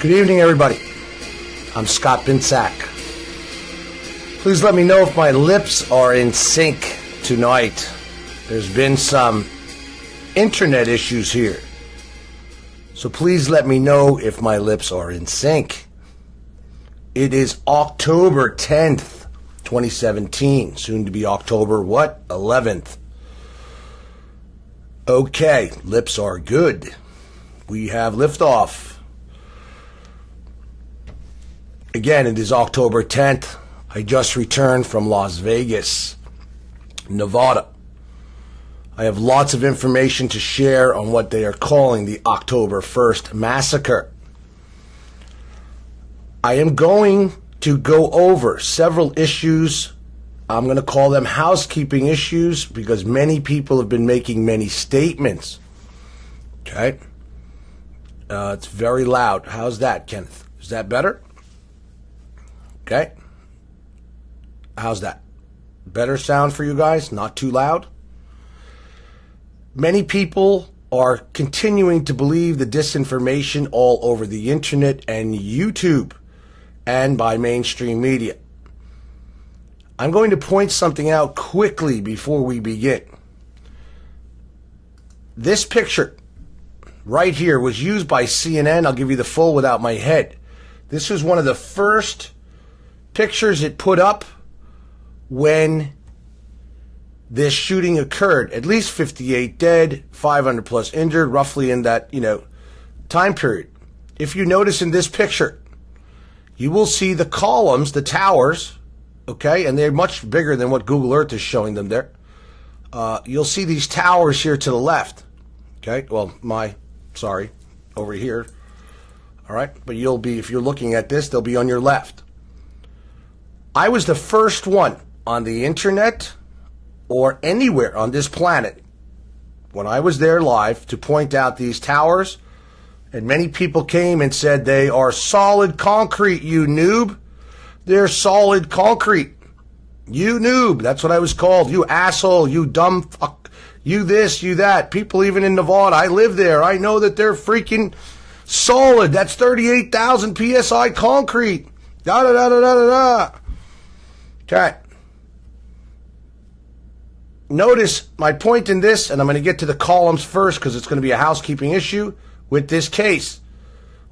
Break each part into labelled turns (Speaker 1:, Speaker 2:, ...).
Speaker 1: Good evening, everybody. I'm Scott Binsack. Please let me know if my lips are in sync tonight. There's been some internet issues here, so please let me know if my lips are in sync. It is October 10th, 2017, soon to be October, 11th. Okay, lips are good. We have liftoff. Again, it is October 10th. I just returned from Las Vegas, Nevada. I have lots of information to share on what they are calling the October 1st massacre. I am going to go over several issues. I'm going to call them housekeeping issues because many people have been making many statements. Okay? It's very loud. How's that, Kenneth? Is that better? Okay. How's that? Better sound for you guys? Not too loud? Many people are continuing to believe the disinformation all over the internet and YouTube and by mainstream media. I'm going to point something out quickly before we begin. This picture right here was used by CNN. I'll give you the full without my head. This was one of the first pictures it put up when this shooting occurred. At least 58 dead, 500 plus injured, roughly in that, time period. If you notice in this picture, you will see the columns, the towers, okay, and they're much bigger than what Google Earth is showing them there. You'll see these towers here to the left, okay, over here, all right, but you'll be, if you're looking at this, they'll be on your left. I was the first one on the internet or anywhere on this planet when I was there live to point out these towers, and many people came and said they are solid concrete, you noob. They're solid concrete. You noob. That's what I was called. You asshole. You dumb fuck. You this, you that. People even in Nevada. I live there. I know that they're freaking solid. That's 38,000 PSI concrete. Da da da da da da da. Okay. Notice my point in this, and I'm going to get to the columns first because it's going to be a housekeeping issue with this case.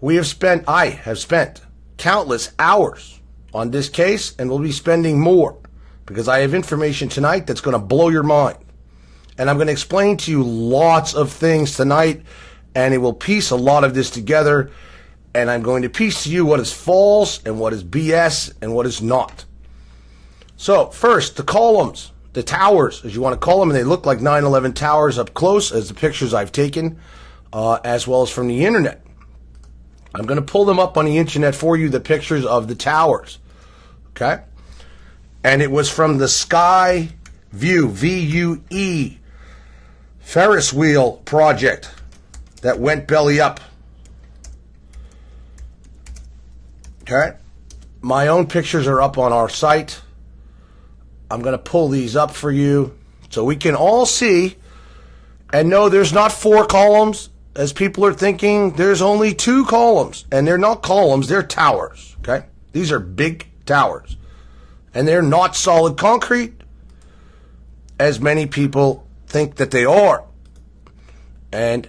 Speaker 1: I have spent countless hours on this case, and we'll be spending more because I have information tonight that's going to blow your mind. And I'm going to explain to you lots of things tonight, and it will piece a lot of this together, and I'm going to piece to you what is false and what is BS and what is not. So, first, the columns, the towers, as you want to call them, and they look like 9/11 towers up close, as the pictures I've taken, as well as from the internet. I'm going to pull them up on the internet for you, the pictures of the towers, okay? And it was from the Sky View, VUE, Ferris wheel project that went belly up, okay? My own pictures are up on our site. I'm going to pull these up for you so we can all see and know there's not 4 columns, as people are thinking. There's only 2 columns, and they're not columns, they're towers, okay? These are big towers, and they're not solid concrete, as many people think that they are. And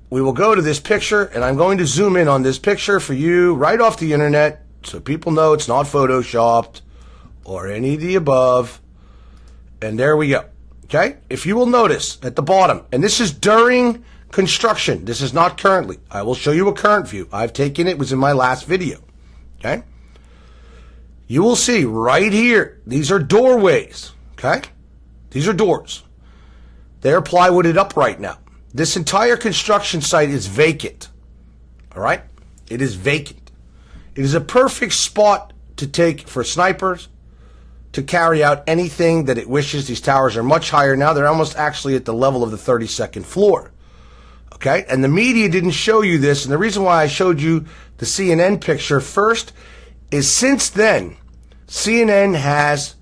Speaker 1: we will go to this picture, and I'm going to zoom in on this picture for you right off the internet so people know it's not photoshopped or any of the above. And there we go. Okay? If you will notice at the bottom, and this is during construction. This is not currently. I will show you a current view. I've taken it. Was in my last video. Okay? You will see right here. These are doorways. Okay? These are doors. They are plywooded up right now. This entire construction site is vacant. All right? It is vacant. It is a perfect spot to take for snipers, to carry out anything that it wishes. These towers are much higher now. They're almost actually at the level of the 32nd floor. Okay? And the media didn't show you this, and the reason why I showed you the CNN picture first is since then, CNN has,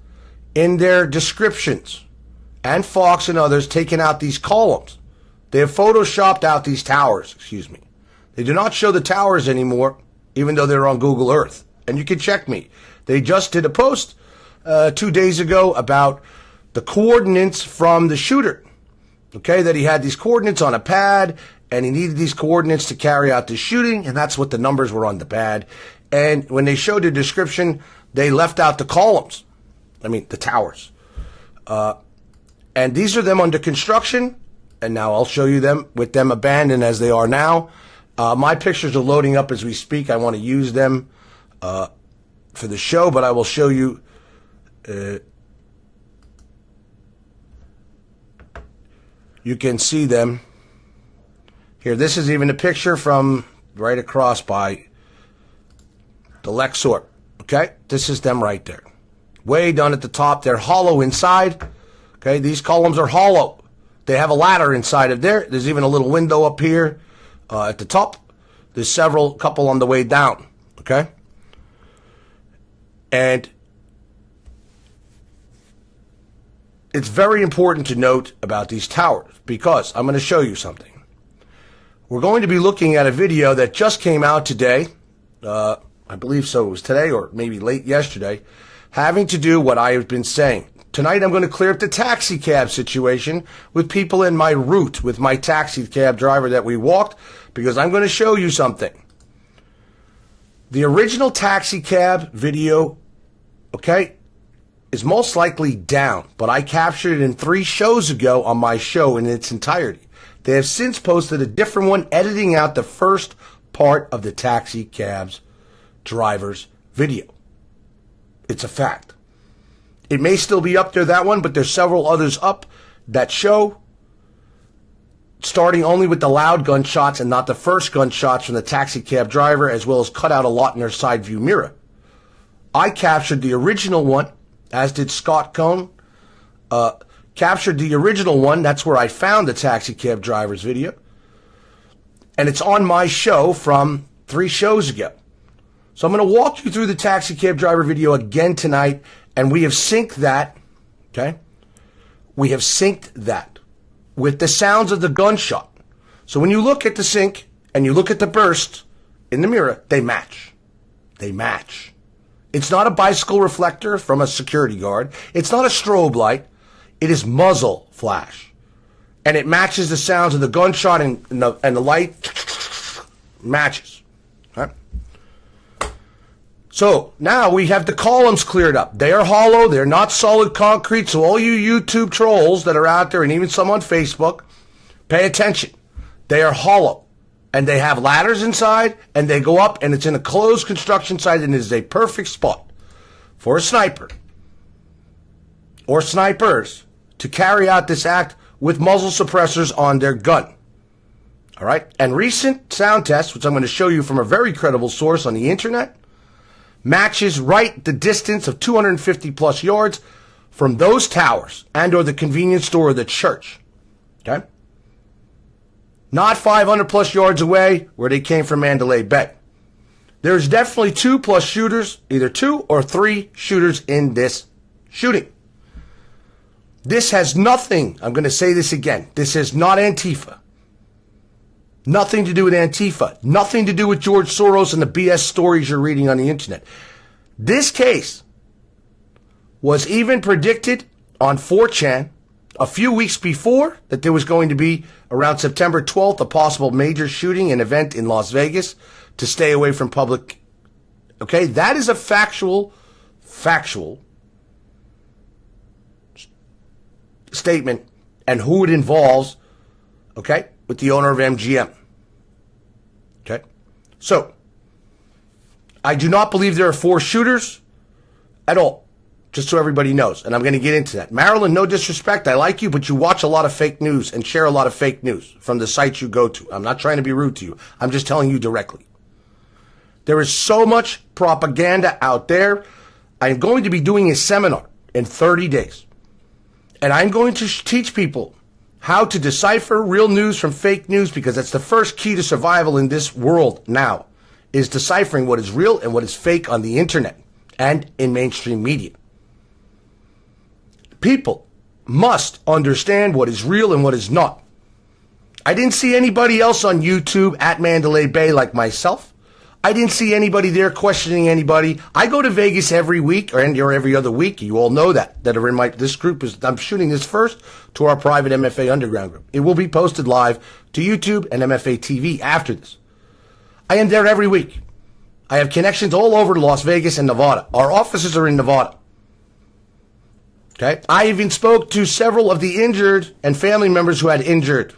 Speaker 1: in their descriptions, and Fox and others, taken out these columns. They have photoshopped out these towers, They do not show the towers anymore. even though they're on Google Earth. And you can check me. They just did a post 2 days ago about the coordinates from the shooter. Okay, that he had these coordinates on a pad, and he needed these coordinates to carry out the shooting, and that's what the numbers were on the pad. And when they showed the description, they left out the columns. I mean, the towers. And these are them under construction, and now I'll show you them with them abandoned as they are now. My pictures are loading up as we speak. I want to use them for the show, but I will show you. You can see them here. This is even a picture from right across by the Lexort. Okay, this is them right there. Way down at the top. They're hollow inside. Okay, these columns are hollow. They have a ladder inside of there. There's even a little window up here at the top. There's couple on the way down. Okay, and it's very important to note about these towers because I'm going to show you something. We're going to be looking at a video that just came out today. I believe so. It was today or maybe late yesterday, having to do what I have been saying. Tonight I'm going to clear up the taxi cab situation with people in my route with my taxi cab driver that we walked, because I'm going to show you something. The original taxi cab video, okay, is most likely down, but I captured it in 3 shows ago on my show in its entirety. They have since posted a different one, editing out the first part of the taxi cab's driver's video. It's a fact. It may still be up there, that one, but there's several others up that show, starting only with the loud gunshots and not the first gunshots from the taxi cab driver, as well as cut out a lot in their side view mirror. I captured the original one, as did Scott Cohn. Captured the original one. That's where I found the taxi cab driver's video. And it's on my show from 3 shows ago. So I'm going to walk you through the taxi cab driver video again tonight, and we have synced that, okay? We have synced that with the sounds of the gunshot. So when you look at the sync and you look at the burst in the mirror, they match. They match. It's not a bicycle reflector from a security guard. It's not a strobe light. It is muzzle flash. And it matches the sounds of the gunshot, and the light matches. Right? So now we have the columns cleared up. They are hollow. They're not solid concrete. So all you YouTube trolls that are out there, and even some on Facebook, pay attention. They are hollow. And they have ladders inside, and they go up, and it's in a closed construction site, and it is a perfect spot for a sniper or snipers to carry out this act with muzzle suppressors on their gun. All right? And recent sound tests, which I'm going to show you from a very credible source on the internet, matches right the distance of 250 plus yards from those towers and or the convenience store or the church. Okay? Not 500 plus yards away where they came from Mandalay Bay. There's definitely 2 plus shooters, either 2 or 3 shooters in this shooting. This has nothing, I'm going to say this again, this is not Antifa. Nothing to do with Antifa. Nothing to do with George Soros and the BS stories you're reading on the internet. This case was even predicted on 4chan a few weeks before that there was going to be, around September 12th, a possible major shooting and event in Las Vegas to stay away from public. Okay, that is a factual statement, and who it involves, okay, with the owner of MGM. Okay, so I do not believe there are 4 shooters at all, just so everybody knows, and I'm going to get into that. Marilyn, no disrespect, I like you, but you watch a lot of fake news and share a lot of fake news from the sites you go to. I'm not trying to be rude to you. I'm just telling you directly. There is so much propaganda out there. I'm going to be doing a seminar in 30 days. And I'm going to teach people how to decipher real news from fake news, because that's the first key to survival in this world now, is deciphering what is real and what is fake on the internet and in mainstream media. People must understand what is real and what is not. I didn't see anybody else on YouTube at Mandalay Bay like myself. I didn't see anybody there questioning anybody. I go to Vegas every week or every other week. You all know that are in this group. I'm shooting this first to our private MFA Underground group. It will be posted live to YouTube and MFA TV after this. I am there every week. I have connections all over Las Vegas and Nevada. Our offices are in Nevada. Okay. I even spoke to several of the injured and family members who had injured.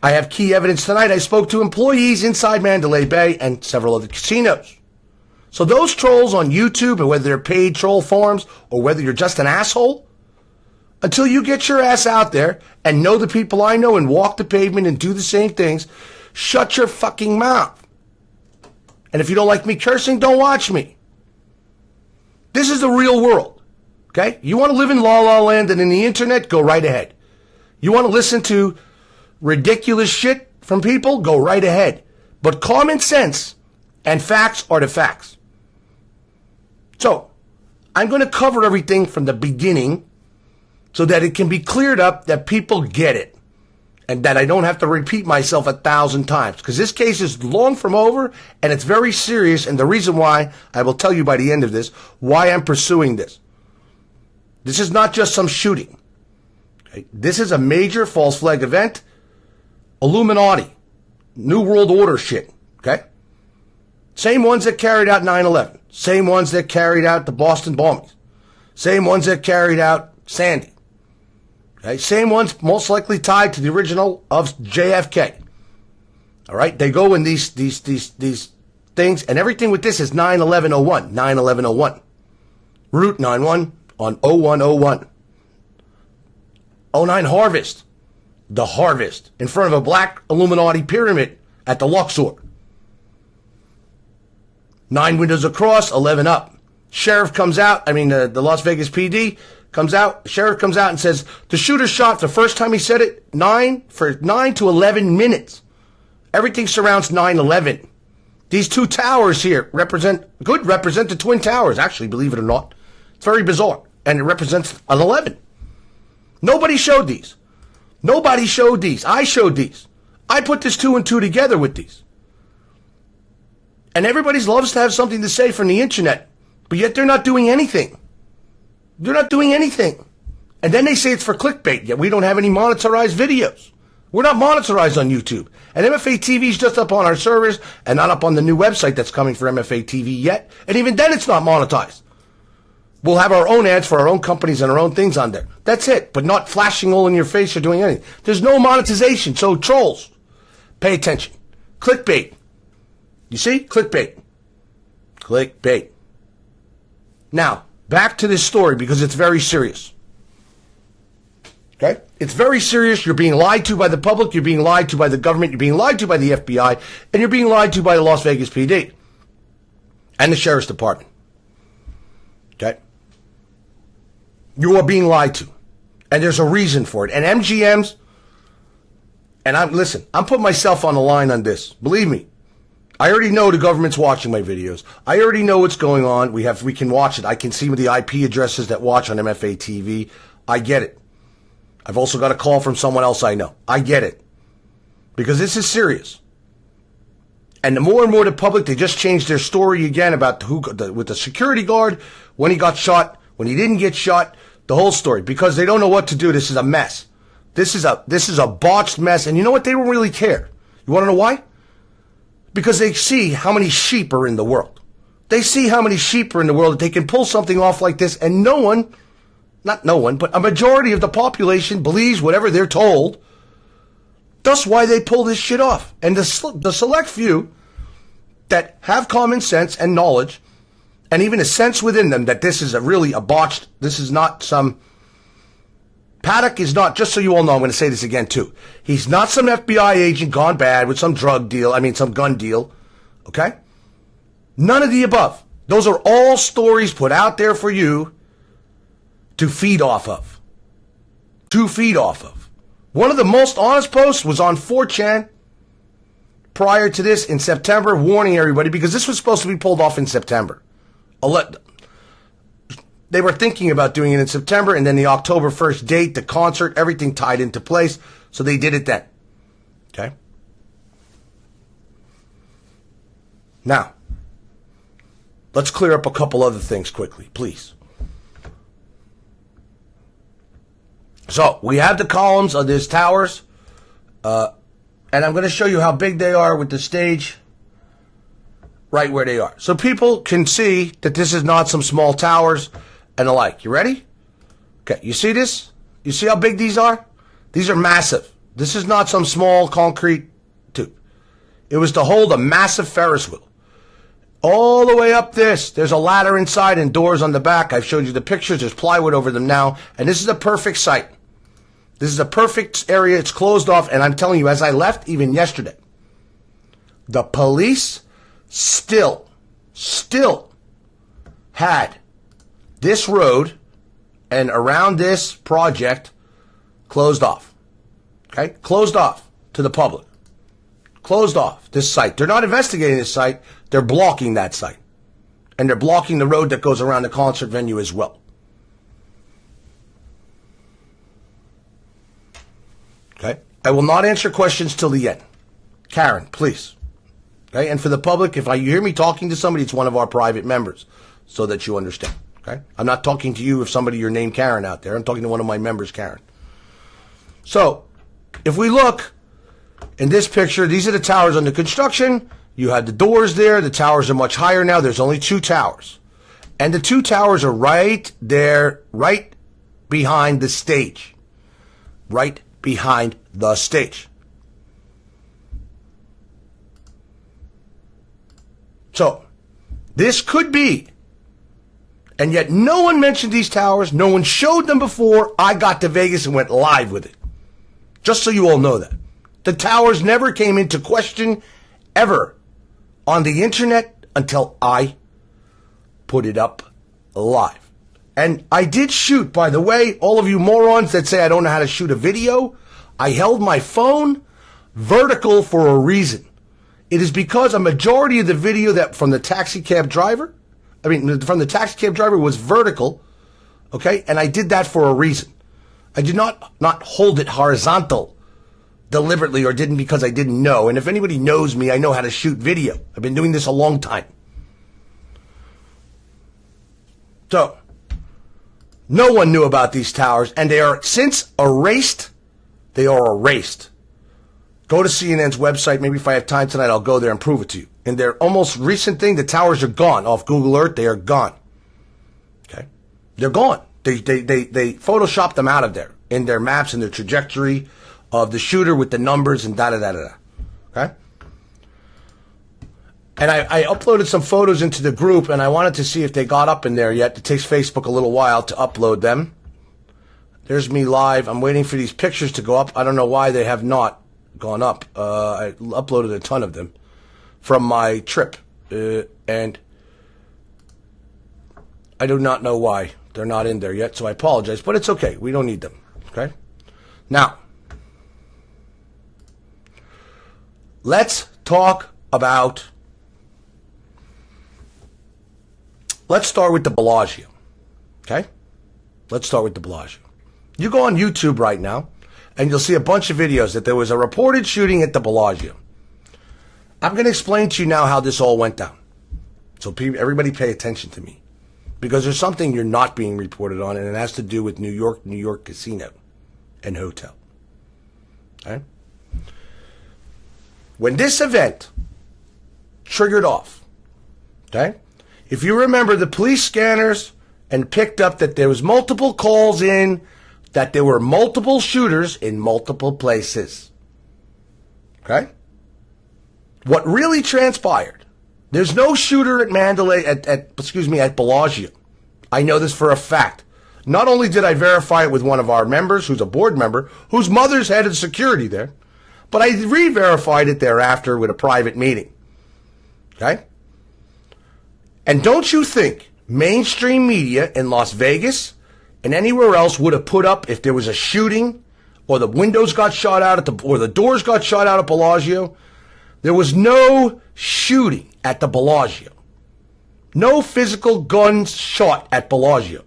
Speaker 1: I have key evidence tonight. I spoke to employees inside Mandalay Bay and several other casinos. So those trolls on YouTube, and whether they're paid troll forums or whether you're just an asshole, until you get your ass out there and know the people I know and walk the pavement and do the same things, shut your fucking mouth. And if you don't like me cursing, don't watch me. This is the real world. Okay? You want to live in La La Land and in the internet? Go right ahead. You want to listen to ridiculous shit from people? Go right ahead. But common sense and facts are the facts. So, I'm going to cover everything from the beginning so that it can be cleared up, that people get it, and that I don't have to repeat myself 1,000 times. Because this case is long from over, and it's very serious, and the reason why, I will tell you by the end of this, why I'm pursuing this. This is not just some shooting. Okay? This is a major false flag event. Illuminati, New World Order shit, okay? Same ones that carried out 9/11. Same ones that carried out the Boston bombings. Same ones that carried out Sandy. Okay? Same ones most likely tied to the original of JFK. All right? They go in these things, and everything with this is 9/11/01. 9/11/01. Route 91 on 01/01. 09 Harvest. The Harvest, in front of a black Illuminati pyramid at the Luxor. 9 windows across, 11 up. Sheriff comes out, the Las Vegas PD comes out, sheriff comes out and says, the shooter shot, the first time he said it, 9 to 11 minutes. Everything surrounds 9/11. These two towers here represent the Twin Towers, actually, believe it or not. It's very bizarre, and it represents an 11. Nobody showed these. Nobody showed these. I showed these. I put this 2 and 2 together with these. And everybody loves to have something to say from the internet, but yet they're not doing anything. They're not doing anything. And then they say it's for clickbait, yet we don't have any monetized videos. We're not monetized on YouTube. And MFA TV is just up on our servers and not up on the new website that's coming for MFA TV yet. And even then it's not monetized. We'll have our own ads for our own companies and our own things on there. That's it, but not flashing all in your face or doing anything. There's no monetization, so trolls, pay attention. Clickbait. You see? Clickbait. Clickbait. Now, back to this story because it's very serious. Okay? It's very serious. You're being lied to by the public. You're being lied to by the government. You're being lied to by the FBI. And you're being lied to by the Las Vegas PD and the Sheriff's Department. Okay? You are being lied to. And there's a reason for it. And MGMs, and I'm putting myself on the line on this. Believe me. I already know the government's watching my videos. I already know what's going on. We can watch it. I can see the IP addresses that watch on MFA TV. I get it. I've also got a call from someone else I know. I get it. Because this is serious. And the more and more the public, they just changed their story again about with the security guard, when he got shot, when he didn't get shot, the whole story. Because they don't know what to do. This is a mess. This is a botched mess. And you know what? They don't really care. You want to know why? Because they see how many sheep are in the world. They see how many sheep are in the world that they can pull something off like this, and not no one, but a majority of the population believes whatever they're told. That's why they pull this shit off. And the select few that have common sense and knowledge, and even a sense within them that this is really a botched, this is not some... Paddock is not, just so you all know, I'm going to say this again too. He's not some FBI agent gone bad with some drug deal, some gun deal. Okay? None of the above. Those are all stories put out there for you to feed off of. To feed off of. One of the most honest posts was on 4chan prior to this in September, warning everybody, because this was supposed to be pulled off in September. They were thinking about doing it in September, and then the October 1st date, the concert, everything tied into place, so they did it then. Okay? Now, let's clear up a couple other things quickly, please. So, we have the columns of these towers, and I'm going to show you how big they are with the stage right where they are. So people can see that this is not some small towers and the like. You ready? Okay, you see this? You see how big these are? These are massive. This is not some small concrete tube. It was to hold a massive Ferris wheel. All the way up this, there's a ladder inside and doors on the back. I've showed you the pictures. There's plywood over them now. And this is a perfect site. This is a perfect area. It's closed off. And I'm telling you, as I left, even yesterday, the police still had this road and around this project closed off. Okay? Closed off to the public. Closed off this site. They're not investigating this site. They're blocking that site. And they're blocking the road that goes around the concert venue as well. Okay? I will not answer questions till the end. Karen, please. Okay? And for the public, if you hear me talking to somebody, it's one of our private members, so that you understand. Okay? I'm not talking to you if somebody you're named Karen out there. I'm talking to one of my members, Karen. So, if we look in this picture, these are the towers under construction. You had the doors there. The towers are much higher now. There's only 2 towers. And the 2 towers are right there, right behind the stage. Right behind the stage. So, this could be, and yet no one mentioned these towers. No one showed them before I got to Vegas and went live with it. Just so you all know that. The towers never came into question ever on the internet until I put it up live. And I did shoot, by the way, all of you morons that say I don't know how to shoot a video, I held my phone vertical for a reason. It is because a majority of the video that from the taxi cab driver was vertical, okay? And I did that for a reason. I did not hold it horizontal deliberately, or didn't because I didn't know. And if anybody knows me, I know how to shoot video. I've been doing this a long time. So, no one knew about these towers, and they are since erased. They are erased. Go to CNN's website. Maybe if I have time tonight, I'll go there and prove it to you. In their almost recent thing, the towers are gone. Off Google Earth, they are gone. Okay? They're gone. They photoshopped them out of there in their maps and their trajectory of the shooter with the numbers and da-da-da-da-da. Okay? And I uploaded some photos into the group, and I wanted to see if they got up in there yet. It takes Facebook a little while to upload them. There's me live. I'm waiting for these pictures to go up. I don't know why they have not gone up. I uploaded a ton of them from my trip, and I do not know why they're not in there yet, so I apologize, but it's okay. We don't need them, okay? Now, let's start with the Bellagio, okay? Let's start with the Bellagio. You go on YouTube right now, and you'll see a bunch of videos that there was a reported shooting at the Bellagio. I'm going to explain to you now how this all went down. So everybody pay attention to me. Because there's something you're not being reported on, and it has to do with New York Casino and Hotel. Okay? When this event triggered off, okay? If you remember, the police scanners and picked up that there was multiple calls in, that there were multiple shooters in multiple places. Okay? What really transpired, there's no shooter at at Bellagio. I know this for a fact. Not only did I verify it with one of our members, who's a board member, whose mother's head of security there, but I re-verified it thereafter with a private meeting. Okay? And don't you think mainstream media in Las Vegas and anywhere else would have put up if there was a shooting, or the windows got shot out or the doors got shot out at Bellagio? There was no shooting at the Bellagio. No physical guns shot at Bellagio.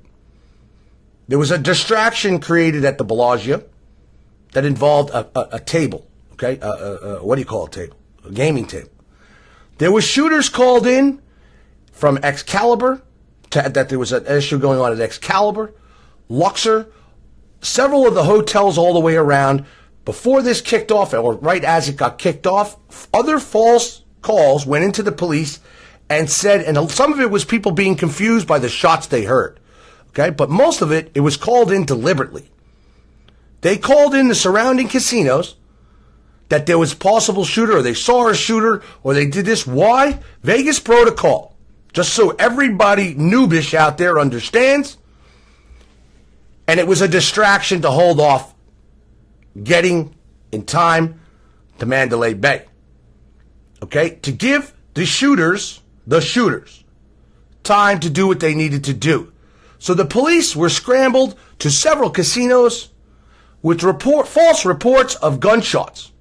Speaker 1: There was a distraction created at the Bellagio that involved a table, okay? What do you call a table? A gaming table. There was shooters called in from Excalibur, that there was an issue going on at Excalibur, Luxor, several of the hotels all the way around. Before this kicked off, or right as it got kicked off, other false calls went into the police and said, and some of it was people being confused by the shots they heard. Okay, but most of it was called in deliberately. They called in the surrounding casinos that there was a possible shooter, or they saw a shooter, or they did this. Why? Vegas protocol. Just so everybody noobish out there understands. And it was a distraction to hold off getting in time to Mandalay Bay. Okay? To give the shooters, time to do what they needed to do. So the police were scrambled to several casinos with false reports of gunshots.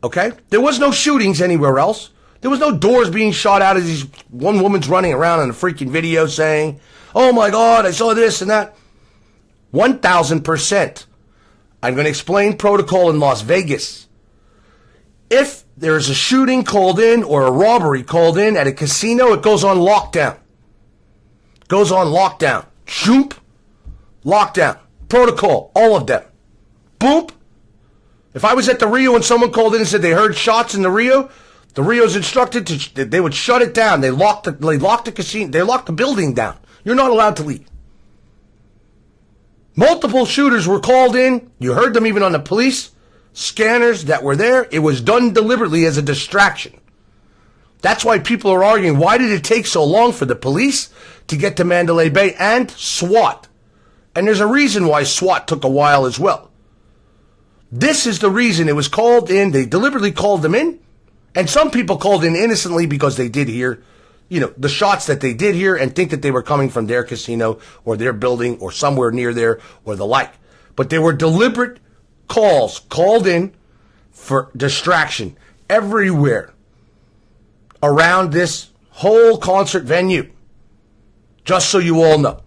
Speaker 1: Okay? There was no shootings anywhere else. There was no doors being shot out as these one woman's running around in a freaking video saying, oh my God, I saw this and that. 1,000%. I'm going to explain protocol in Las Vegas. If there's a shooting called in or a robbery called in at a casino, it goes on lockdown. Goes on lockdown. Shoop. Lockdown. Protocol. All of them. Boop. If I was at the Rio and someone called in and said they heard shots in the Rio's instructed they would shut it down. They locked the casino. They locked the building down. You're not allowed to leave. Multiple shooters were called in. You heard them even on the police scanners that were there. It was done deliberately as a distraction. That's why people are arguing, why did it take so long for the police to get to Mandalay Bay and SWAT? And there's a reason why SWAT took a while as well. This is the reason it was called in. They deliberately called them in. And some people called in innocently because they did hear, the shots that they did hear and think that they were coming from their casino or their building or somewhere near there or the like. But there were deliberate calls called in for distraction everywhere around this whole concert venue. Just so you all know.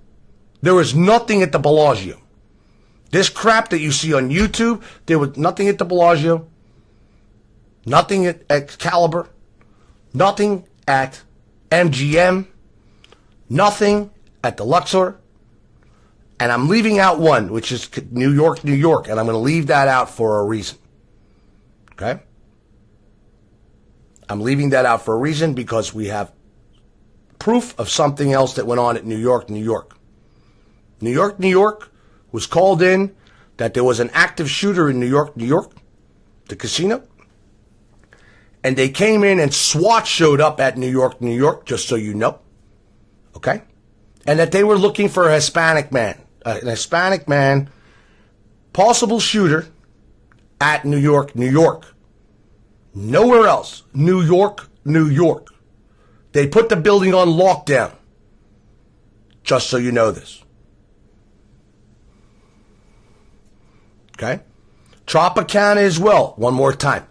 Speaker 1: There was nothing at the Bellagio. This crap that you see on YouTube, there was nothing at the Bellagio. Nothing at Excalibur, nothing at MGM, nothing at the Luxor, and I'm leaving out one, which is New York, and I'm going to leave that out for a reason. Okay? I'm leaving that out for a reason because we have proof of something else that went on at New York. New York was called in that there was an active shooter in New York, the casino. And they came in and SWAT showed up at New York, just so you know. Okay? And that they were looking for a Hispanic man. An Hispanic man, possible shooter at New York. Nowhere else. New York. They put the building on lockdown. Just so you know this. Okay? Tropicana as well. One more time.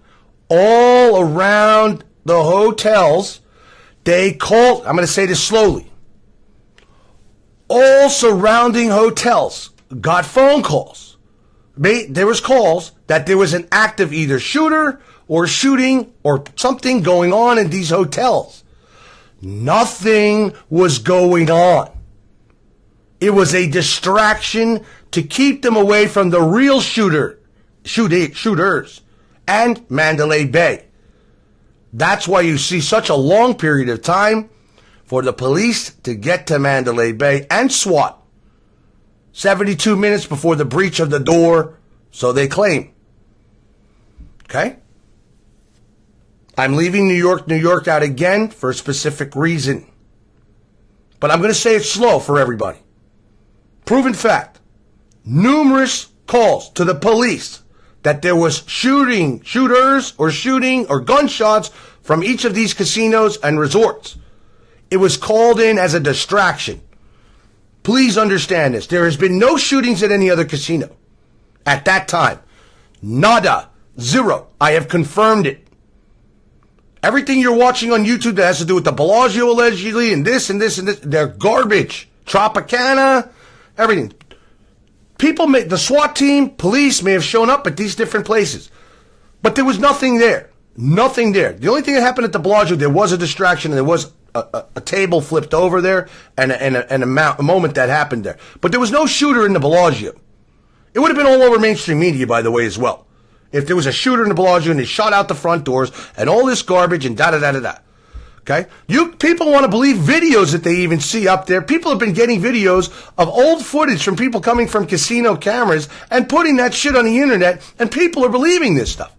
Speaker 1: All around the hotels, they called, I'm going to say this slowly. All surrounding hotels got phone calls. There was calls that there was an active either shooter or shooting or something going on in these hotels. Nothing was going on. It was a distraction to keep them away from the real shooters and Mandalay Bay. That's why you see such a long period of time for the police to get to Mandalay Bay and SWAT. 72 minutes before the breach of the door, so they claim. Okay? I'm leaving New York out again for a specific reason. But I'm going to say it slow for everybody. Proven fact. Numerous calls to the police that there was shooters or gunshots from each of these casinos and resorts. It was called in as a distraction. Please understand this. There has been no shootings at any other casino at that time. Nada. Zero. I have confirmed it. Everything you're watching on YouTube that has to do with the Bellagio allegedly and this, they're garbage. Tropicana, everything. The SWAT team, police may have shown up at these different places. But there was nothing there. Nothing there. The only thing that happened at the Bellagio, there was a distraction, and there was a table flipped over there, and a moment that happened there. But there was no shooter in the Bellagio. It would have been all over mainstream media, by the way, as well. If there was a shooter in the Bellagio and they shot out the front doors and all this garbage and da-da-da-da-da. Okay? People want to believe videos that they even see up there. People have been getting videos of old footage from people coming from casino cameras and putting that shit on the internet, and people are believing this stuff.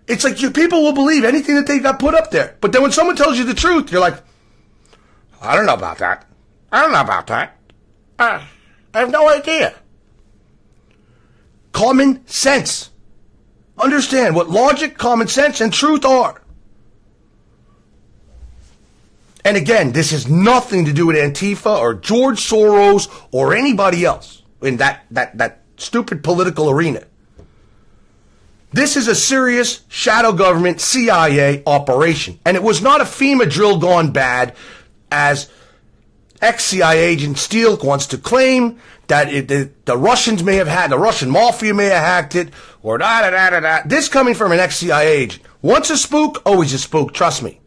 Speaker 1: It's like people will believe anything that they got put up there. But then when someone tells you the truth, you're like, I don't know about that. I don't know about that. I have no idea. Common sense. Understand what logic, common sense, and truth are. And again, this has nothing to do with Antifa or George Soros or anybody else in that stupid political arena. This is a serious shadow government CIA operation. And it was not a FEMA drill gone bad, as ex-CIA agent Steele wants to claim, that the Russians may have had, the Russian mafia may have hacked it, or da-da-da-da-da. This coming from an ex-CIA agent. Once a spook, always a spook, trust me.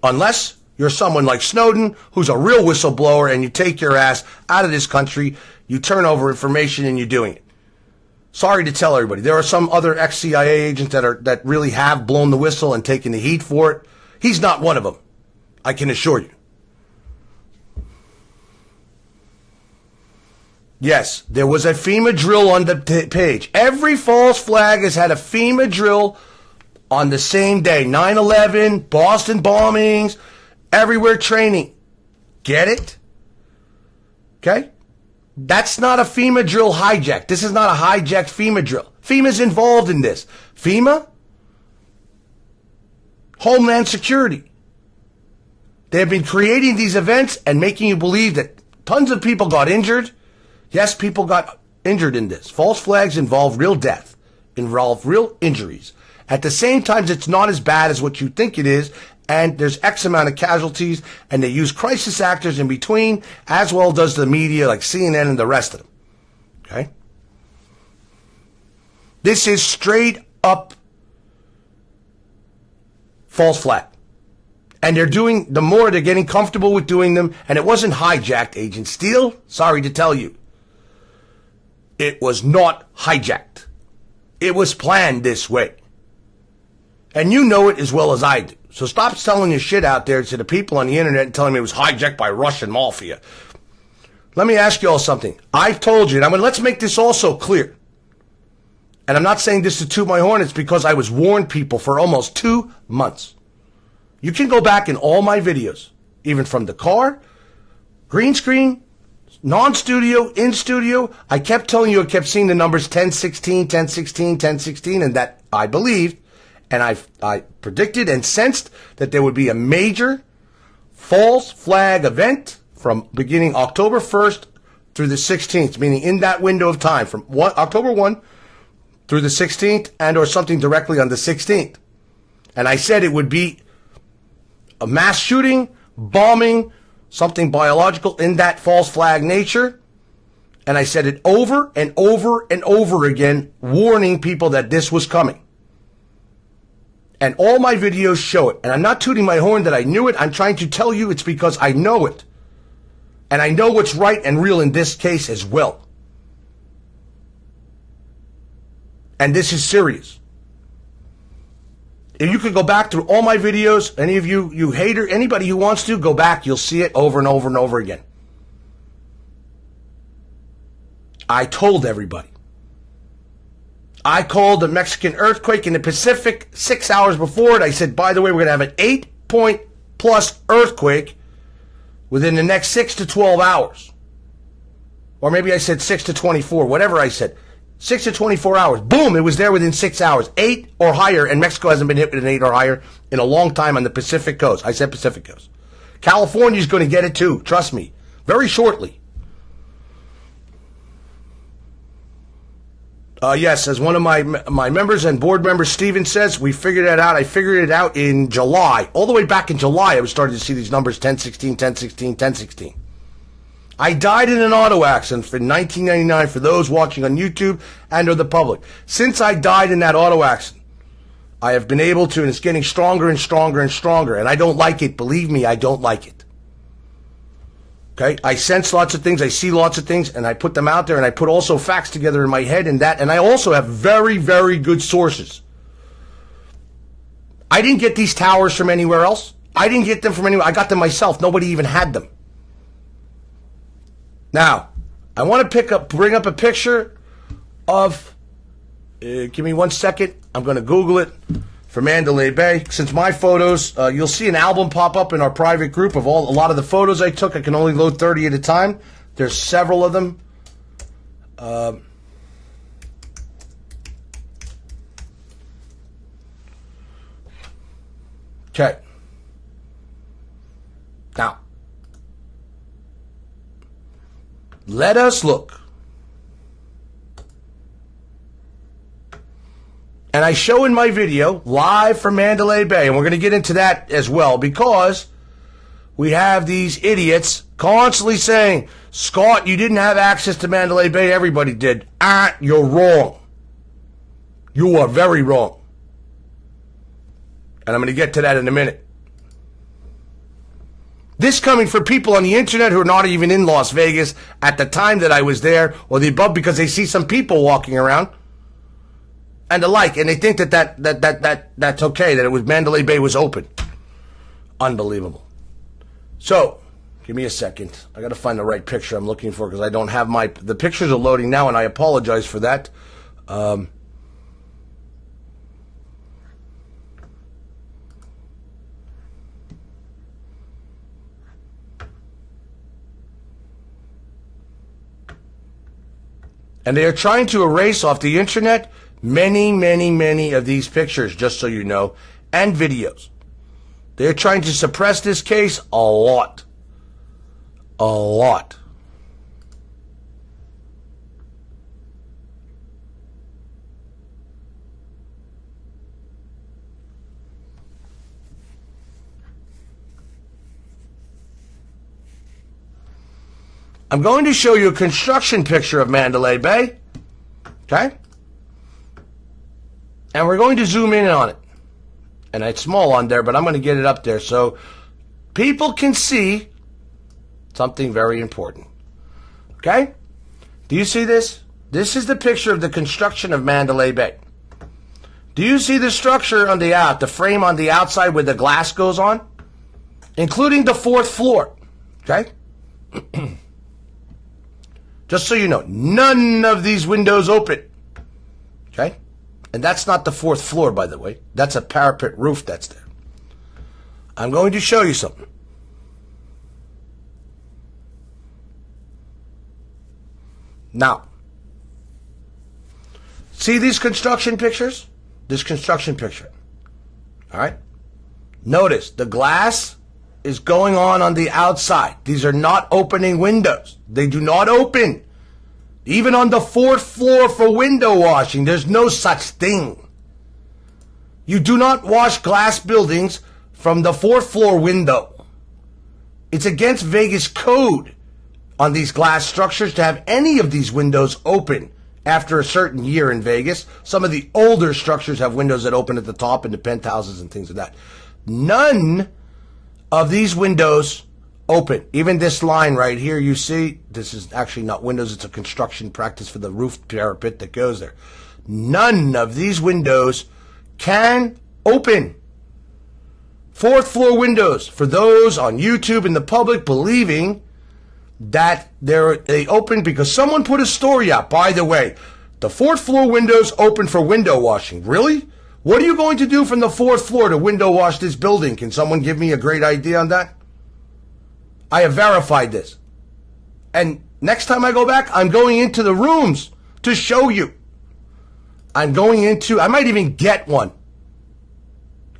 Speaker 1: Unless you're someone like Snowden, who's a real whistleblower, and you take your ass out of this country, you turn over information, and you're doing it. Sorry to tell everybody, there are some other ex-CIA agents that really have blown the whistle and taken the heat for it. He's not one of them, I can assure you. Yes, there was a FEMA drill on the page. Every false flag has had a FEMA drill on the same day. 9/11, Boston bombings, everywhere training. Get it? Okay? That's not a FEMA drill hijack. This is not a hijacked FEMA drill. FEMA's involved in this. FEMA? Homeland Security. They have been creating these events and making you believe that tons of people got injured. Yes, people got injured in this. False flags involve real death, involve real injuries. At the same time, it's not as bad as what you think it is, and there's X amount of casualties, and they use crisis actors in between, as well does the media like CNN and the rest of them. Okay? This is straight up false flag. And the more they're getting comfortable with doing them, and it wasn't hijacked, Agent Steele, sorry to tell you. It was not hijacked. It was planned this way. And you know it as well as I do. So stop selling your shit out there to the people on the internet and telling me it was hijacked by Russian mafia. Let me ask you all something. I've told you, and let's make this also clear. And I'm not saying this to toot my horn, it's because I was warned people for almost 2 months. You can go back in all my videos, even from the car, green screen, non-studio, in studio. I kept telling you, I kept seeing the numbers 1016, 1016, 1016, and that I believed. And I predicted and sensed that there would be a major false flag event from beginning October 1st through the 16th, meaning in that window of time from October 1 through the 16th, and or something directly on the 16th. And I said it would be a mass shooting, bombing, something biological in that false flag nature. And I said it over and over and over again, warning people that this was coming. And all my videos show it. And I'm not tooting my horn that I knew it. I'm trying to tell you it's because I know it. And I know what's right and real in this case as well. And this is serious. If you could go back through all my videos, any of you hater, anybody who wants to, go back. You'll see it over and over and over again. I told everybody. I called the Mexican earthquake in the Pacific 6 hours before it. I said, by the way, we're going to have an 8-point plus earthquake within the next 6 to 12 hours. Or maybe I said 6 to 24, whatever I said. 6 to 24 hours. Boom, it was there within 6 hours. 8 or higher, and Mexico hasn't been hit with an 8 or higher in a long time on the Pacific coast. I said Pacific coast. California's going to get it too, trust me. Very shortly. Yes, as one of my members and board members, Steven, says, we figured that out. I figured it out in July. All the way back in July, I was starting to see these numbers, 1016, 1016, 1016. I died in an auto accident in 1999 for those watching on YouTube and or the public. Since I died in that auto accident, I have been able to, and it's getting stronger and stronger and stronger. And I don't like it. Believe me, I don't like it. Okay? I sense lots of things. I see lots of things, and I put them out there, and I put also facts together in my head and that. And I also have very, very good sources. I didn't get these towers from anywhere else. I didn't get them from anywhere. I got them myself. Nobody even had them. Now, I want to bring up a picture of, give me 1 second. I'm going to Google it for Mandalay Bay. Since my photos, you'll see an album pop up in our private group of a lot of the photos I took. I can only load 30 at a time. There's several of them. Okay. Now, let us look. And I show in my video, live from Mandalay Bay, and we're going to get into that as well, because we have these idiots constantly saying, Scott, you didn't have access to Mandalay Bay, everybody did. You're wrong. You are very wrong. And I'm going to get to that in a minute. This coming from people on the internet who are not even in Las Vegas at the time that I was there, or the above, because they see some people walking around and the like, and they think that's okay, that it was Mandalay Bay was open. Unbelievable. So, give me a second. I got to find the right picture I'm looking for, because I don't have the pictures are loading now, and I apologize for that. And they are trying to erase off the internet many, many, many of these pictures, just so you know, and videos. They're trying to suppress this case a lot. A lot. I'm going to show you a construction picture of Mandalay Bay. Okay? And we're going to zoom in on it. And it's small on there, but I'm going to get it up there so people can see something very important. Okay? Do you see this? This is the picture of the construction of Mandalay Bay. Do you see the structure on the frame on the outside where the glass goes on? Including the 4th floor. Okay? Just so you know, none of these windows open. Okay? And that's not the 4th floor, by the way. That's a parapet roof that's there. I'm going to show you something. Now, see these construction pictures? This construction picture. All right? Notice the glass is going on the outside. These are not opening windows. They do not open. Even on the 4th floor for window washing, there's no such thing. You do not wash glass buildings from the 4th floor window. It's against Vegas code on these glass structures to have any of these windows open after a certain year in Vegas. Some of the older structures have windows that open at the top in the penthouses and things like that. None of these windows open. Even this line right here, you see, this is actually not windows, it's a construction practice for the roof parapet that goes there. None of these windows can open. 4th floor windows, for those on YouTube and the public believing that they open because someone put a story out. By the way, the 4th floor windows open for window washing. Really? What are you going to do from the 4th floor to window wash this building? Can someone give me a great idea on that? I have verified this. And next time I go back, I'm going into the rooms to show you. I might even get one.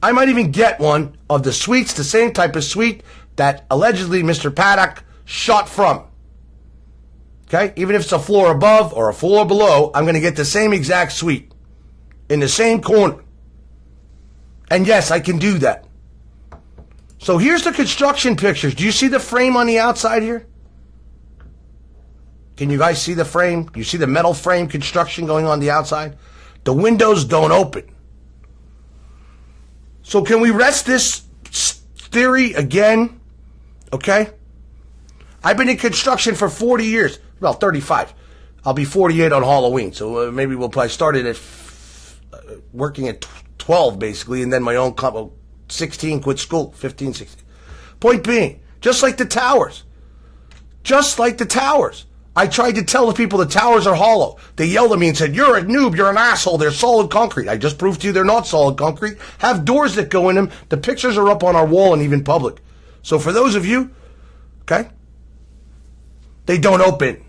Speaker 1: I might even get one of the suites, the same type of suite that allegedly Mr. Paddock shot from. Okay? Even if it's a floor above or a floor below, I'm going to get the same exact suite in the same corner. And yes, I can do that. So here's the construction pictures. Do you see the frame on the outside here? Can you guys see the frame? You see the metal frame construction going on the outside? The windows don't open. So can we rest this theory again? Okay? I've been in construction for 40 years. Well, 35. I'll be 48 on Halloween. So maybe we'll probably start at working at 12, basically, and then my own company, 16, quit school, 15, 16. Point being, just like the towers. Just like the towers. I tried to tell the people the towers are hollow. They yelled at me and said, "You're a noob, you're an asshole, they're solid concrete." I just proved to you they're not solid concrete. Have doors that go in them. The pictures are up on our wall and even public. So for those of you, okay, they don't open.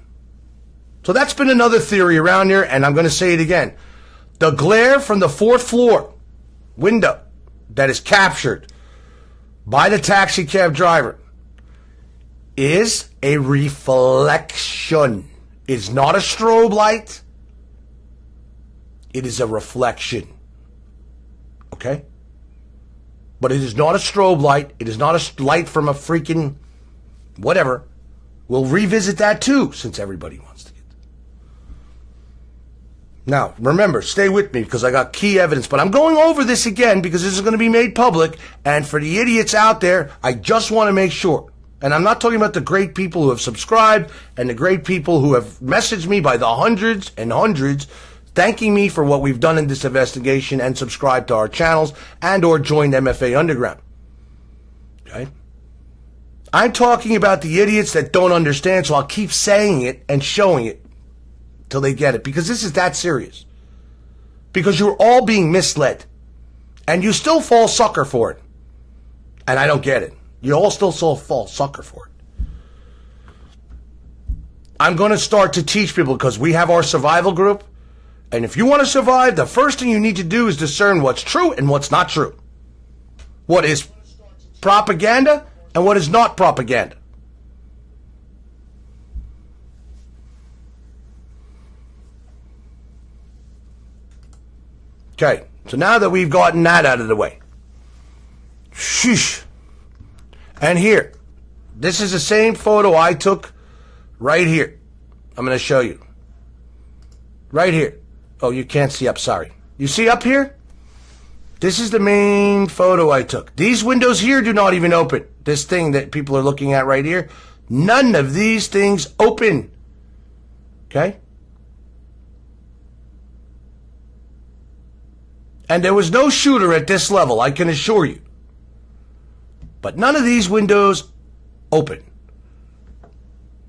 Speaker 1: So that's been another theory around here, and I'm going to say it again. The glare from the 4th floor window that is captured by the taxi cab driver is a reflection. It's not a strobe light. It is a reflection. Okay? But it is not a strobe light. It is not a light from a freaking whatever. We'll revisit that too, since everybody wants to get. Now, remember, stay with me because I got key evidence, but I'm going over this again because this is going to be made public, and for the idiots out there, I just want to make sure. And I'm not talking about the great people who have subscribed and the great people who have messaged me by the hundreds and hundreds thanking me for what we've done in this investigation and subscribed to our channels and or joined MFA Underground. Okay? I'm talking about the idiots that don't understand, so I'll keep saying it and showing it till they get it, because this is that serious. Because you're all being misled. And you still fall sucker for it. And I don't get it. You all still fall sucker for it. I'm going to start to teach people because we have our survival group. And if you want to survive, the first thing you need to do is discern what's true and what's not true. What is propaganda and what is not propaganda. Okay, so now that we've gotten that out of the way. Sheesh. And here, this is the same photo I took right here. I'm going to show you. Right here. Oh, you can't see up, sorry. You see up here? This is the main photo I took. These windows here do not even open. This thing that people are looking at right here, none of these things open. Okay? And there was no shooter at this level, I can assure you. But none of these windows open.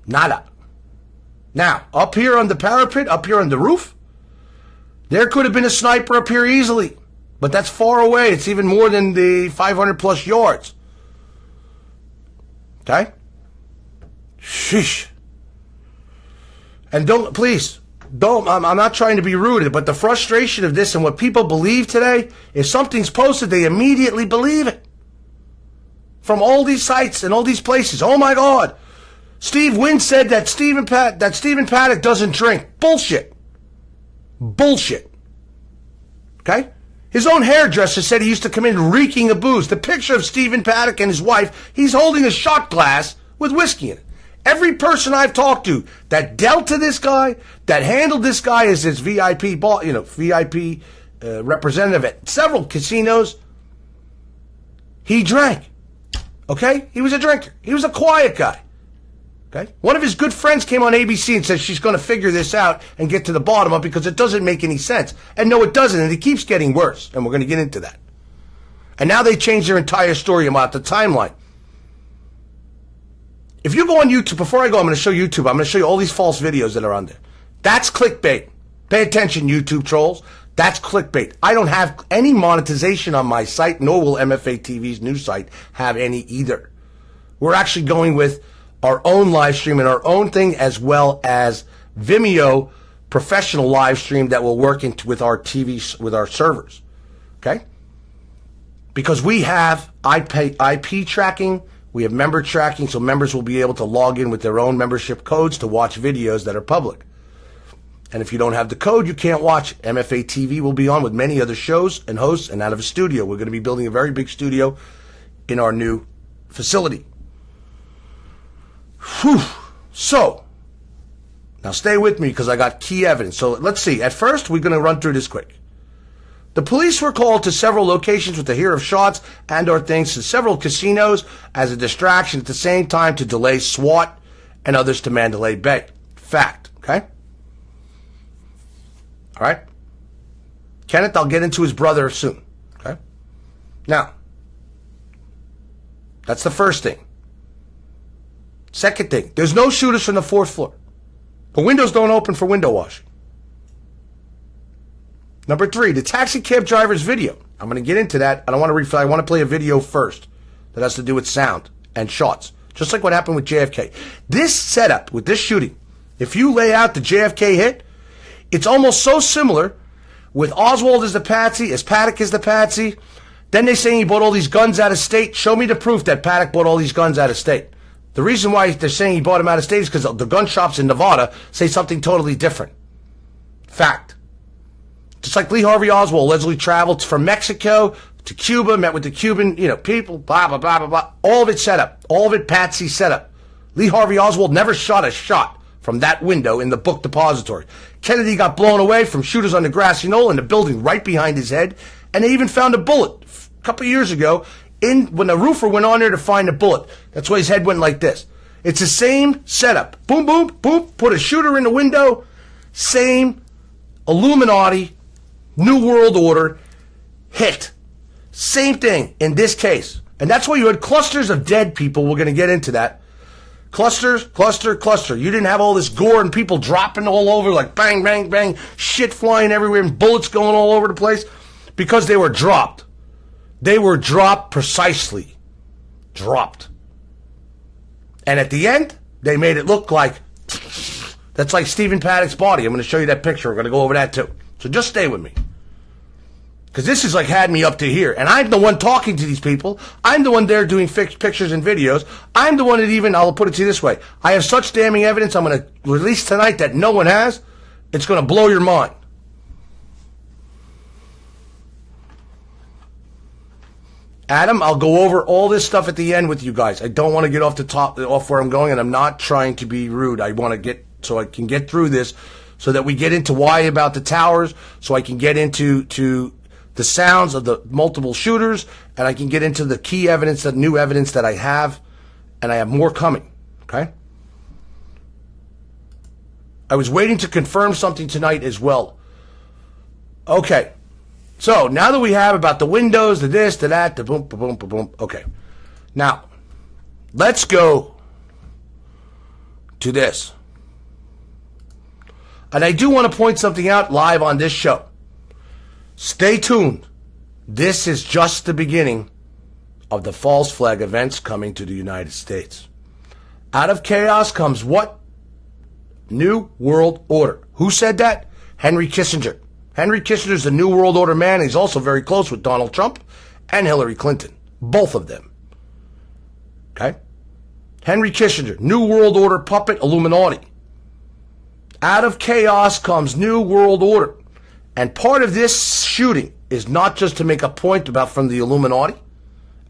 Speaker 1: Nada. Now, up here on the parapet, up here on the roof, there could have been a sniper up here easily. But that's far away. It's even more than the 500 plus yards. Okay? Sheesh. And I'm not trying to be rude, but the frustration of this and what people believe today, if something's posted, they immediately believe it. From all these sites and all these places. Oh my God. Steve Wynn said that Stephen Paddock doesn't drink. Bullshit. Bullshit. Okay? His own hairdresser said he used to come in reeking of booze. The picture of Stephen Paddock and his wife, he's holding a shot glass with whiskey in it. Every person I've talked to that dealt to this guy, that handled this guy as his VIP representative at several casinos, he drank. Okay? He was a drinker. He was a quiet guy. Okay? One of his good friends came on ABC and said she's going to figure this out and get to the bottom of it because it doesn't make any sense. And no, it doesn't. And it keeps getting worse. And we're going to get into that. And now they changed their entire story about the timeline. If you go on YouTube, before I go, I'm going to show YouTube. I'm going to show you all these false videos that are on there. That's clickbait. Pay attention, YouTube trolls. That's clickbait. I don't have any monetization on my site, nor will MFA TV's new site have any either. We're actually going with our own live stream and our own thing, as well as Vimeo professional live stream that will work with our TV, with our servers. Okay? Because we have IP tracking, we have member tracking, so members will be able to log in with their own membership codes to watch videos that are public. And if you don't have the code, you can't watch. MFA TV will be on with many other shows and hosts and out of a studio. We're going to be building a very big studio in our new facility. Whew. So, now stay with me because I got key evidence. So let's see. At first, we're going to run through this quick. The police were called to several locations with the hear of shots and or things to several casinos as a distraction at the same time to delay SWAT and others to Mandalay Bay. Fact, okay? All right? Kenneth, I'll get into his brother soon, okay? Now, that's the first thing. Second thing, there's no shooters from the 4th floor. The windows don't open for window washing. Number 3, the taxi cab driver's video. I'm going to get into that. I want to play a video first that has to do with sound and shots, just like what happened with JFK. This setup with this shooting, if you lay out the JFK hit, it's almost so similar with Oswald as the Patsy, as Paddock as the Patsy. Then they say he bought all these guns out of state. Show me the proof that Paddock bought all these guns out of state. The reason why they're saying he bought them out of state is because the gun shops in Nevada say something totally different. Fact. Just like Lee Harvey Oswald allegedly traveled from Mexico to Cuba, met with the Cuban, people, blah, blah, blah, blah, blah. All of it set up. All of it Patsy set up. Lee Harvey Oswald never shot a shot from that window in the book depository. Kennedy got blown away from shooters on the grassy knoll in the building right behind his head, and they even found a bullet a couple of years ago when the roofer went on there to find a bullet. That's why his head went like this. It's the same setup. Boom, boom, boom, put a shooter in the window. Same Illuminati, New World Order hit. Same thing in this case. And that's why you had clusters of dead people. We're going to get into that. Clusters, cluster, cluster. You didn't have all this gore and people dropping all over like bang, bang, bang, shit flying everywhere and bullets going all over the place because they were dropped. They were dropped precisely. Dropped. And at the end, they made it look like, that's like Stephen Paddock's body. I'm going to show you that picture. We're going to go over that too. So just stay with me. Because this is like had me up to here. And I'm the one talking to these people. I'm the one there doing pictures and videos. I'm the one that even, I'll put it to you this way. I have such damning evidence I'm going to release tonight that no one has. It's going to blow your mind. Adam, I'll go over all this stuff at the end with you guys. I don't want to get off where I'm going, and I'm not trying to be rude. I want to get, so I can get through this, so that we get into why about the towers, so I can get into the sounds of the multiple shooters, and I can get into the key evidence, the new evidence that I have, and I have more coming, okay? I was waiting to confirm something tonight as well. Okay. So, now that we have about the windows, the this, the that, the boom, boom, boom, boom. Okay. Now, let's go to this. And I do want to point something out live on this show. Stay tuned. This is just the beginning of the false flag events coming to the United States. Out of chaos comes what? New World Order. Who said that? Henry Kissinger. Henry Kissinger's the New World Order man. He's also very close with Donald Trump and Hillary Clinton. Both of them. Okay? Henry Kissinger, New World Order puppet, Illuminati. Out of chaos comes New World Order. And part of this shooting is not just to make a point about from the Illuminati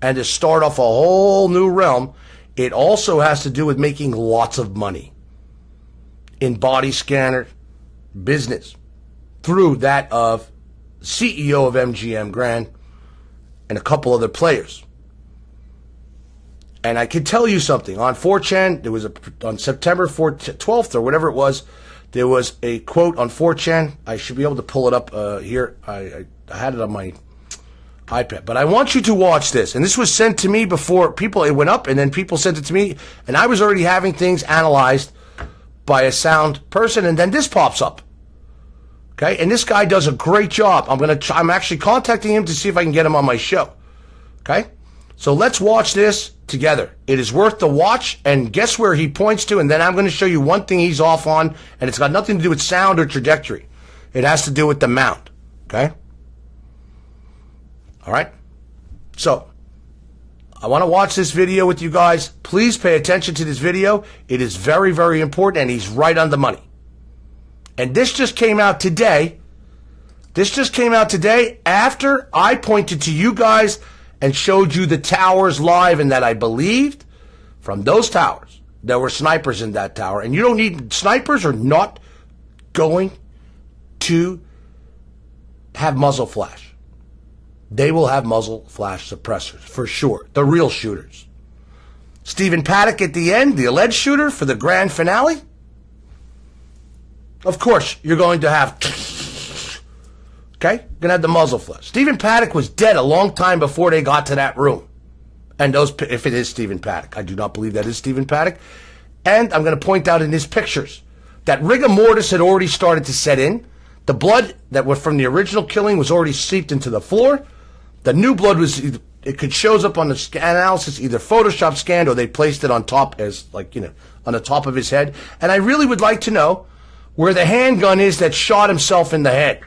Speaker 1: and to start off a whole new realm. It also has to do with making lots of money in body scanner business through that of CEO of MGM Grand and a couple other players. And I can tell you something. On 4chan, there was on September 12th or whatever it was, there was a quote on 4chan. I should be able to pull it up here. I had it on my iPad. But I want you to watch this. And this was sent to me before it went up, and then people sent it to me. And I was already having things analyzed by a sound person, and then this pops up. Okay? And this guy does a great job. I'm actually contacting him to see if I can get him on my show. Okay? So let's watch this together. It is worth the watch, and guess where he points to, and then I'm going to show you one thing he's off on, and it's got nothing to do with sound or trajectory. It has to do with the mount. Okay? All right? So, I want to watch this video with you guys. Please pay attention to this video. It is very, very important, and he's right on the money. And this just came out today. This just came out today after I pointed to you guys and showed you the towers live, and that I believed from those towers there were snipers in that tower. And you don't need, snipers are not going to have muzzle flash. they will have muzzle flash suppressors, for sure. The real shooters. Stephen Paddock at the end, the alleged shooter for the grand finale. Of course, you're going to have... Okay? You're going to have the muzzle flash. Stephen Paddock was dead a long time before they got to that room. And those, if it is Stephen Paddock. I do not believe that is Stephen Paddock. And I'm going to point out in his pictures that rigor mortis had already started to set in. The blood that was from the original killing was already seeped into the floor. The new blood was, it could shows up on the scan analysis, either Photoshop scanned or they placed it on top as, like, you know, on the top of his head. And I really would like to know where the handgun is that shot himself in the head.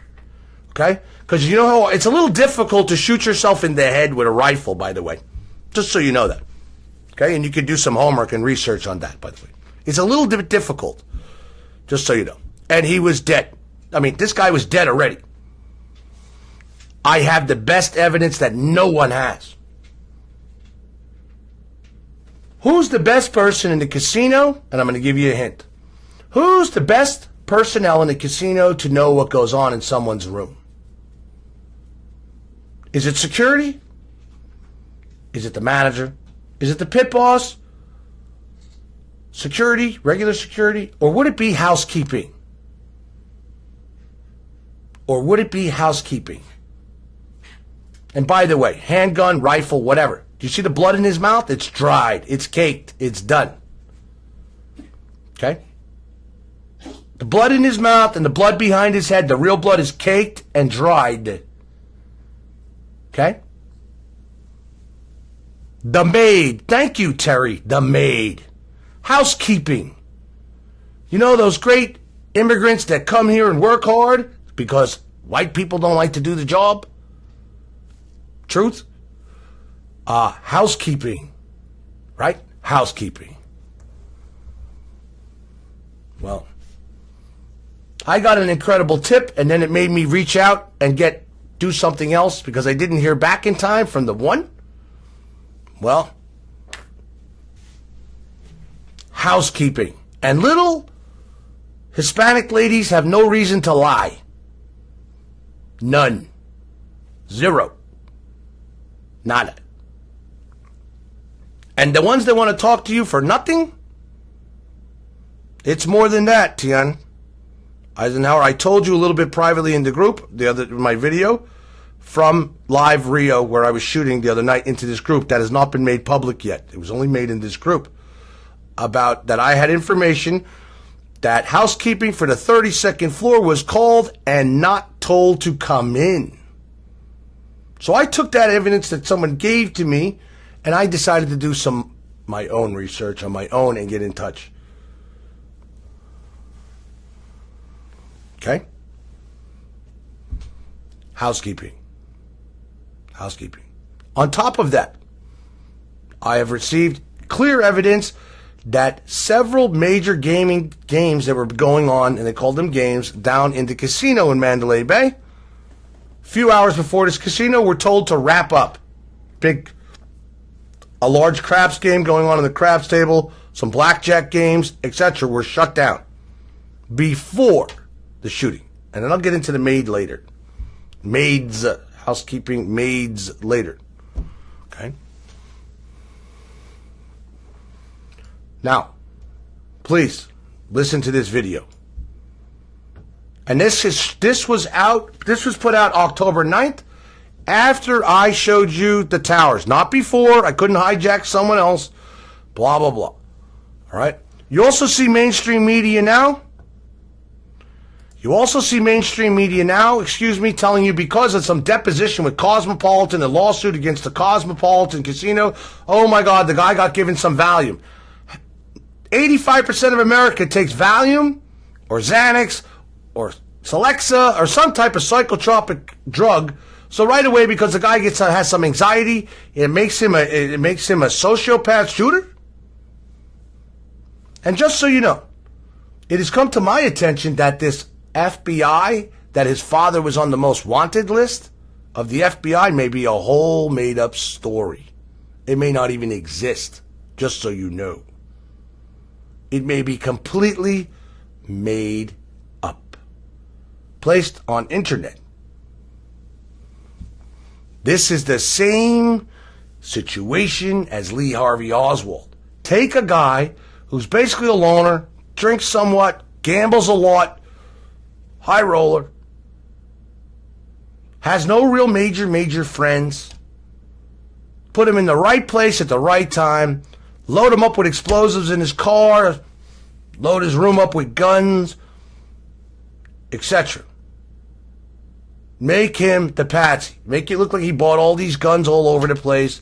Speaker 1: Okay? Because you know how it's a little difficult to shoot yourself in the head with a rifle, by the way. Just so you know that. Okay? And you could do some homework and research on that, by the way. It's a little bit difficult. Just so you know. And he was dead. I mean, this guy was dead already. I have the best evidence that no one has. Who's the best person in the casino? And I'm going to give you a hint. Who's the best personnel in the casino to know what goes on in someone's room? Is it security? Is it the manager? Is it the pit boss? Security, regular security? Or would it be housekeeping? Or would it be housekeeping? And by the way, handgun, rifle, whatever. Do you see the blood in his mouth? It's dried. It's caked. It's done. Okay? The blood in his mouth and the blood behind his head, the real blood is caked and dried. Okay? The maid. Thank you, Terry. The maid. Housekeeping. You know those great immigrants that come here and work hard because white people don't like to do the job? Truth? Housekeeping. Right? Housekeeping. Well, I got an incredible tip, and then it made me reach out and do something else because I didn't hear back in time from the one. Well, housekeeping. And little Hispanic ladies have no reason to lie. None. Zero. Nada. And the ones that want to talk to you for nothing, it's more than that, Tian. Eisenhower, I told you a little bit privately in the group, my video, from Live Rio, where I was shooting the other night into this group that has not been made public yet. It was only made in this group. About that I had information that housekeeping for the 32nd floor was called and not told to come in. So I took that evidence that someone gave to me and I decided to do my own research on my own and get in touch. Okay? Housekeeping. Housekeeping. On top of that, I have received clear evidence that several major gaming games that were going on, and they called them games, down in the casino in Mandalay Bay, a few hours before this casino were told to wrap up. A large craps game going on the craps table, some blackjack games, etc. were shut down before the shooting. And then I'll get into the maid later. Maids, housekeeping maids later. Okay? Now, please listen to this video. And this was put out October 9th after I showed you the towers. Not before. I couldn't hijack someone else. Blah, blah, blah. All right? You also see mainstream media now. Telling you because of some deposition with Cosmopolitan, a lawsuit against the Cosmopolitan Casino, oh my God, the guy got given some Valium. 85% of America takes Valium or Xanax or Celexa or some type of psychotropic drug. So right away, because the guy has some anxiety, it makes him a sociopath shooter. And just so you know, it has come to my attention that this FBI, that his father was on the most wanted list of the FBI, may be a whole made-up story. It may not even exist, just so you know. It may be completely made up, placed on internet. This is the same situation as Lee Harvey Oswald. Take a guy who's basically a loner, drinks somewhat, gambles a lot, high roller, has no real major friends, put him in the right place at the right time, load him up with explosives in his car, load his room up with guns, etc. Make him the Patsy. Make it look like he bought all these guns all over the place.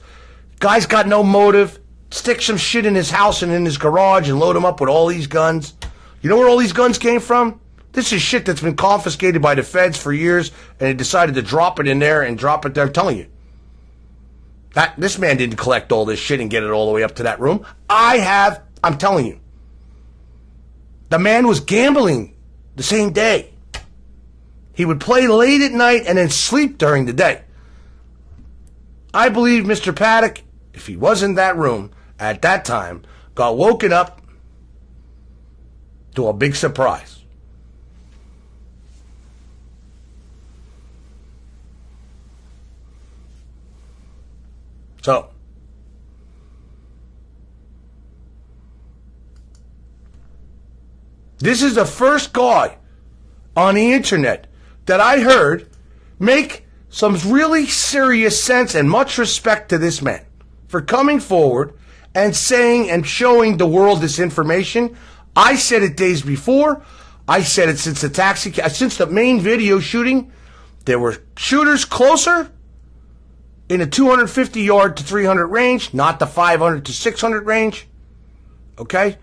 Speaker 1: Guy's got no motive. Stick some shit in his house and in his garage and load him up with all these guns. You know where all these guns came from? This is shit that's been confiscated by the feds for years, and they decided to drop it in there and drop it there. I'm telling you. This man didn't collect all this shit and get it all the way up to that room. I'm telling you. The man was gambling the same day. He would play late at night and then sleep during the day. I believe Mr. Paddock, if he was in that room at that time, got woken up to a big surprise. So, this is the first guy on the internet that I heard make some really serious sense, and much respect to this man for coming forward and saying and showing the world this information. I said it days before. I said it since the main video shooting. There were shooters closer in a 250 yard to 300 range, not the 500 to 600 range. Okay?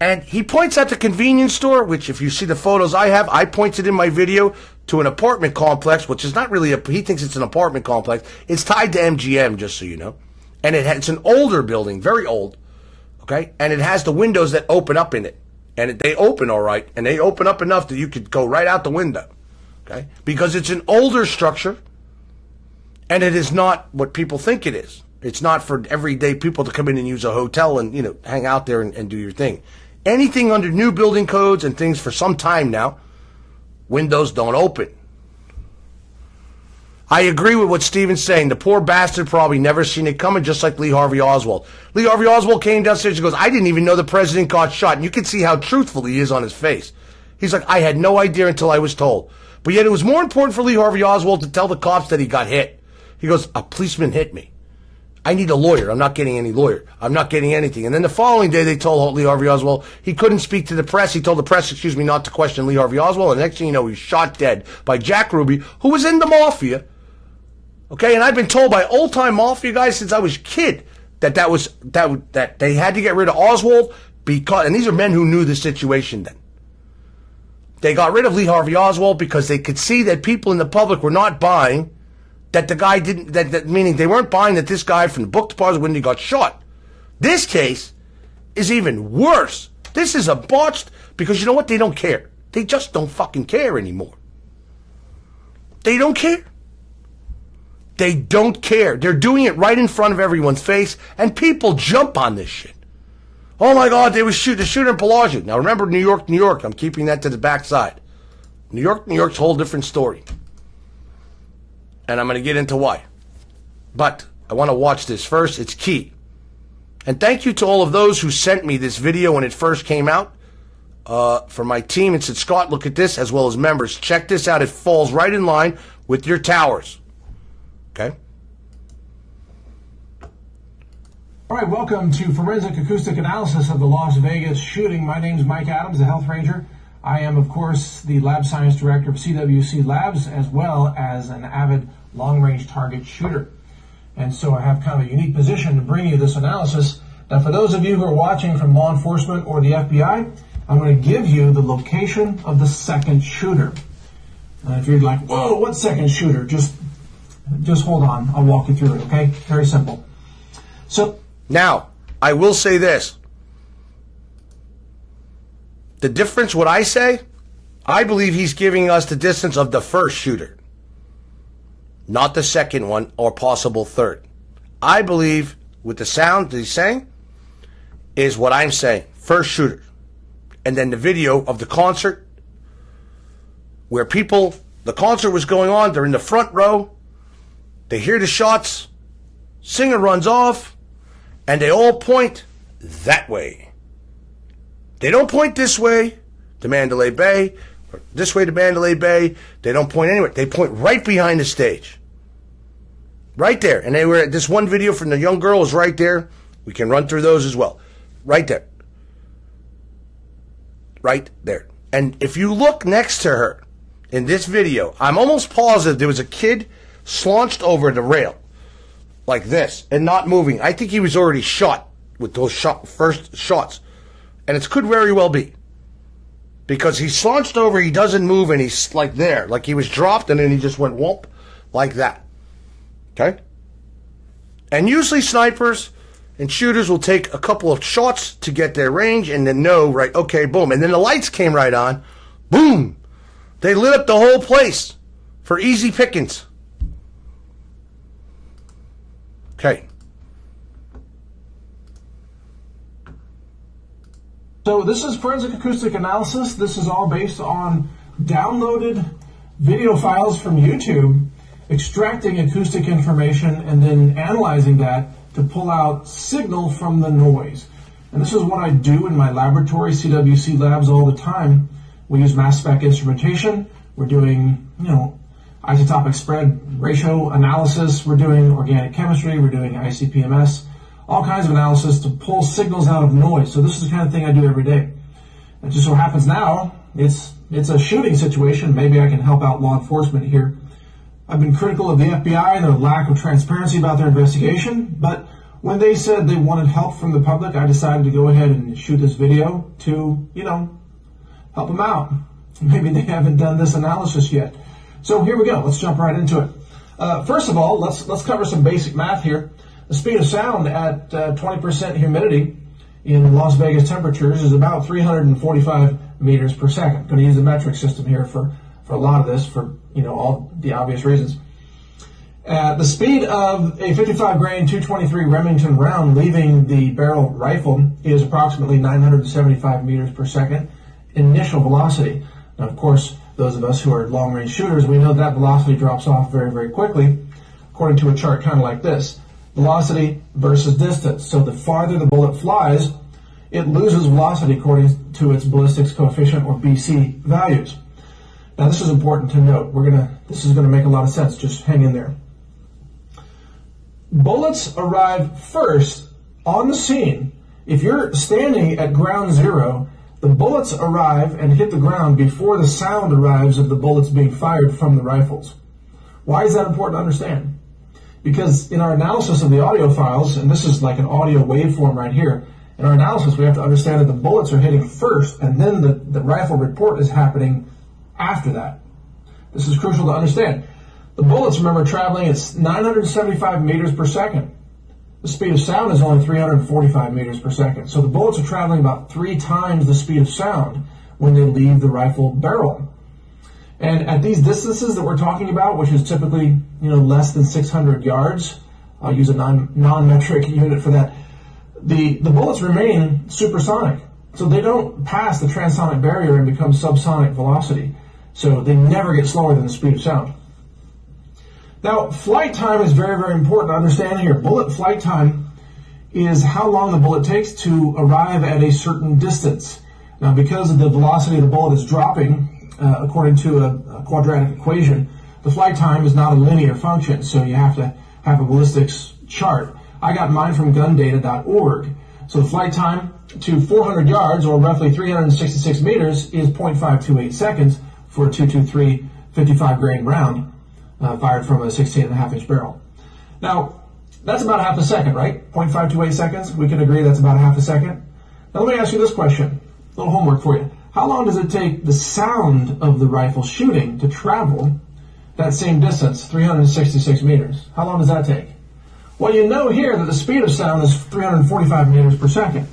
Speaker 1: And he points out the convenience store, which if you see the photos I have, I pointed in my video to an apartment complex, which is not really he thinks it's an apartment complex. It's tied to MGM, just so you know. And it's an older building, very old. Okay? And it has the windows that open up in it. And they open all right. And they open up enough that you could go right out the window. Okay? Because it's an older structure. And it is not what people think it is. It's not for everyday people to come in and use a hotel and, hang out there and do your thing. Anything under new building codes and things for some time now, windows don't open. I agree with what Steven's saying. The poor bastard probably never seen it coming, just like Lee Harvey Oswald. Lee Harvey Oswald came downstairs and goes, I didn't even know the president got shot. And you can see how truthful he is on his face. He's like, I had no idea until I was told. But yet it was more important for Lee Harvey Oswald to tell the cops that he got hit. He goes, a policeman hit me. I need a lawyer. I'm not getting any lawyer. I'm not getting anything. And then the following day, they told Lee Harvey Oswald he couldn't speak to the press. He told the press, not to question Lee Harvey Oswald. And the next thing you know, he was shot dead by Jack Ruby, who was in the mafia. Okay, and I've been told by old-time mafia guys since I was a kid that they had to get rid of Oswald because, and these are men who knew the situation then. They got rid of Lee Harvey Oswald because they could see that people in the public were not buying that the guy didn't, meaning they weren't buying that this guy from the book deposit when he got shot. This case is even worse. This is a botched, because you know what? They don't care. They just don't fucking care anymore. They don't care. They don't care. They're doing it right in front of everyone's face, and people jump on this shit. Oh my God, they were the shooter in Bellagio. Now remember, New York, I'm keeping that to the backside. New York's a whole different story. And I'm going to get into why. But I want to watch this first. It's key. And thank you to all of those who sent me this video when it first came out. For my team and said, Scott, look at this, as well as members. Check this out. It falls right in line with your towers. Okay?
Speaker 2: All right, welcome to Forensic Acoustic Analysis of the Las Vegas shooting. My name is Mike Adams, the Health Ranger. I am, of course, the Lab Science Director of CWC Labs, as well as an avid long-range target shooter. And so I have kind of a unique position to bring you this analysis. Now, for those of you who are watching from law enforcement or the FBI, I'm going to give you the location of the second shooter. If you're like, whoa, what second shooter? Just hold on. I'll walk you through it, okay? Very simple. So
Speaker 1: now, I will say this. The difference, what I say, I believe he's giving us the distance of the first shooter. Not the second one or possible third. I believe with the sound that he's saying is what I'm saying. First shooter. And then the video of the concert where the concert was going on, they're in the front row. They hear the shots, singer runs off, and they all point that way. They don't point this way to Mandalay Bay, or this way to Mandalay Bay. They don't point anywhere. They point right behind the stage. Right there. And they were, this one video from the young girl is right there. We can run through those as well. Right there. Right there. And if you look next to her in this video, I'm almost positive there was a kid slunched over the rail like this and not moving. I think he was already shot with those first shots. And it could very well be. Because he slunched over, he doesn't move, and he's like there. Like he was dropped, and then he just went whoop like that. Okay? And usually snipers and shooters will take a couple of shots to get their range and then know, right, okay, boom. And then the lights came right on. Boom. They lit up the whole place for easy pickings. Okay.
Speaker 2: So this is forensic acoustic analysis. This is all based on downloaded video files from YouTube, extracting acoustic information and then analyzing that to pull out signal from the noise. And this is what I do in my laboratory, CWC labs, all the time. We use mass spec instrumentation. We're doing, isotopic spread ratio analysis. We're doing organic chemistry. We're doing ICP-MS, all kinds of analysis to pull signals out of noise. So this is the kind of thing I do every day. It just so happens now it's a shooting situation. Maybe I can help out law enforcement here. I've been critical of the FBI and their lack of transparency about their investigation, but when they said they wanted help from the public, I decided to go ahead and shoot this video to, help them out. Maybe they haven't done this analysis yet. So here we go. Let's jump right into it. First of all, let's cover some basic math here. The speed of sound at 20% humidity in Las Vegas temperatures is about 345 meters per second. I'm going to use the metric system here for a lot of this for all the obvious reasons. The speed of a 55 grain 223 Remington round leaving the barrel rifle is approximately 975 meters per second initial velocity. Now, of course, those of us who are long range shooters, we know that velocity drops off very, very quickly, according to a chart kind of like this. Velocity versus distance. So the farther the bullet flies, it loses velocity according to its ballistics coefficient, or BC values. Now this is important to note. This is gonna make a lot of sense. Just hang in there. Bullets arrive first on the scene. If you're standing at ground zero, the bullets arrive and hit the ground before the sound arrives of the bullets being fired from the rifles. Why is that important to understand? Because in our analysis of the audio files, and this is like an audio waveform right here, in our analysis we have to understand that the bullets are hitting first and then the rifle report is happening after that. This is crucial to understand. The bullets, remember, traveling at 975 meters per second. The speed of sound is only 345 meters per second. So the bullets are traveling about 3 times the speed of sound when they leave the rifle barrel. And at these distances that we're talking about, which is typically less than 600 yards, I'll use a non-metric unit for that, the bullets remain supersonic. So they don't pass the transonic barrier and become subsonic velocity. So they never get slower than the speed of sound. Now, flight time is very, very important to understand here. Bullet flight time is how long the bullet takes to arrive at a certain distance. Now, because of the velocity of the bullet is dropping, according to a quadratic equation, the flight time is not a linear function, so you have to have a ballistics chart. I got mine from gundata.org. So the flight time to 400 yards, or roughly 366 meters, is 0.528 seconds for a 223 55 grain round fired from a 16.5 inch barrel. Now, that's about half a second, right? 0.528 seconds. We can agree that's about half a second. Now let me ask you this question. A little homework for you. How long does it take the sound of the rifle shooting to travel that same distance, 366 meters? How long does that take? Well, you know here that the speed of sound is 345 meters per second.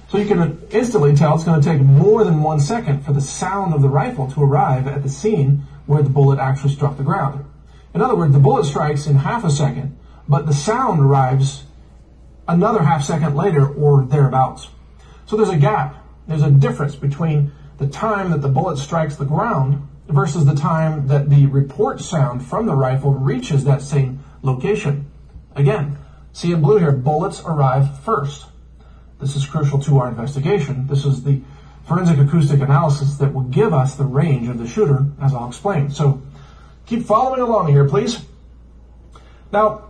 Speaker 2: So you can instantly tell it's going to take more than 1 second for the sound of the rifle to arrive at the scene where the bullet actually struck the ground. In other words, the bullet strikes in half a second, but the sound arrives another half second later or thereabouts. So there's a gap. There's a difference between the time that the bullet strikes the ground versus the time that the report sound from the rifle reaches that same location. Again, see in blue here, bullets arrive first. This is crucial to our investigation. This is the forensic acoustic analysis that will give us the range of the shooter, as I'll explain. So keep following along here, please. Now,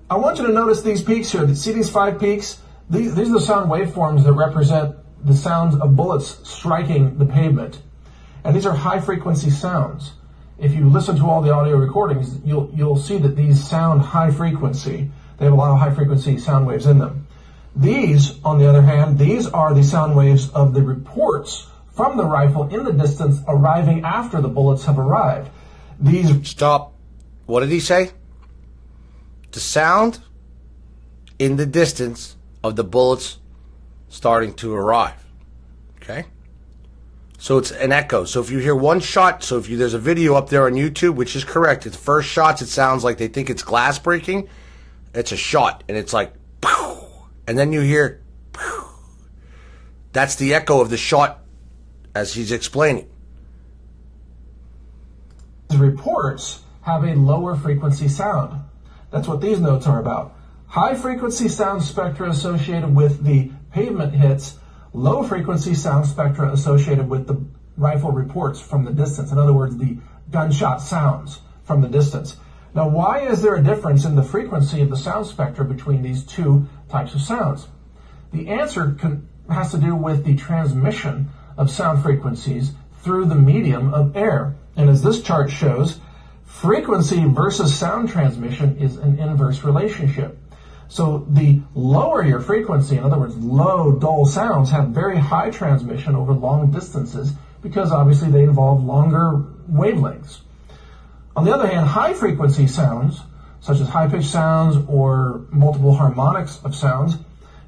Speaker 2: I want you to notice these peaks here. See these 5 peaks? These are the sound waveforms that represent the sounds of bullets striking the pavement. And these are high-frequency sounds. If you listen to all the audio recordings, you'll see that these sound high frequency. They have a lot of high-frequency sound waves in them. These, on the other hand, these are the sound waves of the reports from the rifle in the distance arriving after the bullets have arrived. These...
Speaker 1: Stop. What did he say? The sound in the distance of the bullets starting to arrive. Okay? So it's an echo. So if you hear one shot, so if there's a video up there on YouTube, which is correct, it's first shots, it sounds like they think it's glass breaking. It's a shot, and it's like, pow, and then you hear, pow. That's the echo of the shot as he's explaining.
Speaker 2: The reports have a lower frequency sound. That's what these notes are about. High frequency sound spectra associated with the pavement hits, low frequency sound spectra associated with the rifle reports from the distance. In other words, the gunshot sounds from the distance. Now, why is there a difference in the frequency of the sound spectra between these two types of sounds? The answer has to do with the transmission of sound frequencies through the medium of air. And as this chart shows, frequency versus sound transmission is an inverse relationship. So the lower your frequency, in other words, low, dull sounds, have very high transmission over long distances because obviously they involve longer wavelengths. On the other hand, high-frequency sounds, such as high-pitched sounds or multiple harmonics of sounds,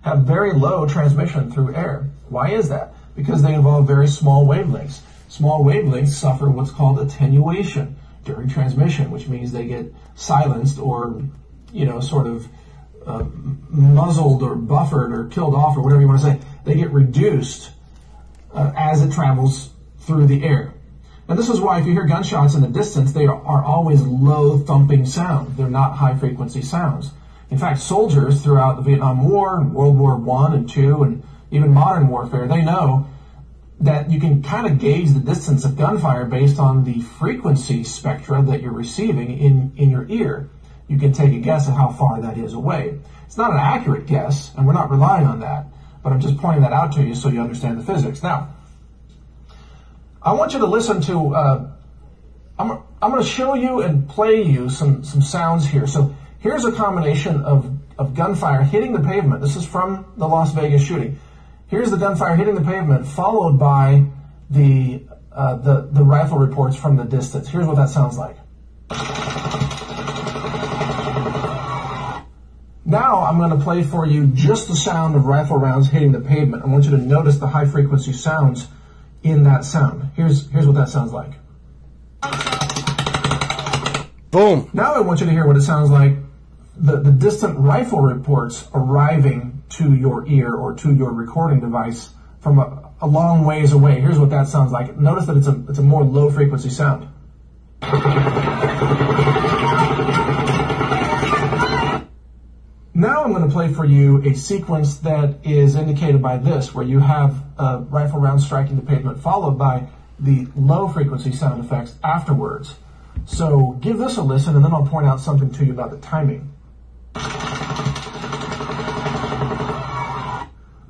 Speaker 2: have very low transmission through air. Why is that? Because they involve very small wavelengths. Small wavelengths suffer what's called attenuation during transmission, which means they get silenced or, sort of muzzled or buffered or killed off or whatever you want to say. They get reduced as it travels through the air. And this is why if you hear gunshots in the distance, they are always low thumping sound. They're not high frequency sounds. In fact, soldiers throughout the Vietnam War, World War I and II, and even modern warfare, they know that you can kind of gauge the distance of gunfire based on the frequency spectra that you're receiving in your ear. You can take a guess at how far that is away. It's not an accurate guess, and we're not relying on that, but I'm just pointing that out to you so you understand the physics. Now, I want you to listen to, I'm going to show you and play you some sounds here. So here's a combination of gunfire hitting the pavement. This is from the Las Vegas shooting. Here's the gunfire hitting the pavement, followed by the rifle reports from the distance. Here's what that sounds like. Now I'm going to play for you just the sound of rifle rounds hitting the pavement. I want you to notice the high frequency sounds in that sound. Here's what that sounds like.
Speaker 1: Boom.
Speaker 2: Now I want you to hear what it sounds like, the distant rifle reports arriving to your ear or to your recording device from a long ways away. Here's what that sounds like. Notice that it's a more low frequency sound. Now I'm going to play for you a sequence that is indicated by this, where you have a rifle round striking the pavement followed by the low frequency sound effects afterwards. So give this a listen and then I'll point out something to you about the timing.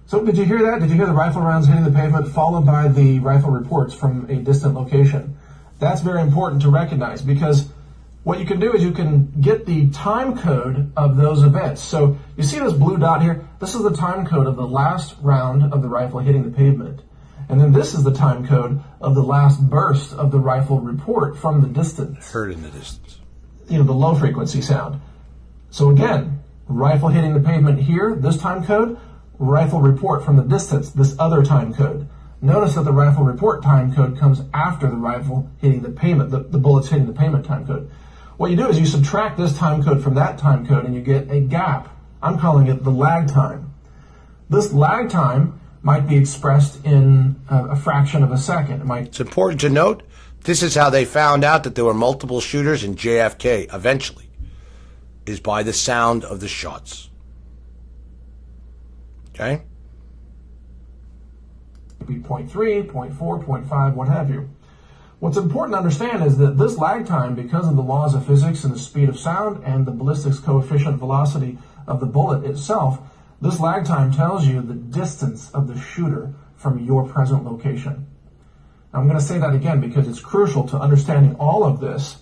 Speaker 2: So did you hear that? Did you hear the rifle rounds hitting the pavement followed by the rifle reports from a distant location? That's very important to recognize because what you can do is you can get the time code of those events. So you see this blue dot here? This is the time code of the last round of the rifle hitting the pavement. And then this is the time code of the last burst of the rifle report from the distance.
Speaker 1: Heard in the distance.
Speaker 2: The low frequency sound. So again, rifle hitting the pavement here, this time code, rifle report from the distance, this other time code. Notice that the rifle report time code comes after the rifle hitting the pavement, the bullets hitting the pavement time code. What you do is you subtract this time code from that time code and you get a gap. I'm calling it the lag time. This lag time might be expressed in a fraction of a second.
Speaker 1: It's important to note, this is how they found out that there were multiple shooters in JFK eventually. is by the sound of the shots. Okay?
Speaker 2: Be 0.3, 0.4, 0.5, what have you. What's important to understand is that this lag time, because of the laws of physics and the speed of sound and the ballistics coefficient velocity of the bullet itself, this lag time tells you the distance of the shooter from your present location. Now, I'm going to say that again because it's crucial to understanding all of this.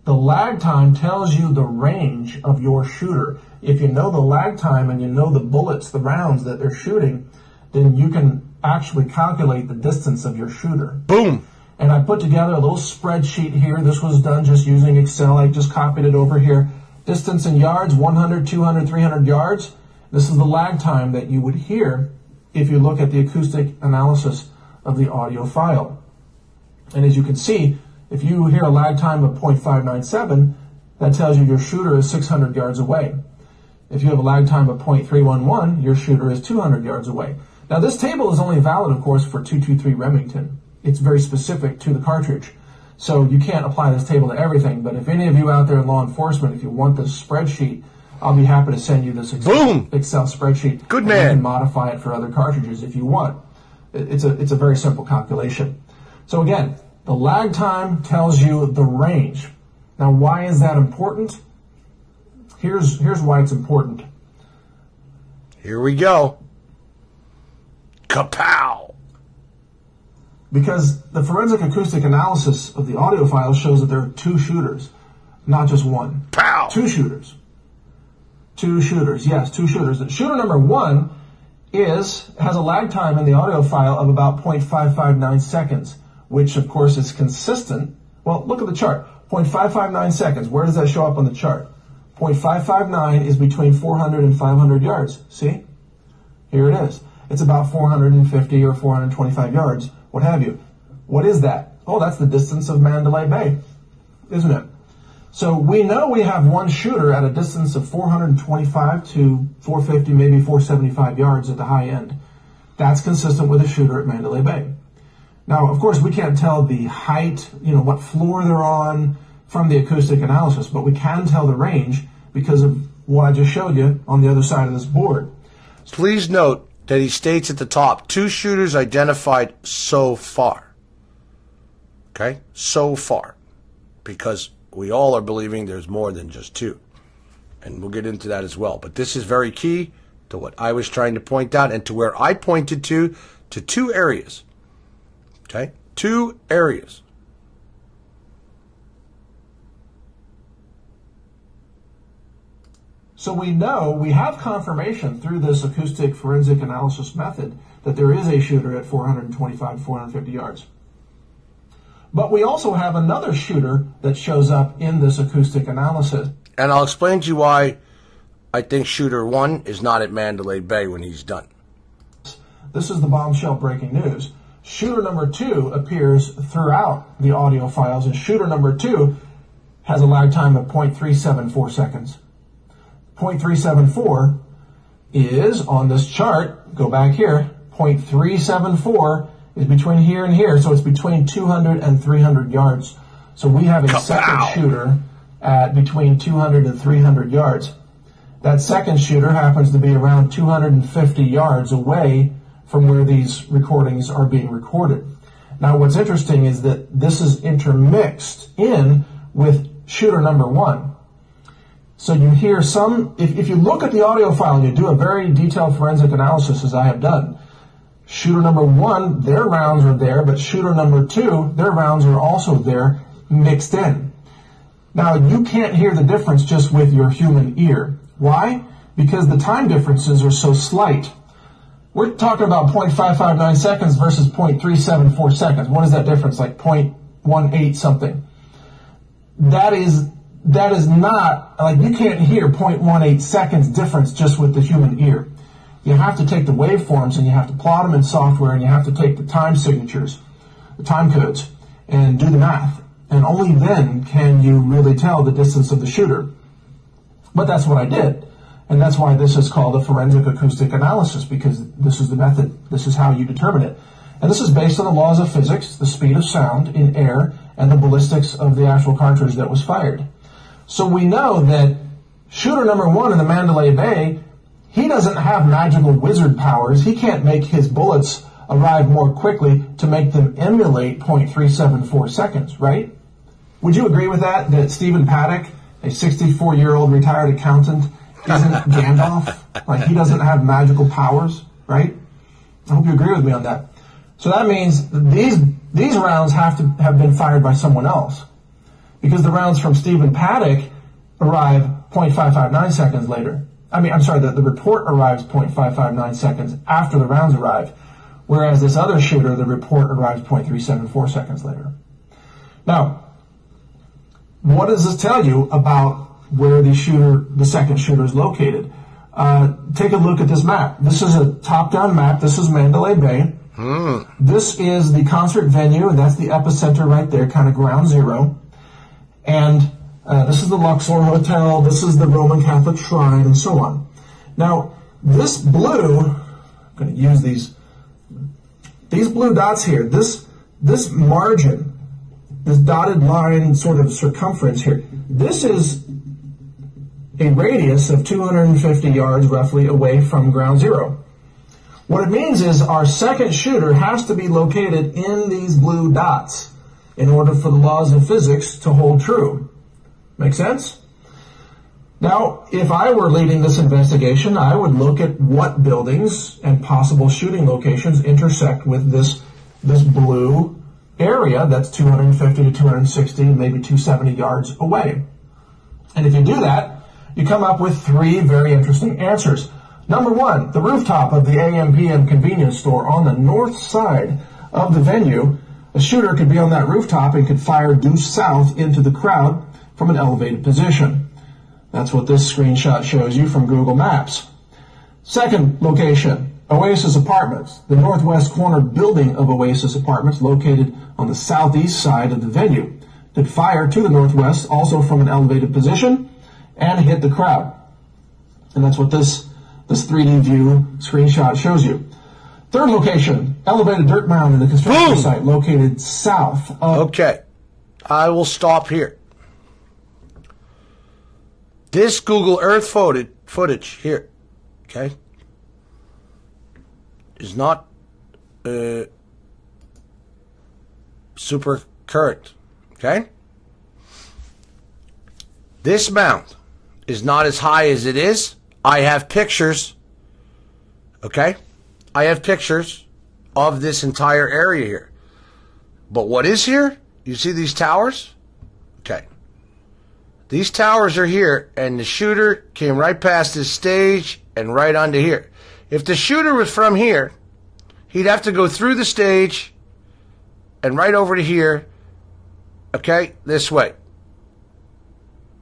Speaker 2: The lag time tells you the range of your shooter. If you know the lag time and you know the bullets, the rounds that they're shooting, then you can actually calculate the distance of your shooter.
Speaker 1: Boom!
Speaker 2: And I put together a little spreadsheet here. This was done just using Excel. I just copied it over here. Distance in yards, 100, 200, 300 yards. This is the lag time that you would hear if you look at the acoustic analysis of the audio file. And as you can see, if you hear a lag time of 0.597, that tells you your shooter is 600 yards away. If you have a lag time of 0.311, your shooter is 200 yards away. Now, this table is only valid, of course, for 223 Remington. It's very specific to the cartridge. So you can't apply this table to everything. But if any of you out there in law enforcement, if you want this spreadsheet, I'll be happy to send you this Excel spreadsheet.
Speaker 1: Good man.
Speaker 2: You can modify it for other cartridges if you want. It's a very simple calculation. So again, the lag time tells you the range. Now, why is that important? Here's why it's important.
Speaker 1: Here we go. Kapow!
Speaker 2: Because the forensic acoustic analysis of the audio file shows that there are two shooters, not just one.
Speaker 1: Pow!
Speaker 2: Two shooters. Two shooters, yes, two shooters. Shooter number one has a lag time in the audio file of about 0.559 seconds, which of course is consistent. Well, look at the chart. 0.559 seconds. Where does that show up on the chart? 0.559 is between 400 and 500 yards. See? Here it is. It's about 450 or 425 yards, what have you. What is that? Oh, that's the distance of Mandalay Bay, isn't it? So we know we have one shooter at a distance of 425 to 450, maybe 475 yards at the high end. That's consistent with a shooter at Mandalay Bay. Now, of course, we can't tell the height, what floor they're on from the acoustic analysis, but we can tell the range because of what I just showed you on the other side of this board.
Speaker 1: Please note that he states at the top, 2 shooters identified so far. Okay? So far. Because we all are believing there's more than just 2. And we'll get into that as well. But this is very key to what I was trying to point out and to where I pointed to 2 areas. Okay? 2 areas.
Speaker 2: So we know, we have confirmation through this acoustic forensic analysis method that there is a shooter at 425, 450 yards. But we also have another shooter that shows up in this acoustic analysis.
Speaker 1: And I'll explain to you why I think shooter 1 is not at Mandalay Bay when he's done.
Speaker 2: This is the bombshell breaking news. Shooter number 2 appears throughout the audio files, and shooter number 2 has a lag time of 0.374 seconds. 0.374 is on this chart, go back here, 0.374 is between here and here, so it's between 200 and 300 yards. So we have a second shooter at between 200 and 300 yards. That second shooter happens to be around 250 yards away from where these recordings are being recorded. Now, what's interesting is that this is intermixed in with shooter number 1. So you hear some, if you look at the audio file and you do a very detailed forensic analysis, as I have done, shooter number 1, their rounds are there, but shooter number 2, their rounds are also there, mixed in. Now, you can't hear the difference just with your human ear. Why? Because the time differences are so slight. We're talking about 0.559 seconds versus 0.374 seconds. What is that difference? Like 0.18 something. That is not, like, you can't hear 0.18 seconds difference just with the human ear. You have to take the waveforms and you have to plot them in software, and you have to take the time signatures, the time codes, and do the math. And only then can you really tell the distance of the shooter. But that's what I did. And that's why this is called a forensic acoustic analysis, because this is the method. This is how you determine it. And this is based on the laws of physics, the speed of sound in air, and the ballistics of the actual cartridge that was fired. So we know that shooter number one in the Mandalay Bay, he doesn't have magical wizard powers. He can't make his bullets arrive more quickly to make them emulate 0.374 seconds, right? Would you agree with that, that Stephen Paddock, a 64-year-old retired accountant, isn't Gandalf? Like, he doesn't have magical powers, right? I hope you agree with me on that. So that means these rounds have to have been fired by someone else, because the rounds from Stephen Paddock arrive 0.559 seconds later. The report arrives 0.559 seconds after the rounds arrive, whereas this other shooter, the report arrives 0.374 seconds later. Now, what does this tell you about where the second shooter is located? Take a look at this map. This is a top-down map. This is Mandalay Bay. This is the concert venue, and that's the epicenter right there, kind of ground zero. And this is the Luxor Hotel. This is the Roman Catholic Shrine, and so on. Now, this blue, I'm going to use these blue dots here. This margin, this dotted line sort of circumference here, this is a radius of 250 yards roughly away from ground zero. What it means is our second shooter has to be located in these blue dots in order for the laws of physics to hold true. Make sense? Now, if I were leading this investigation, I would look at what buildings and possible shooting locations intersect with this blue area that's 250 to 260, maybe 270 yards away. And if you do that, you come up with three very interesting answers. Number one, the rooftop of the AM/PM convenience store on the north side of the venue. A shooter could be on that rooftop and could fire due south into the crowd from an elevated position. That's what this screenshot shows you from Google Maps. Second location, Oasis Apartments, the northwest corner building of Oasis Apartments, located on the southeast side of the venue, could fire to the northwest, also from an elevated position, and hit the crowd. And that's what this 3D view screenshot shows you. Third location, elevated dirt mound in the construction site located south of...
Speaker 1: Okay, I will stop here. This Google Earth footage here, okay, is not super current, okay? This mound is not as high as it is. I have pictures, okay? I have pictures of this entire area here. But what is here? You see these towers? Okay. These towers are here, and the shooter came right past this stage and right onto here. If the shooter was from here, he'd have to go through the stage and right over to here, okay, this way.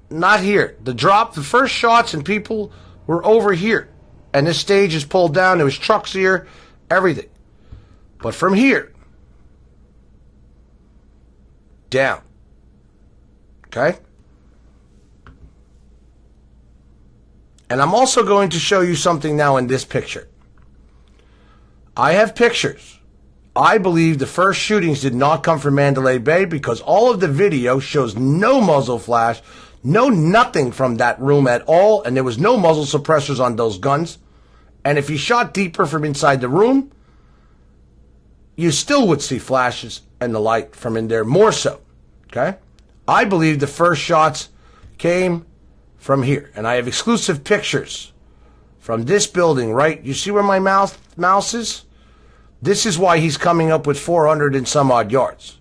Speaker 1: Not here. The first shots and people were over here. And this stage is pulled down. There was trucks here, everything. But from here, down. Okay? And I'm also going to show you something now in this picture. I have pictures. I believe the first shootings did not come from Mandalay Bay because all of the video shows no muzzle flash, no nothing from that room at all, and there was no muzzle suppressors on those guns. And if you shot deeper from inside the room, you still would see flashes and the light from in there more so. Okay? I believe the first shots came from here. And I have exclusive pictures from this building, right? You see where my mouse is? This is why he's coming up with 400 and some odd yards.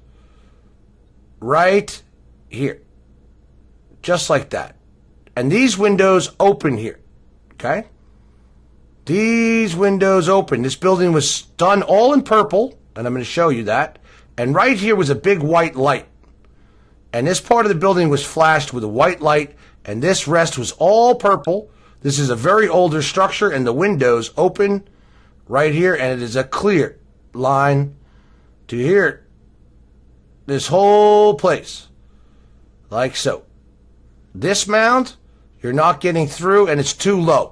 Speaker 1: Right here. Just like that. And these windows open here. Okay? These windows open. This building was done all in purple, and I'm going to show you that. And right here was a big white light. And this part of the building was flashed with a white light, and this rest was all purple. This is a very older structure, and the windows open right here, and it is a clear line to here. This whole place. Like so. This mound, you're not getting through, and it's too low.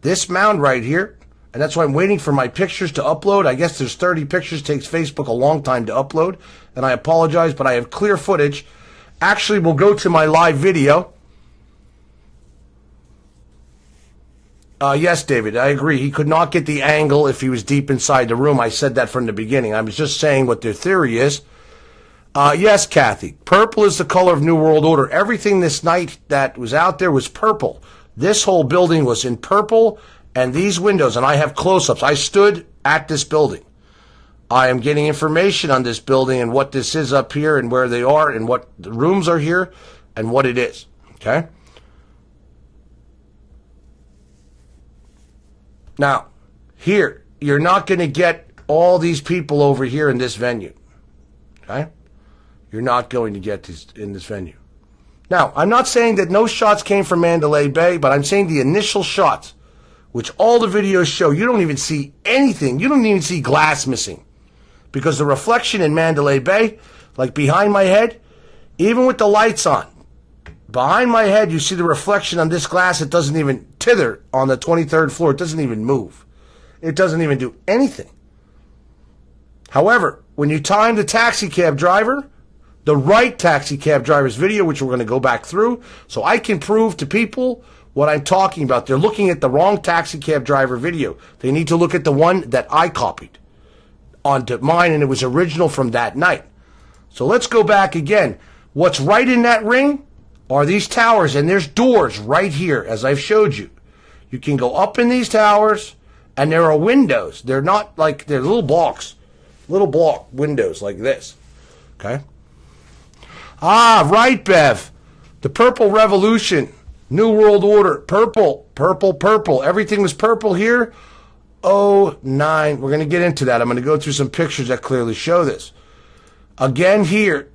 Speaker 1: This mound right here, and that's why I'm waiting for my pictures to upload. I guess there's 30 pictures. It takes Facebook a long time to upload, and I apologize, but I have clear footage. Actually, we'll go to my live video, Yes, David, I agree. He could not get the angle if he was deep inside the room. I said that from the beginning. I was just saying what their theory is. Yes, Kathy. Purple is the color of New World Order. Everything this night that was out there was purple. This whole building was in purple, and these windows, and I have close-ups. I stood at this building. I am getting information on this building and what this is up here and where they are and what the rooms are here and what it is. Okay? Now, here, you're not going to get all these people over here in this venue. Okay? You're not going to get these in this venue. Now, I'm not saying that no shots came from Mandalay Bay, but I'm saying the initial shots, which all the videos show, you don't even see anything. You don't even see glass missing. Because the reflection in Mandalay Bay, like behind my head, even with the lights on, behind my head, you see the reflection on this glass. It doesn't even tither on the 23rd floor. It doesn't even move. It doesn't even do anything. However, when you time the taxi cab driver, the right taxi cab driver's video, which we're going to go back through, so I can prove to people what I'm talking about. They're looking at the wrong taxi cab driver video. They need to look at the one that I copied onto mine, and it was original from that night. So let's go back again. What's right in that ring are these towers, and there's doors right here, as I've showed you. You can go up in these towers, and there are windows. They're not like, they're little block windows like this. Okay? Ah, right, Bev. The Purple Revolution, New World Order, purple, purple, purple. Everything was purple here. 09. We're going to get into that. I'm going to go through some pictures that clearly show this. Again, here,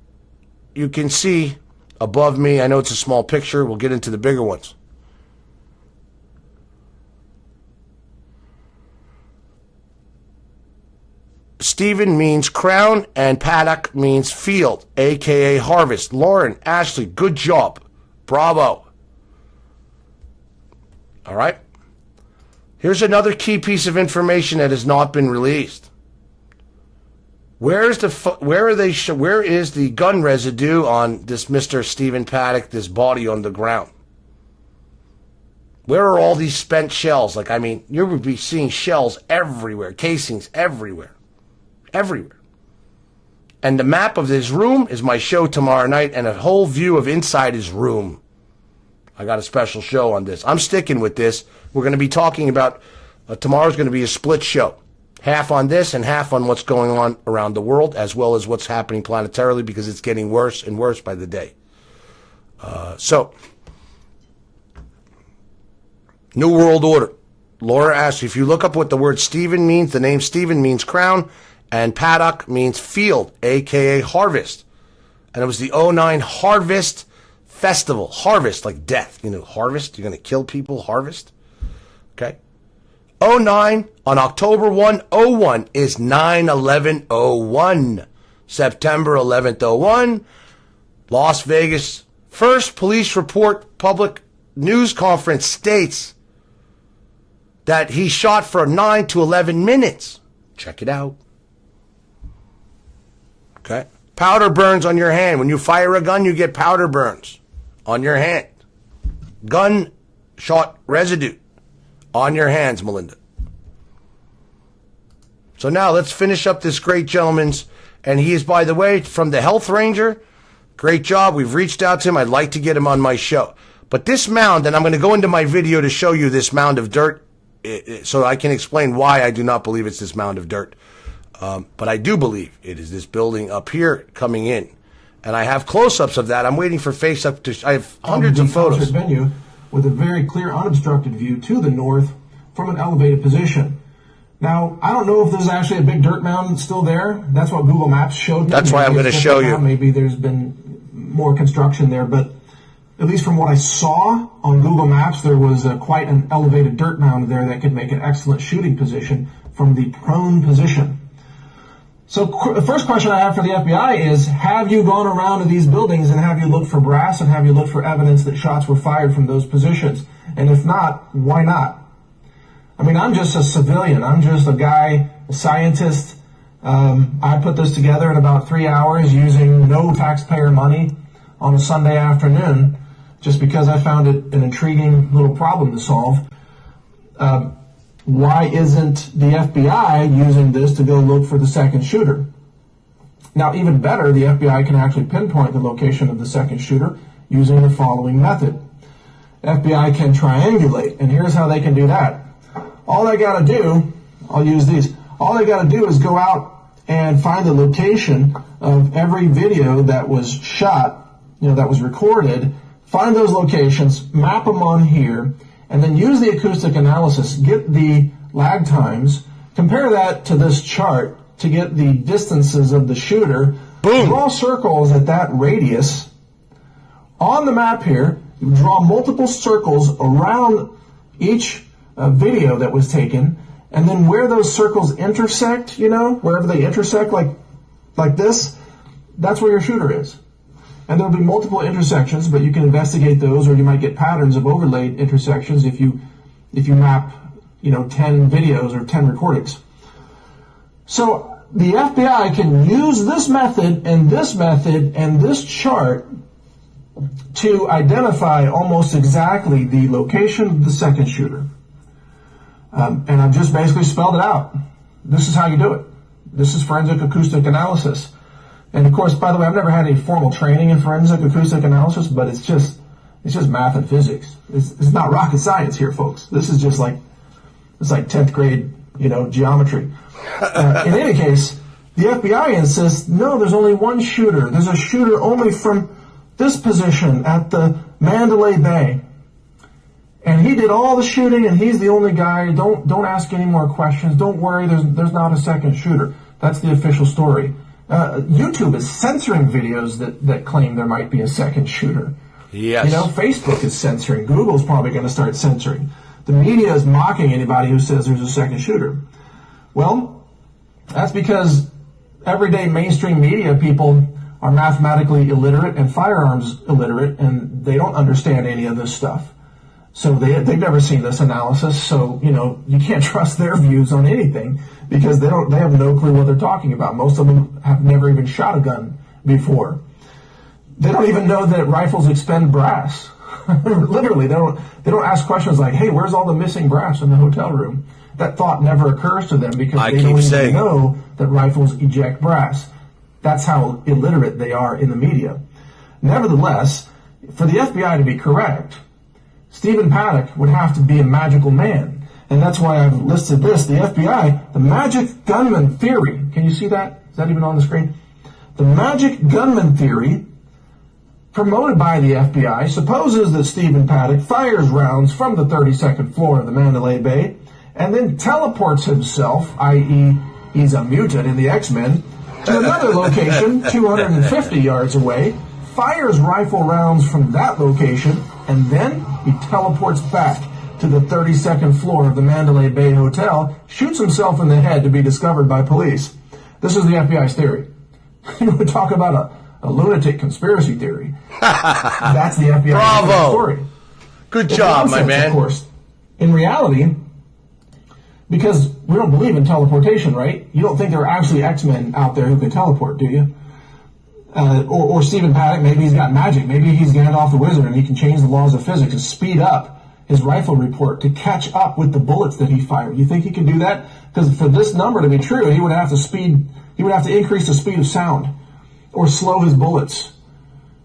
Speaker 1: you can see above me, I know it's a small picture. We'll get into the bigger ones. Stephen means crown, and Paddock means field, a.k.a. harvest. Lauren, Ashley, good job. Bravo. All right. Here's another key piece of information that has not been released. Where is the gun residue on this Mr. Stephen Paddock, this body on the ground? Where are all these spent shells? Like, I mean, you would be seeing shells everywhere, casings everywhere. Everywhere. And the map of this room is my show tomorrow night, and a whole view of inside his room. I got a special show on this. I'm sticking with this. We're going to be talking about, tomorrow's going to be a split show. Half on this and half on what's going on around the world, as well as what's happening planetarily, because it's getting worse and worse by the day. So, New World Order. Laura asks, if you look up what the word Stephen means, the name Stephen means crown, and Paddock means field, a.k.a. harvest. And it was the 09 Harvest Festival. Harvest, like death. You know, harvest, you're going to kill people, harvest. Okay. 09 on October 1, 01 is 9/11/01. September 11th, 01. Las Vegas first police report public news conference states that he shot for 9 to 11 minutes. Check it out. Okay. Powder burns on your hand. When you fire a gun, you get powder burns on your hand. Gun shot residue on your hands, Melinda. So now let's finish up this great gentleman's, and he is, by the way, from the Health Ranger. Great job. We've reached out to him. I'd like to get him on my show. But this mound, and I'm going to go into my video to show you this mound of dirt so I can explain why I do not believe it's this mound of dirt. But I do believe it is this building up here coming in. And I have close-ups of that. I'm waiting for face-up to... I have hundreds of photos.
Speaker 2: Venue with a very clear, unobstructed view to the north from an elevated position. Now, I don't know if there's actually a big dirt mound still there. That's what Google Maps showed me.
Speaker 1: That's why I'm going to show you.
Speaker 2: Maybe there's been more construction there, but at least from what I saw on Google Maps, there was quite an elevated dirt mound there that could make an excellent shooting position from the prone position. So the first question I have for the FBI is, have you gone around to these buildings and have you looked for brass and have you looked for evidence that shots were fired from those positions? And if not, why not? I mean, I'm just a civilian. I'm just a guy, a scientist. I put this together in about 3 hours using no taxpayer money on a Sunday afternoon just because I found it an intriguing little problem to solve. why isn't the FBI using this to go look for the second shooter? Now, even better, the FBI can actually pinpoint the location of the second shooter using the following method. FBI can triangulate, and here's how they can do that. All they got to do, I'll use these, all they got to do is go out and find the location of every video that was shot, that was recorded, find those locations, map them on here, and then use the acoustic analysis, get the lag times, compare that to this chart to get the distances of the shooter. Boom. Draw circles at that radius. On the map here, you draw multiple circles around each video that was taken, and then where those circles intersect, wherever they intersect like this, that's where your shooter is. And there'll be multiple intersections, but you can investigate those, or you might get patterns of overlaid intersections if you map, 10 videos or 10 recordings. So the FBI can use this method and this chart to identify almost exactly the location of the second shooter. And I've just basically spelled it out. This is how you do it. This is forensic acoustic analysis. And of course, by the way, I've never had any formal training in forensic acoustic analysis, but it's just math and physics. It's not rocket science here, folks. This is just it's like 10th grade, geometry. In any case, the FBI insists, no, there's only one shooter. There's a shooter only from this position at the Mandalay Bay. And he did all the shooting, and he's the only guy. Don't ask any more questions. Don't worry, there's not a second shooter. That's the official story. YouTube is censoring videos that claim there might be a second shooter.
Speaker 1: Yes.
Speaker 2: Facebook is censoring. Google's probably going to start censoring. The media is mocking anybody who says there's a second shooter. Well, that's because everyday mainstream media people are mathematically illiterate and firearms illiterate, and they don't understand any of this stuff. So they've never seen this analysis, so, you can't trust their views on anything because they have no clue what they're talking about. Most of them have never even shot a gun before. They don't even know that rifles expend brass. Literally, they don't ask questions like, hey, where's all the missing brass in the hotel room? That thought never occurs to them because they don't even know that rifles eject brass. That's how illiterate they are in the media. Nevertheless, for the FBI to be correct, Stephen Paddock would have to be a magical man. And that's why I've listed this. The FBI, the magic gunman theory. Can you see that? Is that even on the screen? The magic gunman theory, promoted by the FBI, supposes that Stephen Paddock fires rounds from the 32nd floor of the Mandalay Bay and then teleports himself, i.e. he's a mutant in the X-Men, to another location 250 yards away, fires rifle rounds from that location, and then he teleports back to the 32nd floor of the Mandalay Bay Hotel, shoots himself in the head to be discovered by police. This is the FBI's theory. You would talk about a lunatic conspiracy theory. That's the FBI's
Speaker 1: Bravo.
Speaker 2: story.
Speaker 1: Good job, my man.
Speaker 2: Of course. In reality, because we don't believe in teleportation, right? You don't think there are actually X-Men out there who can teleport, do you? Or Stephen Paddock, maybe he's got magic. Maybe he's Gandalf the Wizard and he can change the laws of physics and speed up his rifle report to catch up with the bullets that he fired. You think he can do that? Because for this number to be true, he would have to increase the speed of sound or slow his bullets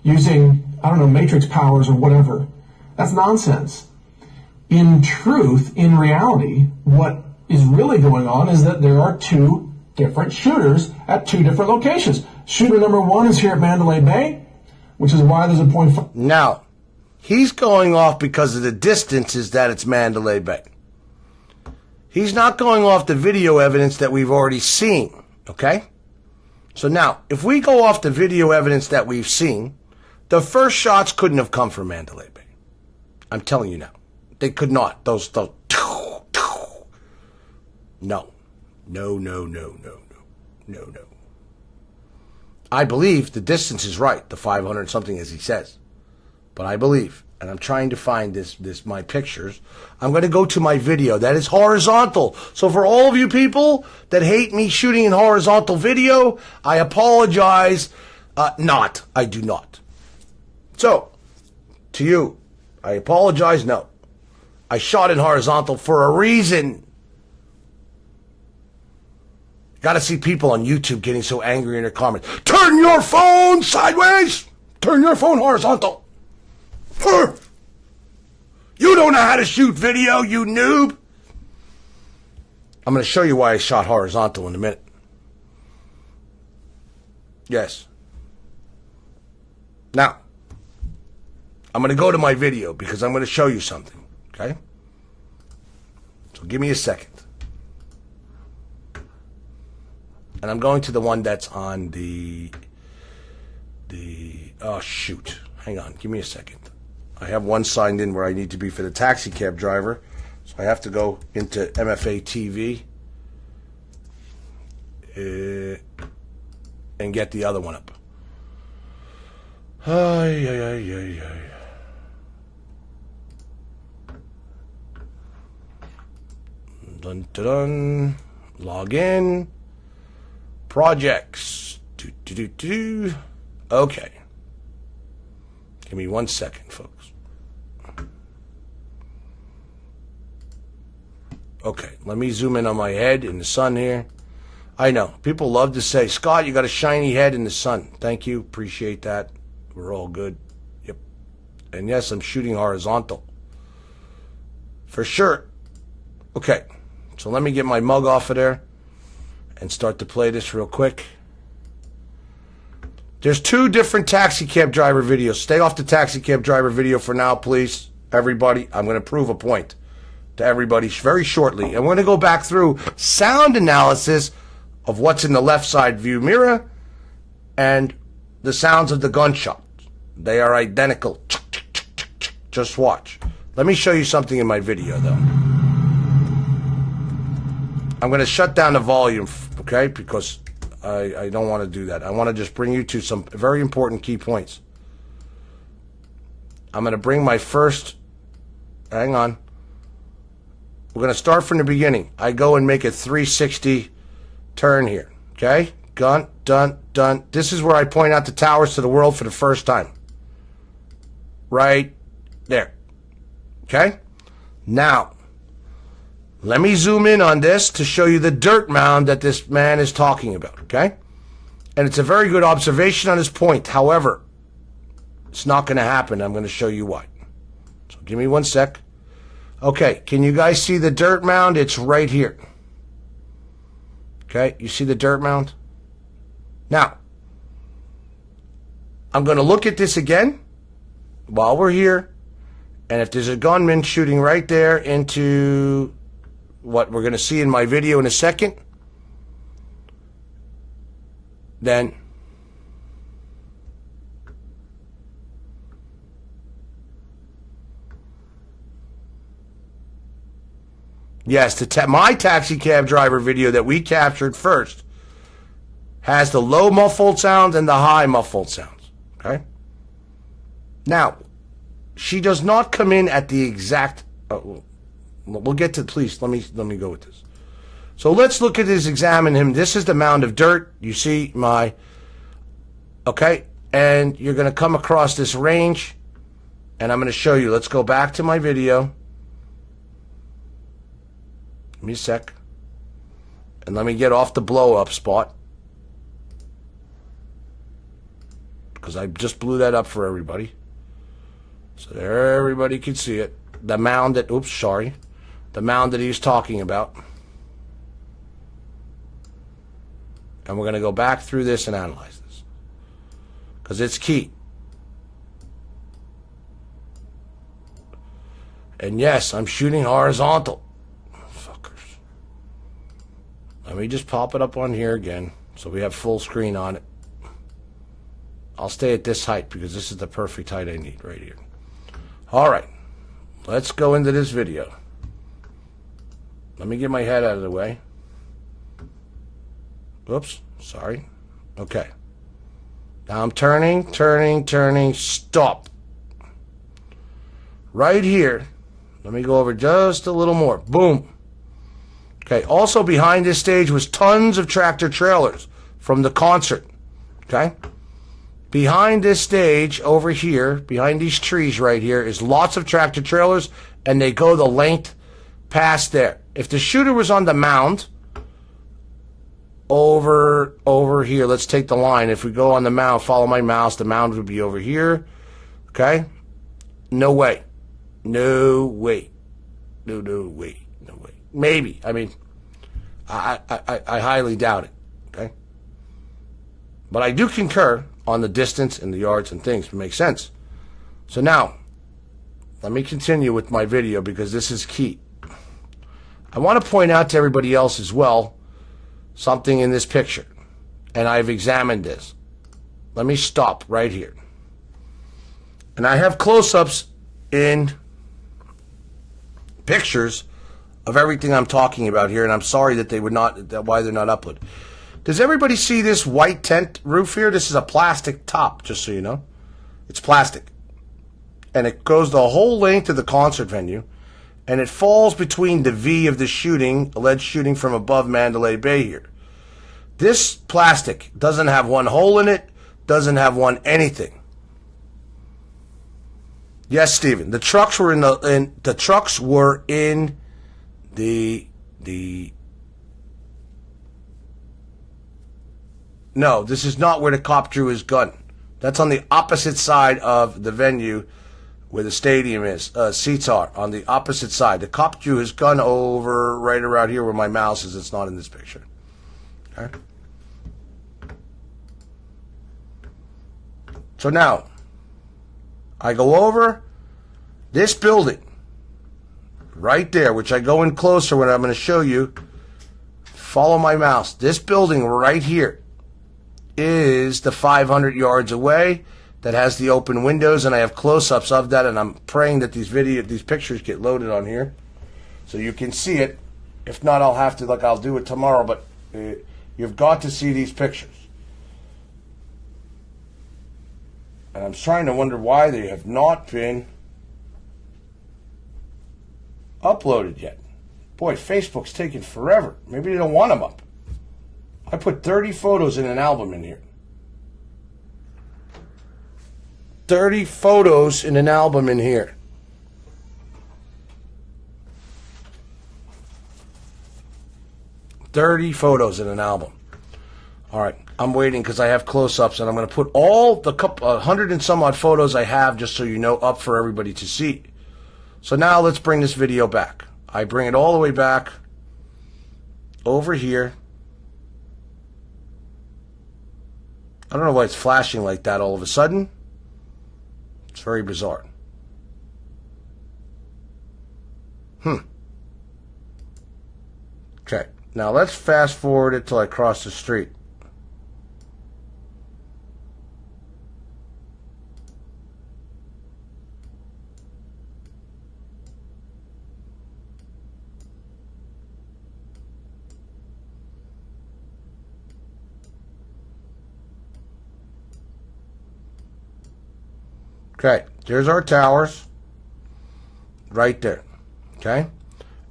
Speaker 2: using, matrix powers or whatever. That's nonsense. In truth, in reality, what is really going on is that there are two different shooters at two different locations. Shooter number one is here at Mandalay Bay, which is why there's a .5.
Speaker 1: Now, he's going off because of the distances that it's Mandalay Bay. He's not going off the video evidence that we've already seen, okay? So now, if we go off the video evidence that we've seen, the first shots couldn't have come from Mandalay Bay. I'm telling you now. They could not. Those. No. I believe the distance is right, the 500 something as he says. But I believe, and I'm trying to find my pictures. I'm going to go to my video. That is horizontal. So for all of you people that hate me shooting in horizontal video, I apologize. I do not. So, to you, I apologize, no. I shot in horizontal for a reason. Got to see people on YouTube getting so angry in their comments. Turn your phone sideways. Turn your phone horizontal. You don't know how to shoot video, you noob. I'm going to show you why I shot horizontal in a minute. Yes. Now, I'm going to go to my video because I'm going to show you something. Okay? So give me a second. And I'm going to the one that's on the oh shoot. Hang on, give me a second. I have one signed in where I need to be for the taxi cab driver. So I have to go into MFA TV and get the other one up. Ay, ay, ay, ay, ay. Dun, dun, dun. Log in. Projects. Okay. Give me 1 second, folks. Okay, let me zoom in on my head in the sun here. I know, people love to say, Scott, you got a shiny head in the sun. Thank you, appreciate that. We're all good. Yep. And yes, I'm shooting horizontal. For sure. Okay, so let me get my mug off of there and start to play this real quick. There's 2 different taxi cab driver videos. Stay off the taxi cab driver video for now, please. Everybody, I'm going to prove a point to everybody very shortly. And we're going to go back through sound analysis of what's in the left side view mirror and the sounds of the gunshot. They are identical. Just watch. Let me show you something in my video, though. I'm going to shut down the volume, okay, because I don't want to do that. I want to just bring you to some very important key points. I'm going to bring my first... Hang on. We're going to start from the beginning. I go and make a 360 turn here, okay? Gun, dun, dun. This is where I point out the towers to the world for the first time. Right there. Okay? Now... let me zoom in on this to show you the dirt mound that this man is talking about, okay? And it's a very good observation on his point. However, it's not going to happen. I'm going to show you why. So give me 1 sec. Okay, can you guys see the dirt mound? It's right here. Okay, you see the dirt mound? Now, I'm going to look at this again while we're here. And if there's a gunman shooting right there into... what we're going to see in my video in a second, then yes, my taxi cab driver video that we captured first has the low muffled sounds and the high muffled sounds. Okay. Now, she does not come in at the exact. We'll get to, please, let me go with this. So let's look at this, examine him. This is the mound of dirt. You see my, okay, and you're going to come across this range, and I'm going to show you. Let's go back to my video. Give me a sec. And let me get off the blow-up spot, because I just blew that up for everybody. So there everybody can see it. The mound that, oops, sorry. The mound that he's talking about. And we're going to go back through this and analyze this, because it's key. And yes, I'm shooting horizontal. Fuckers. Let me just pop it up on here again so we have full screen on it. I'll stay at this height because this is the perfect height I need right here. All right. Let's go into this video. Let me get my head out of the way. Oops, sorry. Okay. Now I'm turning, stop. Right here. Let me go over just a little more. Boom. Okay, also behind this stage was tons of tractor trailers from the concert. Okay? Behind this stage over here, behind these trees right here, is lots of tractor trailers and they go the length past there. If the shooter was on the mound over here, let's take the line. If we go on the mound, follow my mouse, the mound would be over here. Okay? No way. No way. No way. No way. Maybe. I mean, I highly doubt it. Okay? But I do concur on the distance and the yards and things. It makes sense. So now, let me continue with my video because this is key. I want to point out to everybody else as well something in this picture. And I've examined this. Let me stop right here. And I have close-ups in pictures of everything I'm talking about here, and I'm sorry that they would not, why they're not uploaded. Does everybody see this white tent roof here? This is a plastic top, just so you know. It's plastic. And it goes the whole length of the concert venue, and it falls between the V of the shooting, alleged shooting from above Mandalay Bay here. This plastic doesn't have one hole in it, doesn't have one anything. Yes, Stephen. The trucks were in the No, this is not where the cop drew his gun. That's on the opposite side of the venue where the stadium is. Seats are on the opposite side. The cop drew his gun over right around here where my mouse is. It's not in this picture. Okay. So now, I go over this building right there, which I go in closer when I'm going to show you. Follow my mouse. This building right here is the 500 yards away that has the open windows, and I have close-ups of that, and I'm praying that these pictures get loaded on here so you can see it. If not, I'll have to, I'll do it tomorrow, but you've got to see these pictures. And I'm trying to wonder why they have not been uploaded yet. Boy, Facebook's taking forever. Maybe they don't want them up. I put 30 photos in an album in here. 30 photos in an album in here. $30 photos in an album. All right, I'm waiting because I have close-ups, and I'm going to put all the 100 and some odd photos I have, just so you know, up for everybody to see. So now let's bring this video back. I bring it all the way back over here. I don't know why it's flashing like that all of a sudden. It's very bizarre. Okay, now let's fast forward it till I cross the street. Okay, there's our towers right there. Okay,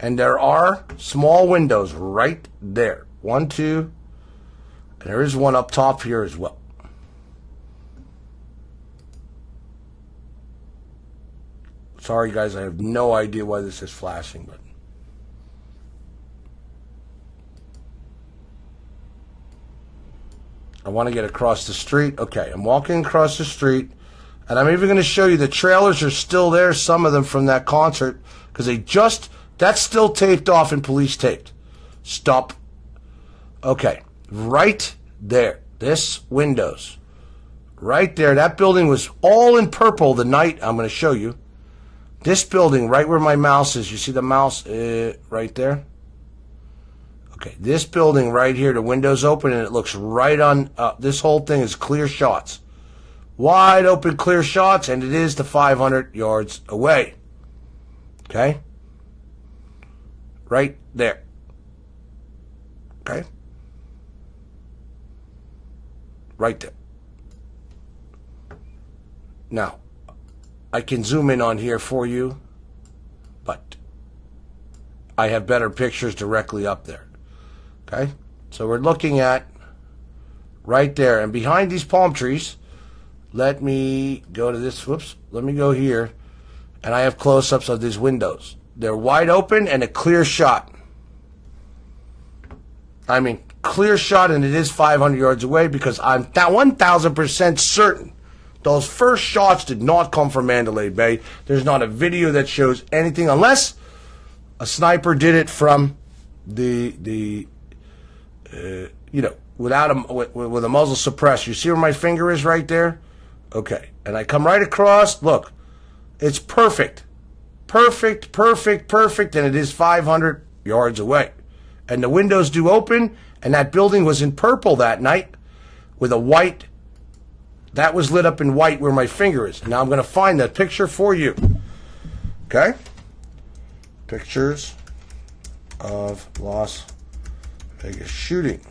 Speaker 1: and there are small windows right there. 1, 2, and there is one up top here as well. Sorry guys, I have no idea why this is flashing, but I want to get across the street. Okay, I'm walking across the street. And I'm even going to show you the trailers are still there, some of them from that concert, because that's still taped off and police taped. Stop. Okay, right there. This windows. Right there. That building was all in purple the night. I'm going to show you. This building, right where my mouse is. You see the mouse right there? Okay, this building right here, the window's open, and it looks right on. This whole thing is clear shots. Wide open, clear shots, and it is the 500 yards away. Okay? Right there. Okay? Right there. Now, I can zoom in on here for you, but I have better pictures directly up there. Okay? So we're looking at right there, and behind these palm trees, let me go to this, let me go here, And I have close-ups of these windows. They're wide open and a clear shot. I mean, clear shot, and it is 500 yards away because I'm 1,000% certain those first shots did not come from Mandalay Bay. There's not a video that shows anything unless a sniper did it from the without with a muzzle suppressed. You see where my finger is right there? Okay. And I come right across. Look, it's perfect. Perfect, perfect, perfect, and it is 500 yards away. And the windows do open, and that building was in purple that night with a white. That was lit up in white where my finger is. Now I'm going to find that picture for you. Okay? Pictures of Las Vegas shooting.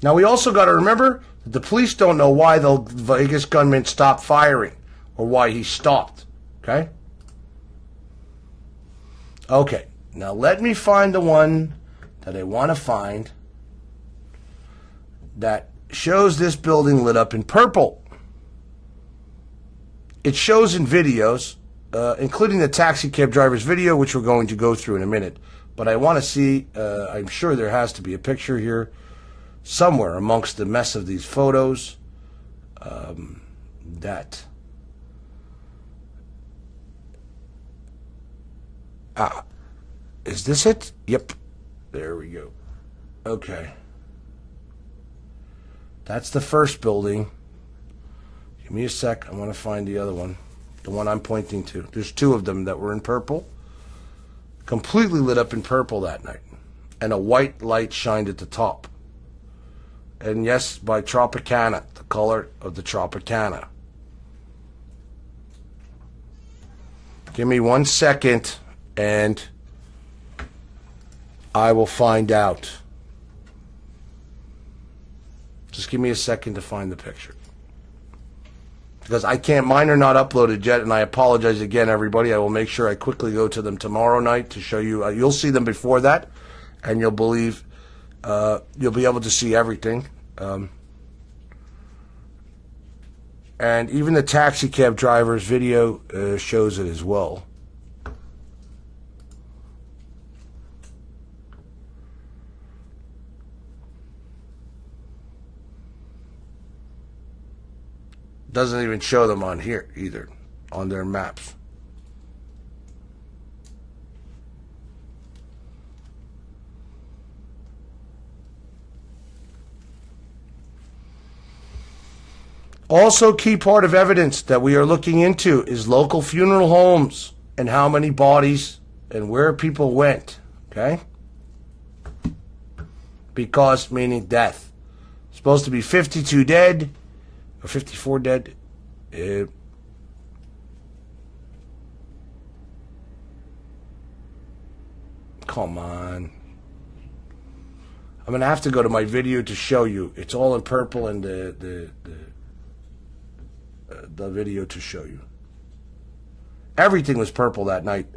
Speaker 1: Now we also got to remember that the police don't know why the Vegas gunman stopped firing or why he stopped. Okay? Okay. Now let me find the one that I want to find that shows this building lit up in purple. It shows in videos, including the taxi cab driver's video, which we're going to go through in a minute. But I want to see, I'm sure there has to be a picture here somewhere amongst the mess of these photos that... Is this it? Yep. There we go. Okay. That's the first building. Give me a sec. I want to find the other one. The one I'm pointing to. There's two of them that were in purple. Completely lit up in purple that night. And a white light shined at the top. And yes, by Tropicana. The color of the Tropicana. Give me 1 second and I will find out. Just give me a second to find the picture. Because mine are not uploaded yet, and I apologize again, everybody. I will make sure I quickly go to them tomorrow night to show you. You'll see them before that, and you'll be able to see everything. And even the taxi cab driver's video shows it as well. Doesn't even show them on here either, on their maps. Also, key part of evidence that we are looking into is local funeral homes and how many bodies and where people went, okay? Because, meaning death. Supposed to be 52 dead. Or 54 dead. Come on. I'm going to have to go to my video to show you. It's all in purple and the video to show you. Everything was purple that night.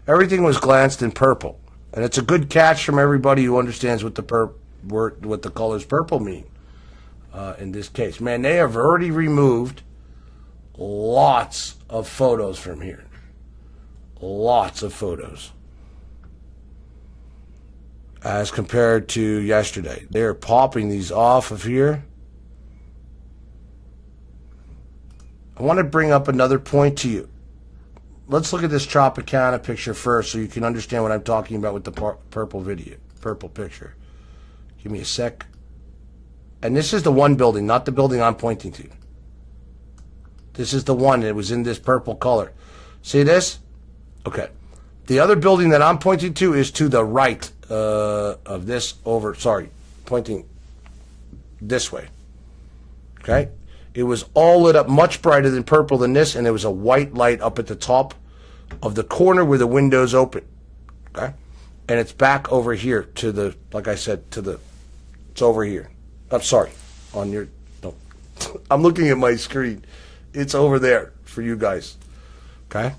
Speaker 1: Everything was glanced in purple. And it's a good catch from everybody who understands what the colors purple mean. In this case. Man, they have already removed lots of photos from here. Lots of photos. As compared to yesterday. They're popping these off of here. I want to bring up another point to you. Let's look at this Tropicana picture first so you can understand what I'm talking about with the purple picture. Give me a sec. And this is the one building, not the building I'm pointing to. This is the one that was in this purple color. See this? Okay. The other building that I'm pointing to is to the right of this pointing this way. Okay? It was all lit up much brighter than purple than this, and there was a white light up at the top of the corner where the windows open. Okay? And it's back over here to the, like I said, it's over here. I'm sorry, no. I'm looking at my screen. It's over there for you guys, okay?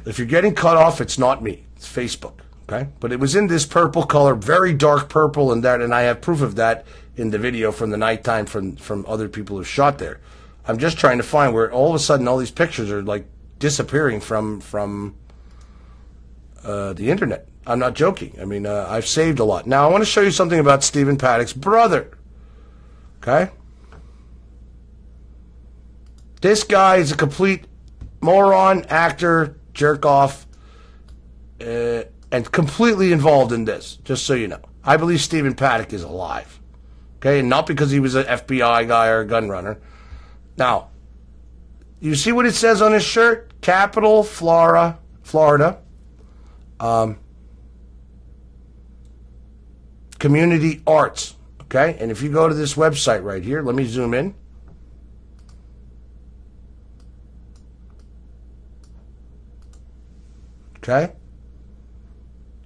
Speaker 1: If you're getting cut off, it's not me. It's Facebook, Okay? But it was in this purple color, very dark purple, and I have proof of that in the video from the nighttime from other people who shot there. I'm just trying to find where all of a sudden all these pictures are like disappearing from the internet. I'm not joking. I mean, I've saved a lot. Now, I want to show you something about Stephen Paddock's brother. Okay? This guy is a complete moron, actor, jerk-off, and completely involved in this, just so you know. I believe Stephen Paddock is alive. Okay? And not because he was an FBI guy or a gun runner. Now, you see what it says on his shirt? Capital, Florida. Community arts. Okay? And if you go to this website right here, let me zoom in. Okay?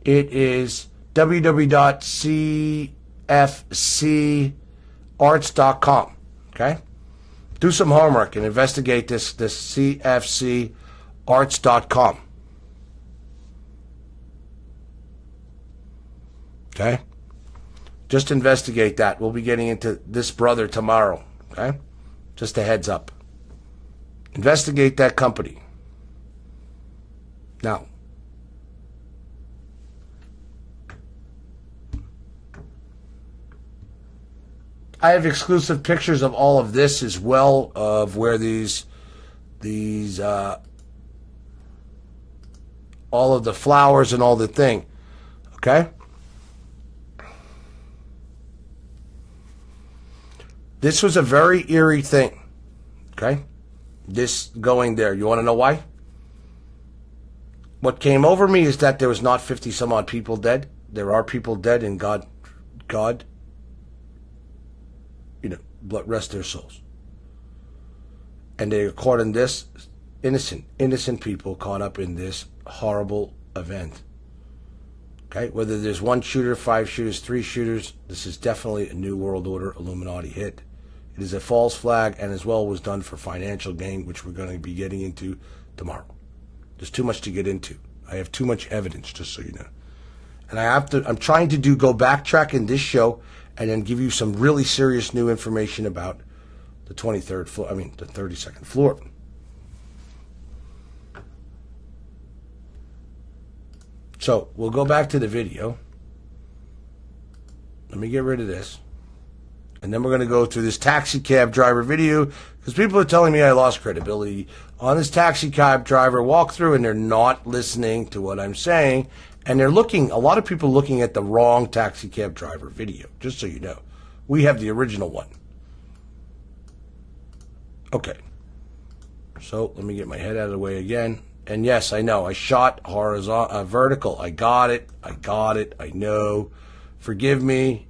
Speaker 1: It is www.cfcarts.com. Okay? Do some homework and investigate this cfcarts.com. Okay? Just investigate that. We'll be getting into this brother tomorrow. Okay? Just a heads up. Investigate that company. Now, I have exclusive pictures of all of this as well, of where these all of the flowers and all the thing. Okay? This was a very eerie thing. Okay? This going there. You want to know why? What came over me is that there was not 50 some odd people dead. There are people dead, and God, rest their souls. And they are caught in this, innocent people caught up in this horrible event. Okay? Whether there's one shooter, 5 shooters, 3 shooters, this is definitely a New World Order Illuminati hit. It is a false flag, and as well was done for financial gain, which we're going to be getting into tomorrow. There's too much to get into. I have too much evidence, just so you know. And I'm trying to go backtrack in this show and then give you some really serious new information about the 23rd floor, the 32nd floor. So, we'll go back to the video. Let me get rid of this. And then we're going to go through this taxi cab driver video, because people are telling me I lost credibility on this taxi cab driver walkthrough, and they're not listening to what I'm saying, and a lot of people looking at the wrong taxi cab driver video, just so you know. We have the original one. Okay. So, let me get my head out of the way again. And yes, I know, I shot vertical. I got it. I know. Forgive me.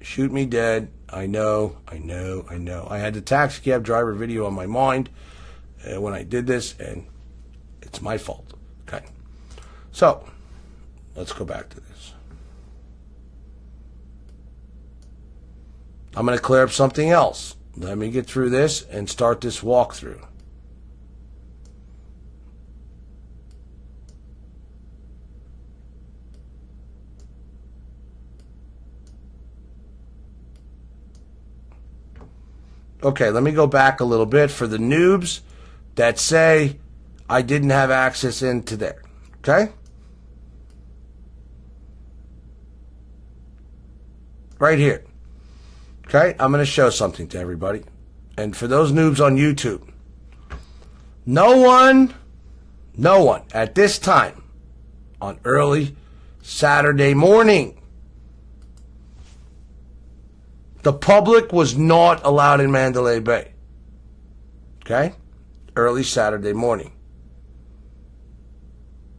Speaker 1: Shoot me dead. I know. I had the taxi cab driver video on my mind when I did this, and it's my fault. Okay. So, let's go back to this. I'm going to clear up something else. Let me get through this and start this walkthrough. Okay, let me go back a little bit for the noobs that say I didn't have access into there. Okay? Right here. Okay? I'm going to show something to everybody. And for those noobs on YouTube, no one at this time on early Saturday morning, the public was not allowed in Mandalay Bay. Okay? Early Saturday morning.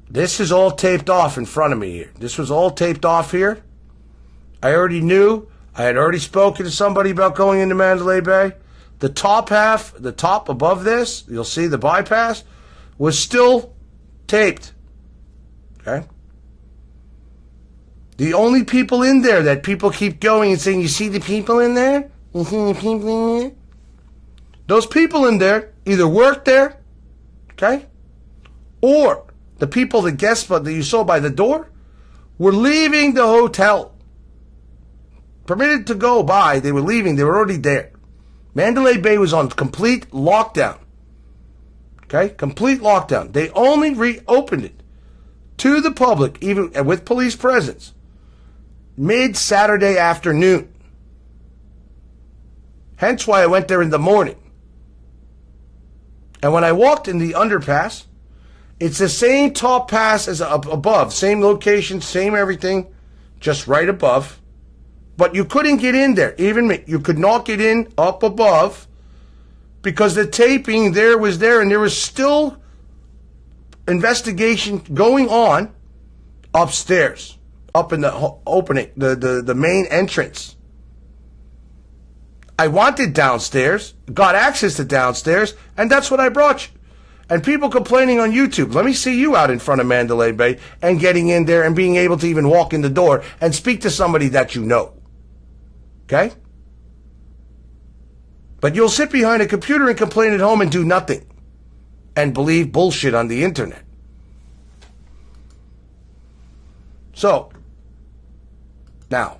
Speaker 1: This is all taped off in front of me here. This was all taped off here. I already knew. I had already spoken to somebody about going into Mandalay Bay. The top half, the top above this, you'll see the bypass, was still taped. Okay? The only people in there that people keep going and saying, you see the people in there? You see the people in there? Those people in there either work there, okay? Or the people, the guests that you saw by the door, were leaving the hotel. Permitted to go by, they were leaving, they were already there. Mandalay Bay was on complete lockdown. Okay, complete lockdown. They only reopened it to the public, even with police presence, mid-Saturday afternoon. Hence why I went there in the morning. And when I walked in the underpass, it's the same top pass as up above. Same location, same everything, just right above. But you couldn't get in there. Even me, you could not get in up above because the taping there was there and there was still investigation going on upstairs, up in the opening, the main entrance. I wanted downstairs, got access to downstairs, and that's what I brought you. And people complaining on YouTube, let me see you out in front of Mandalay Bay and getting in there and being able to even walk in the door and speak to somebody that you know. Okay? But you'll sit behind a computer and complain at home and do nothing. And believe bullshit on the internet. So, now,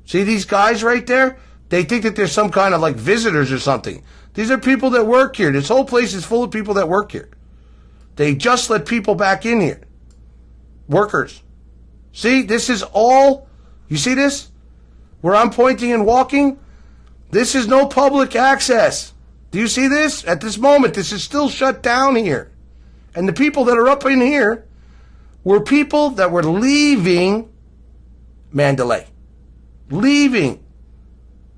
Speaker 1: see these guys right there? They think that there's some kind of like visitors or something. These are people that work here. This whole place is full of people that work here. They just let people back in here. Workers. See, this is all, you see this? Where I'm pointing and walking? This is no public access. Do you see this? At this moment, this is still shut down here. And the people that are up in here were people that were leaving Mandalay. Leaving.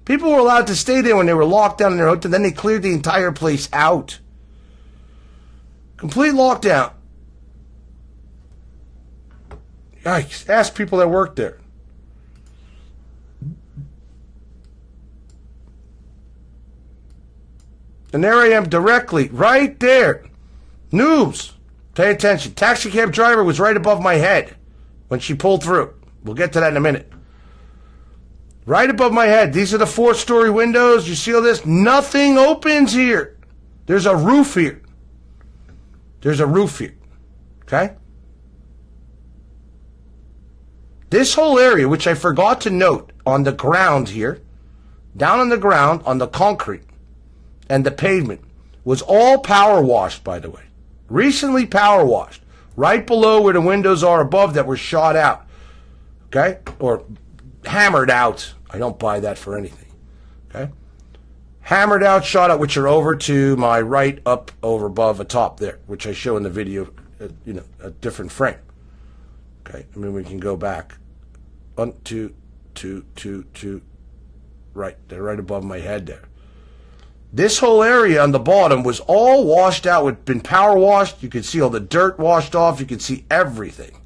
Speaker 1: People were allowed to stay there when they were locked down in their hotel. Then they cleared the entire place out. Complete lockdown. Yikes. Ask people that work there. And there I am directly, right there. News. Pay attention. Taxi cab driver was right above my head when she pulled through. We'll get to that in a minute. Right above my head. These are the 4-story windows. You see all this? Nothing opens here. There's a roof here. There's a roof here. Okay? This whole area, which I forgot to note, on the ground here, down on the ground, on the concrete and the pavement, was all power washed, by the way. Recently power washed. Right below where the windows are above that were shot out. Okay? Or hammered out. I don't buy that for anything. Okay? Hammered out, shot out, which are over to my right, up, over, above, atop there, which I show in the video, a different frame. Okay? I mean, we can go back. 1, 2, 2, 2, 2. Right. They're right above my head there. This whole area on the bottom was all washed out, with been power washed. You could see all the dirt washed off. You could see everything.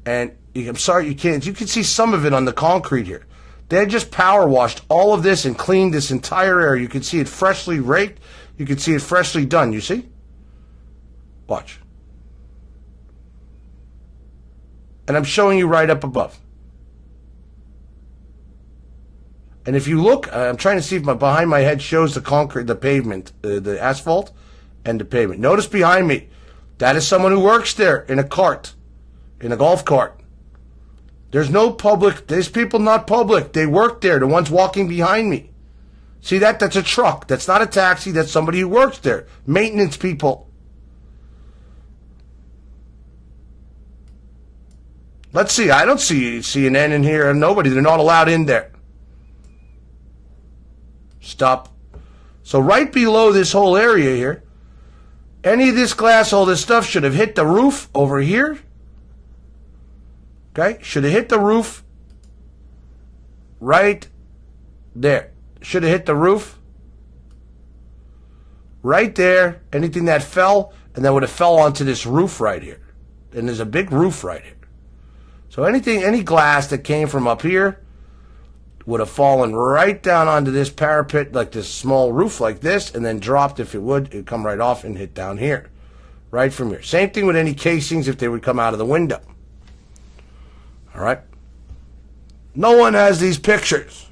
Speaker 1: And I'm sorry you can't. You can see some of it on the concrete here. They had just power washed all of this and cleaned this entire area. You can see it freshly raked. You can see it freshly done. You see? Watch. And I'm showing you right up above. And if you look, I'm trying to see if behind my head shows the concrete, the pavement, the asphalt, and the pavement. Notice behind me, that is someone who works there in a cart, in a golf cart. There's no public, there's people not public. They work there, the ones walking behind me. See that? That's a truck. That's not a taxi. That's somebody who works there. Maintenance people. Let's see. I don't see CNN in here. Nobody. They're not allowed in there. Stop. So right below this whole area here, any of this glass, all this stuff should have hit the roof over here. Okay? Should have hit the roof right there. Should have hit the roof right there. Anything that fell, and then would have fell onto this roof right here. And there's a big roof right here. So any glass that came from up here would have fallen right down onto this parapet, like this small roof like this, and then dropped. If it would come right off and hit down here. Right from here. Same thing with any casings if they would come out of the window. All right? No one has these pictures.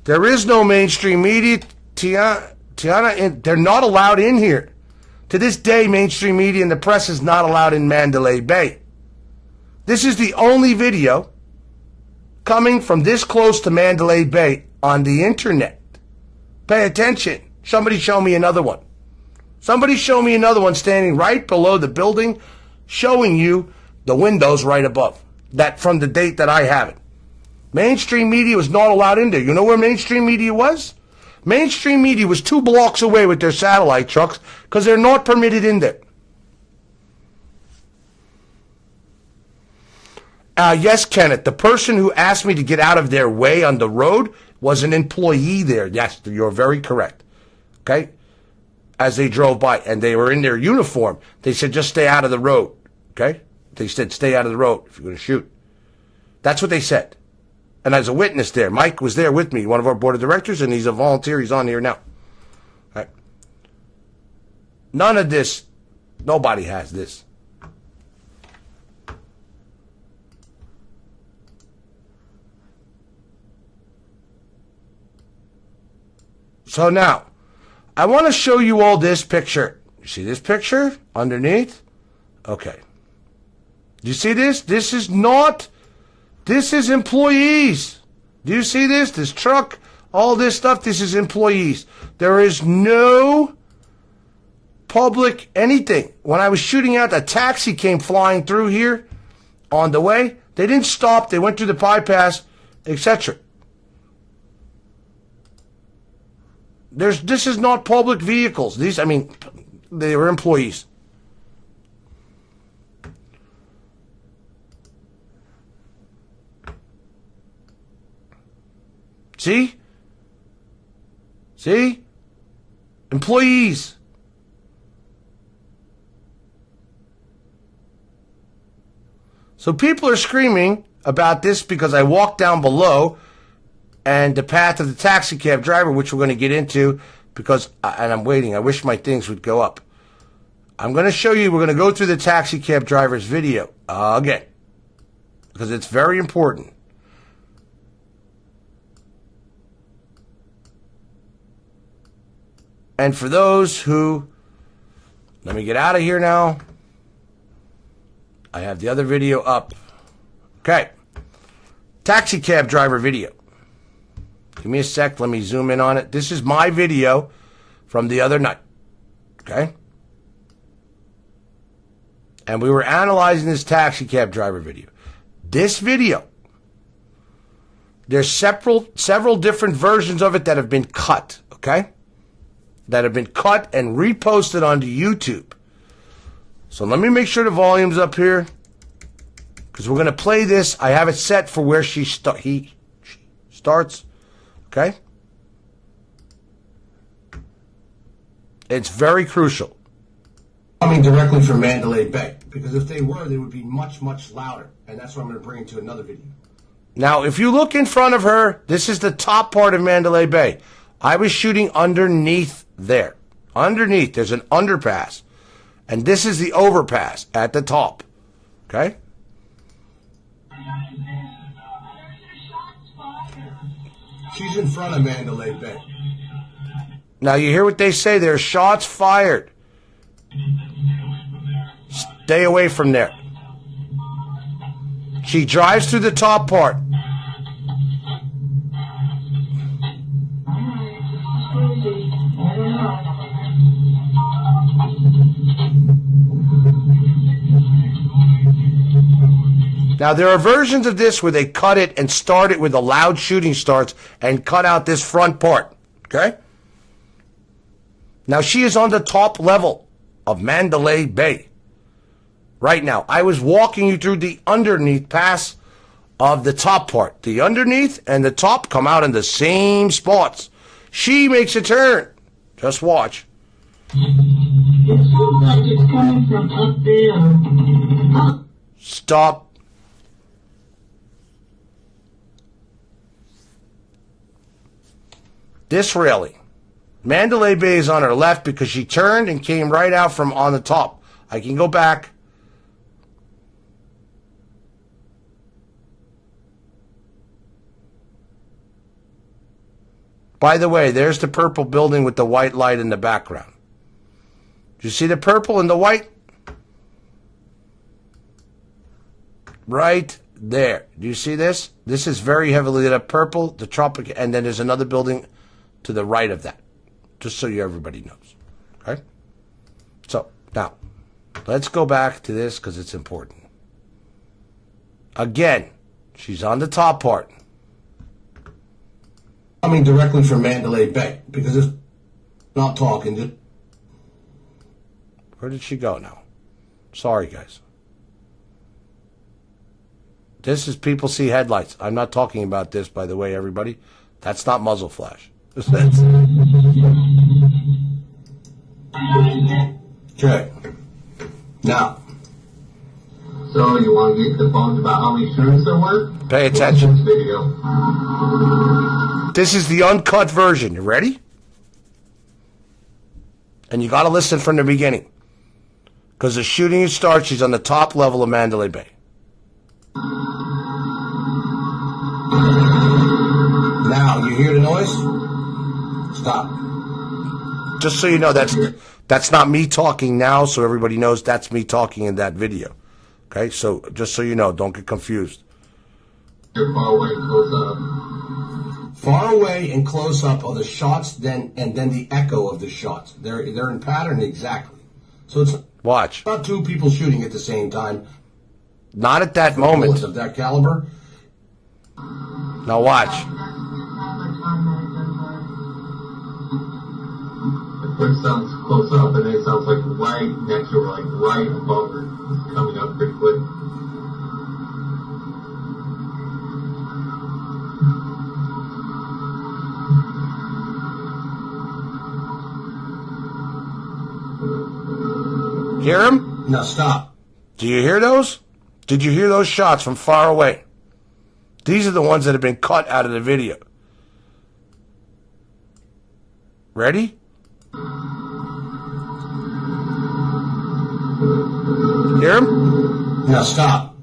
Speaker 1: There is no mainstream media. Tiana, they're not allowed in here. To this day, mainstream media and the press is not allowed in Mandalay Bay. This is the only video coming from this close to Mandalay Bay on the internet. Pay attention. Somebody show me another one. Somebody show me another one standing right below the building, showing you the windows right above. That from the date that I have it. Mainstream media was not allowed in there. You know where mainstream media was? Mainstream media was 2 blocks away with their satellite trucks because they're not permitted in there. Yes, Kenneth, the person who asked me to get out of their way on the road was an employee there. Yes, you're very correct. Okay? As they drove by, and they were in their uniform, they said, just stay out of the road. Okay? They said, stay out of the road if you're going to shoot. That's what they said. And as a witness there, Mike was there with me, one of our board of directors, and he's a volunteer. He's on here now. All right. None of this, nobody has this. So now, I want to show you all this picture. You see this picture underneath? Okay. Do you see this? This is employees. Do you see this? This truck, all this stuff, this is employees. There is no public anything. When I was shooting out, a taxi came flying through here on the way. They didn't stop. They went through the bypass, etc. This is not public vehicles. They were employees. See? See? Employees. So people are screaming about this because I walked down below and the path of the taxi cab driver, which we're going to get into because, and I'm waiting, I wish my things would go up. I'm going to show you, we're going to go through the taxi cab driver's video again because it's very important. And for those who, let me get out of here now. I have the other video up. Okay. Taxi cab driver video. Give me a sec. Let me zoom in on it. This is my video from the other night. Okay. And we were analyzing this taxi cab driver video. This video, there's several different versions of it that have been cut. Okay. That have been cut and reposted onto YouTube. So let me make sure the volume's up here because we're going to play this. I have it set for where he starts. Okay? It's very crucial. Coming directly from Mandalay Bay because if they were, they would be much, much louder. And that's what I'm going to bring into another video. Now, if you look in front of her, this is the top part of Mandalay Bay. I was shooting underneath there. Underneath, there's an underpass. And this is the overpass at the top. Okay? She's in front of Mandalay Bay. Now you hear what they say, there's shots fired. Stay away from there. She drives through the top part. Now, there are versions of this where they cut it and start it with a loud shooting starts and cut out this front part. Okay? Now, she is on the top level of Mandalay Bay. Right now, I was walking you through the underneath pass of the top part. The underneath and the top come out in the same spots. She makes a turn. Just watch.
Speaker 3: It seems like it's coming from up there.
Speaker 1: Stop. This railing. Mandalay Bay is on her left because she turned and came right out from on the top. I can go back. By the way, there's the purple building with the white light in the background. Do you see the purple and the white? Right there. Do you see this? This is very heavily lit up purple, the tropic, and then there's another building to the right of that. Just so everybody knows. Okay? So, now, let's go back to this because it's important. Again, she's on the top part. Coming directly from Mandalay Bay because it's not talking. Where did she go now? Sorry, guys. This is people see headlights. I'm not talking about this, by the way, everybody. That's not muzzle flash. Okay. Now.
Speaker 4: So you want to get the phones about how many shirts there were?
Speaker 1: Pay attention.
Speaker 4: Video.
Speaker 1: This is the uncut version. You ready? And you got to listen from the beginning. Because the shooting starts, she's on the top level of Mandalay Bay. Now, you hear the noise? Stop. Just so you know, that's not me talking now, so everybody knows that's me talking in that video. Okay, so just so you know, don't get confused.
Speaker 4: You're far away and close up.
Speaker 1: Far away and close up are the shots, and then the echo of the shots. They're in pattern exactly. So it's watch. Not two people shooting at the same time. Not at that moment. Of that caliber. Now watch.
Speaker 4: It first sounds close up, and then it sounds like right next to her, like right above her. It's coming up pretty quick.
Speaker 1: Hear him? Now stop. Do you hear those? Did you hear those shots from far away? These are the ones that have been cut out of the video. Ready? Hear him? Now stop.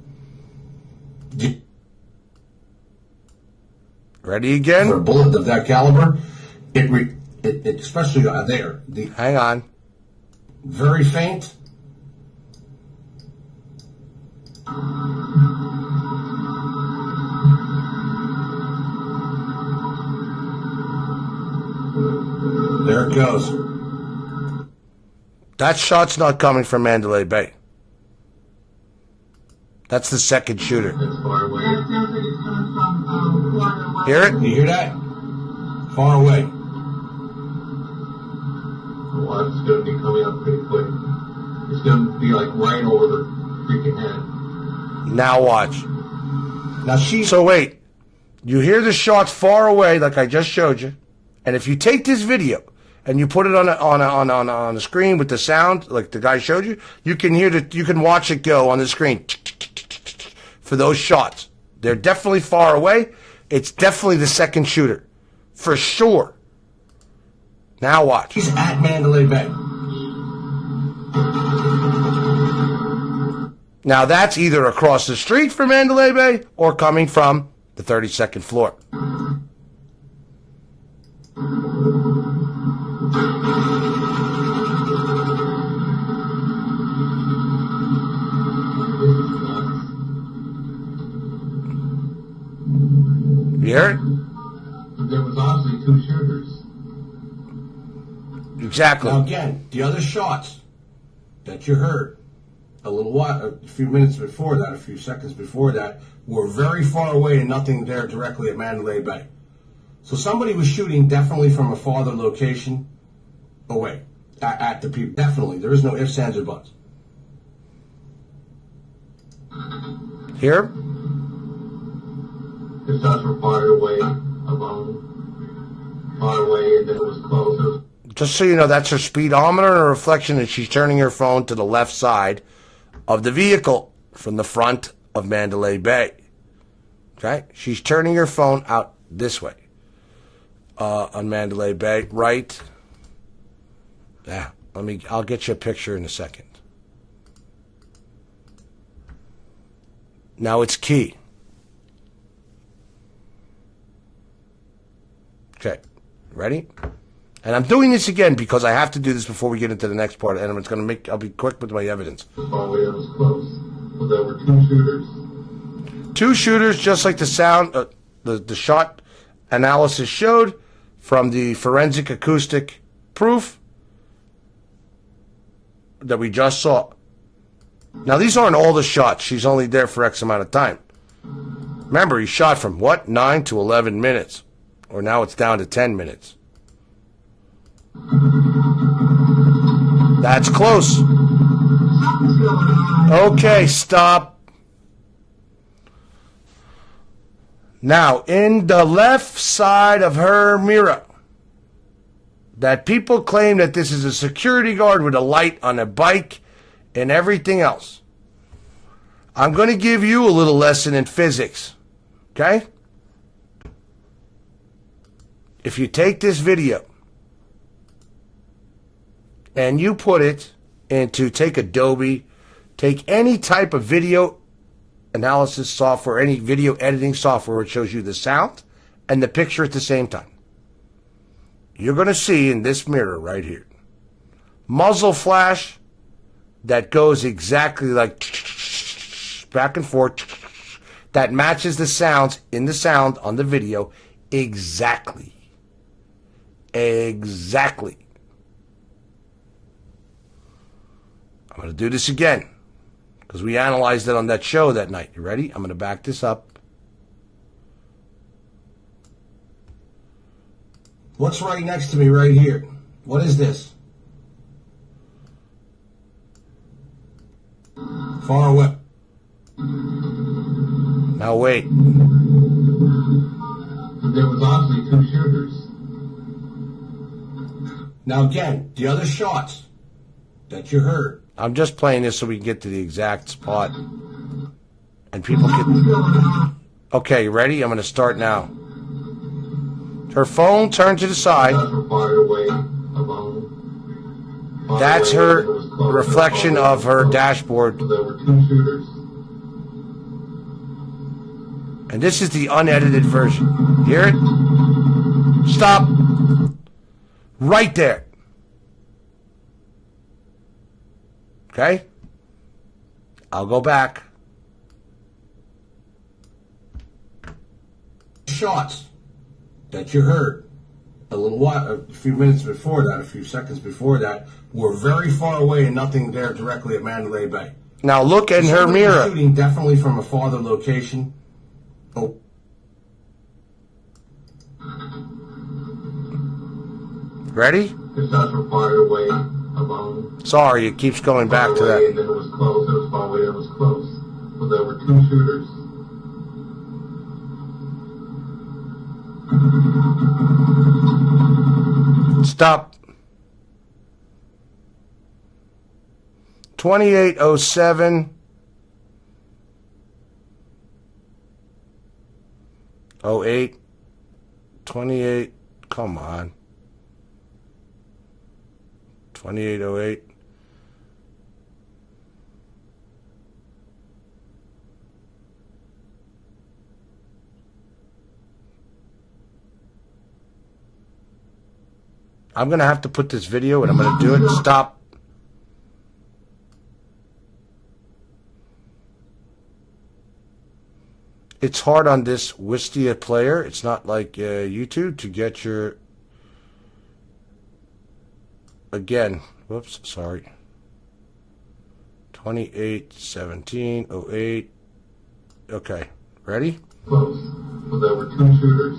Speaker 1: Ready again? For a bullet of that caliber, it especially there. Hang on. Very faint. There it goes. That shot's not coming from Mandalay Bay. That's the second shooter.
Speaker 4: It's far away.
Speaker 1: Hear it? You hear that? Far away.
Speaker 4: Well, it's going to be coming up pretty quick. It's going to be like right over the freaking head.
Speaker 1: Now watch. Now So wait. You hear the shots far away, like I just showed you, and if you take this video and you put it on a screen with the sound, like the guy showed you, you can watch it go on the screen for those shots. They're definitely far away. It's definitely the second shooter, for sure. Now watch. He's at Mandalay Bay. Now that's either across the street from Mandalay Bay or coming from the 32nd floor. You hear it?
Speaker 4: There was obviously two shooters.
Speaker 1: Exactly. Now again, the other shots that you heard a few minutes before that, a few seconds before that, were very far away and nothing there directly at Mandalay Bay. So somebody was shooting definitely from a farther location away at the people. Definitely. There is no ifs, ands, or buts. Here?
Speaker 4: The shots were far away, alone. Far away, and then it was closer.
Speaker 1: Just so you know, that's her speedometer and a reflection that she's turning her phone to the left side of the vehicle from the front of Mandalay Bay. Okay? She's turning her phone out this way on Mandalay Bay, right? Yeah, I'll get you a picture in a second. Now it's key. Okay. ready? And I'm doing this again because I have to do this before we get into the next part, and it's going to I'll be quick with my evidence.
Speaker 4: Oh, it was close. But there were two shooters.
Speaker 1: Two shooters, just like the sound, the shot analysis showed from the forensic acoustic proof that we just saw. Now, these aren't all the shots. She's only there for X amount of time. Remember, he shot from, what, 9 to 11 minutes. Or now it's down to 10 minutes. That's close. Okay, stop. Now, in the left side of her mirror, that people claim that this is a security guard with a light on a bike and everything else. I'm going to give you a little lesson in physics, okay? If you take this video and you put it into, take Adobe, take any type of video analysis software, any video editing software where it shows you the sound and the picture at the same time, you're going to see in this mirror right here, muzzle flash that goes exactly like back and forth, that matches the sounds in the sound on the video exactly. Exactly. I'm going to do this again because we analyzed it on that show that night. You ready? I'm going to back this up. What's right next to me right here? What is this? Far away. Now wait.
Speaker 4: There was obviously two shooters.
Speaker 1: Now again, the other shots that you heard. I'm just playing this so we can get to the exact spot. And people can... Okay, you ready? I'm going to start now. Her phone turned to the side. That's her reflection of her dashboard. And this is the unedited version. Hear it? Stop. Right there. Okay? I'll go back. Shots that you heard a few minutes before that, a few seconds before that, were very far away and nothing there directly at Mandalay Bay. Now look in her mirror. Shooting definitely from a farther location. Oh. Ready?
Speaker 4: The shots were far away, alone.
Speaker 1: Sorry, it keeps going back to that.
Speaker 4: And then it was close, it was far away, it was close. But there were two shooters.
Speaker 1: Stop. 2807. 08. 28. Come on. 2808. I'm going to have to put this video and I'm going to do it. Stop. It's hard on this Wistia player. It's not like YouTube to get your... Again, whoops, sorry. 281708. Okay, ready?
Speaker 4: Close, but there were two shooters.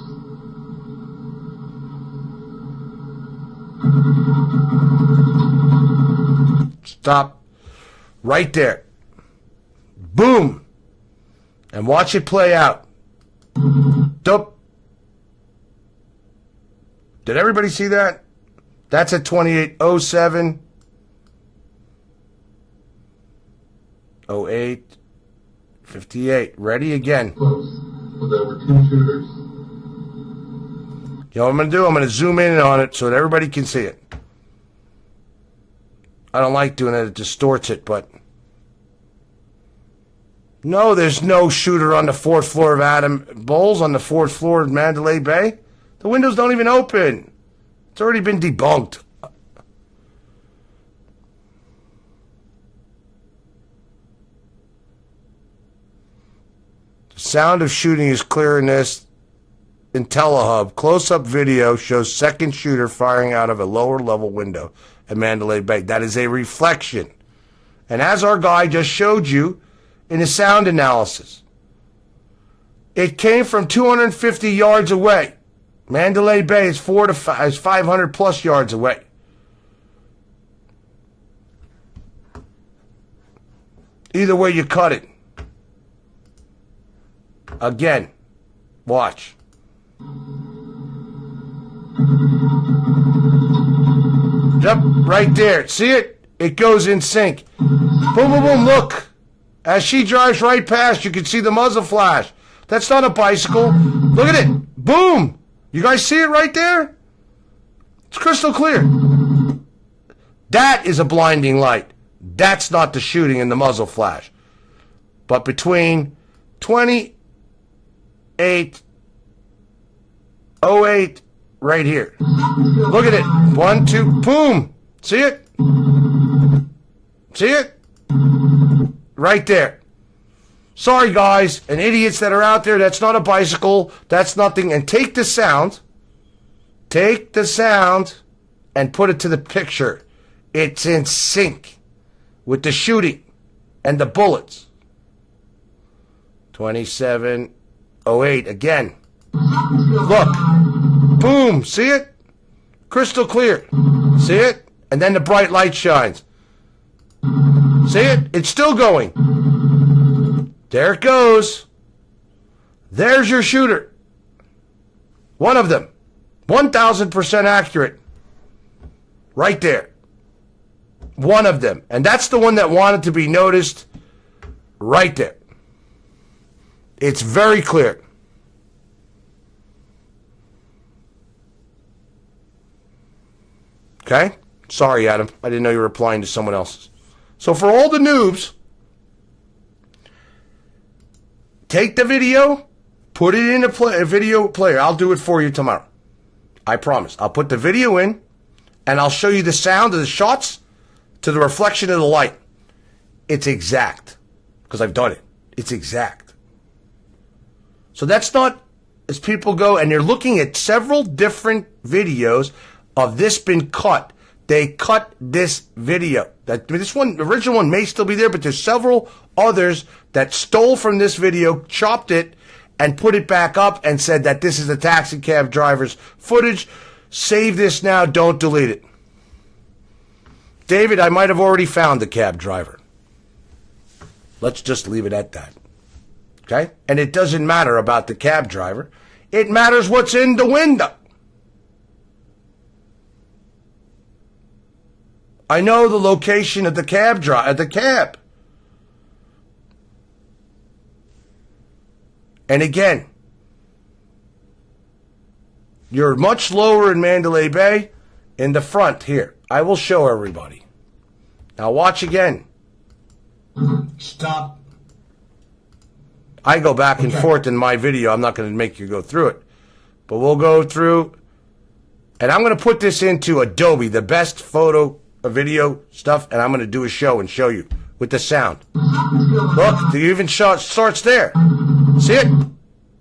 Speaker 1: Stop. Right there. Boom. And watch it play out. Dope. Did everybody see that? That's at 2807. 08. 58. Ready again.
Speaker 4: Close, but there were two shooters.
Speaker 1: You know what I'm going to do? I'm going to zoom in on it so that everybody can see it. I don't like doing it. It distorts it, but... No, there's no shooter on the 4th floor of Adam Bowles on the 4th floor of Mandalay Bay. The windows don't even open. It's already been debunked. The sound of shooting is clear in this. In Telehub, close-up video shows second shooter firing out of a lower-level window at Mandalay Bay. That is a reflection. And as our guy just showed you in his sound analysis, it came from 250 yards away. Mandalay Bay is 500 plus yards away. Either way you cut it. Again, watch. Yep, right there. See it? It goes in sync. Boom, boom, boom. Look. As she drives right past, you can see the muzzle flash. That's not a bicycle. Look at it. Boom. You guys see it right there? It's crystal clear. That is a blinding light. That's not the shooting in the muzzle flash. But between 28:08 right here. Look at it. 1, 2, boom. See it? See it? Right there. Sorry, guys, and idiots that are out there, that's not a bicycle. That's nothing. And take the sound. Take the sound and put it to the picture. It's in sync with the shooting and the bullets. 27:08 again. Look. Boom. See it? Crystal clear. See it? And then the bright light shines. See it? It's still going. There it goes. There's your shooter. One of them. 1,000% accurate. Right there. One of them. And that's the one that wanted to be noticed right there. It's very clear. Okay? Sorry, Adam. I didn't know you were replying to someone else's. So for all the noobs, take the video, put it in a video player. I'll do it for you tomorrow. I promise. I'll put the video in, and I'll show you the sound of the shots to the reflection of the light. It's exact. Because I've done it. It's exact. So that's not, as people go, and they're looking at several different videos of this been cut. They cut this video. This one, the original one may still be there, but there's several others that stole from this video, chopped it, and put it back up and said that this is the taxi cab driver's footage. Save this now, don't delete it. David, I might have already found the cab driver. Let's just leave it at that. Okay? And it doesn't matter about the cab driver. It matters what's in the window. I know the location of the cab And again, you're much lower in Mandalay Bay in the front here. I will show everybody. Now watch again.
Speaker 5: Stop.
Speaker 1: I go back and forth in my video. I'm not going to make you go through it. But we'll go through. And I'm going to put this into Adobe, the best video stuff. And I'm going to do a show and show you with the sound. Look, the even shot starts there. See it?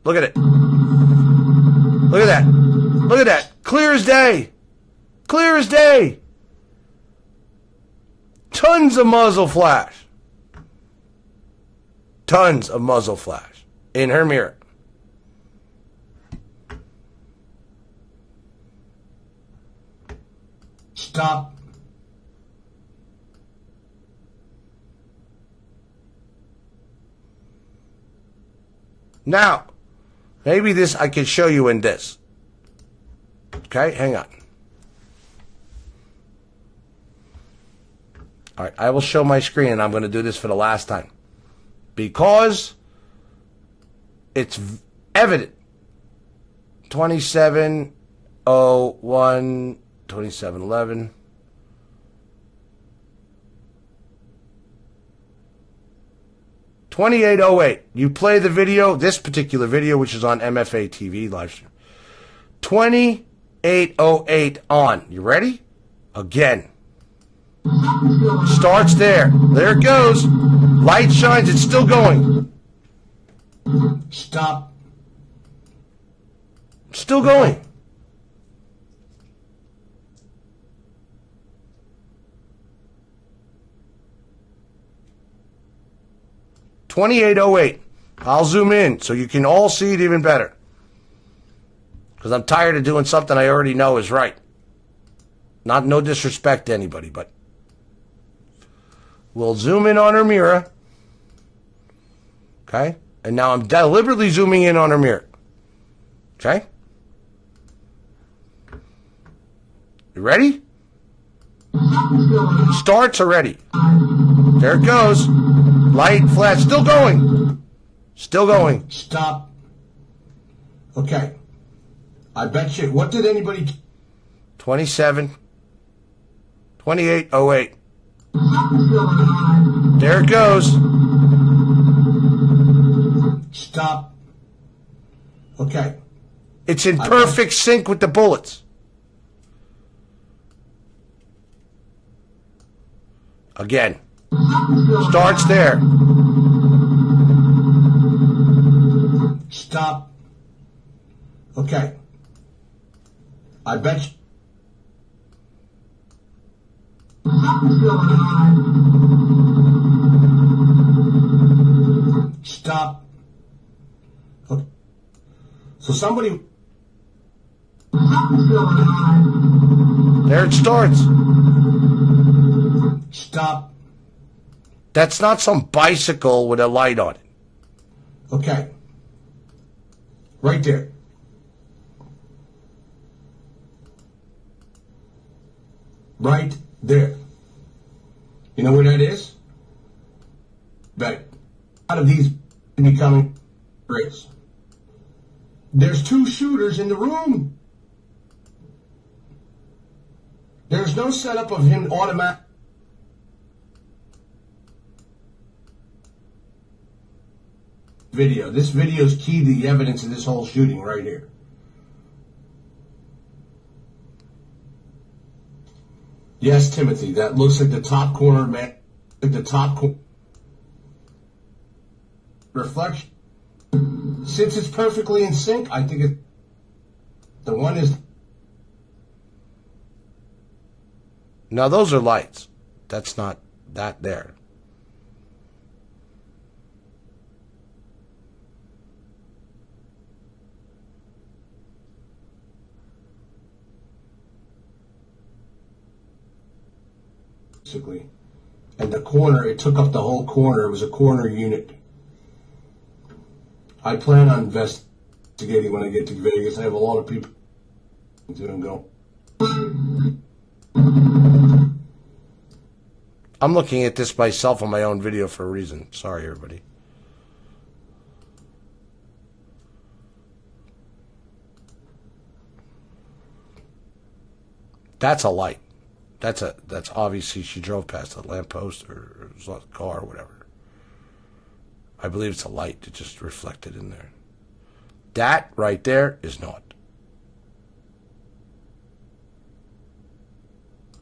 Speaker 1: Look at it. Look at that. Look at that. Clear as day. Clear as day. Tons of muzzle flash. Tons of muzzle flash in her mirror.
Speaker 5: Stop.
Speaker 1: Now, maybe this I can show you in this. Okay, hang on. All right, I will show my screen, and I'm going to do this for the last time. Because it's evident. 27:01, 27:11. $28.08. You play the video, this particular video, which is on MFA TV live stream. 2808 on. You ready? Again. Starts there. There it goes. Light shines. It's still going. Stop. Still going. $28.08. I'll zoom in so you can all see it even better. Because I'm tired of doing something I already know is right. No disrespect to anybody, but we'll zoom in on her mirror. Okay? And now I'm deliberately zooming in on her mirror. Okay? You ready? Starts already. There it goes. Light, flash, still going. Still going. Stop. Okay. I bet you, what did anybody... 27. 2808. There it goes. Stop. Okay. It's in perfect sync with the bullets. Again. Starts there. Stop. Okay. I bet you. Stop. Okay. So somebody. There it starts. Stop. That's not some bicycle with a light on it. Okay. Right there. Right there. You know where that is? Right. Out of these becoming race. There's 2 shooters in the room. There's no setup of him automatic. Video. This video is key to the evidence of this whole shooting right here. Yes, Timothy, that looks like the top corner, man. Like the top reflection. Since it's perfectly in sync, I think the one is. Now those are lights. That's not that there. Basically. And the corner, it took up the whole corner. It was a corner unit. I plan on investigating when I get to Vegas. I have a lot of people to go. I'm looking at this myself on my own video for a reason. Sorry, everybody. That's a light. That's obviously she drove past a lamppost or a car or whatever. I believe it's a light that just reflected in there. That right there is not.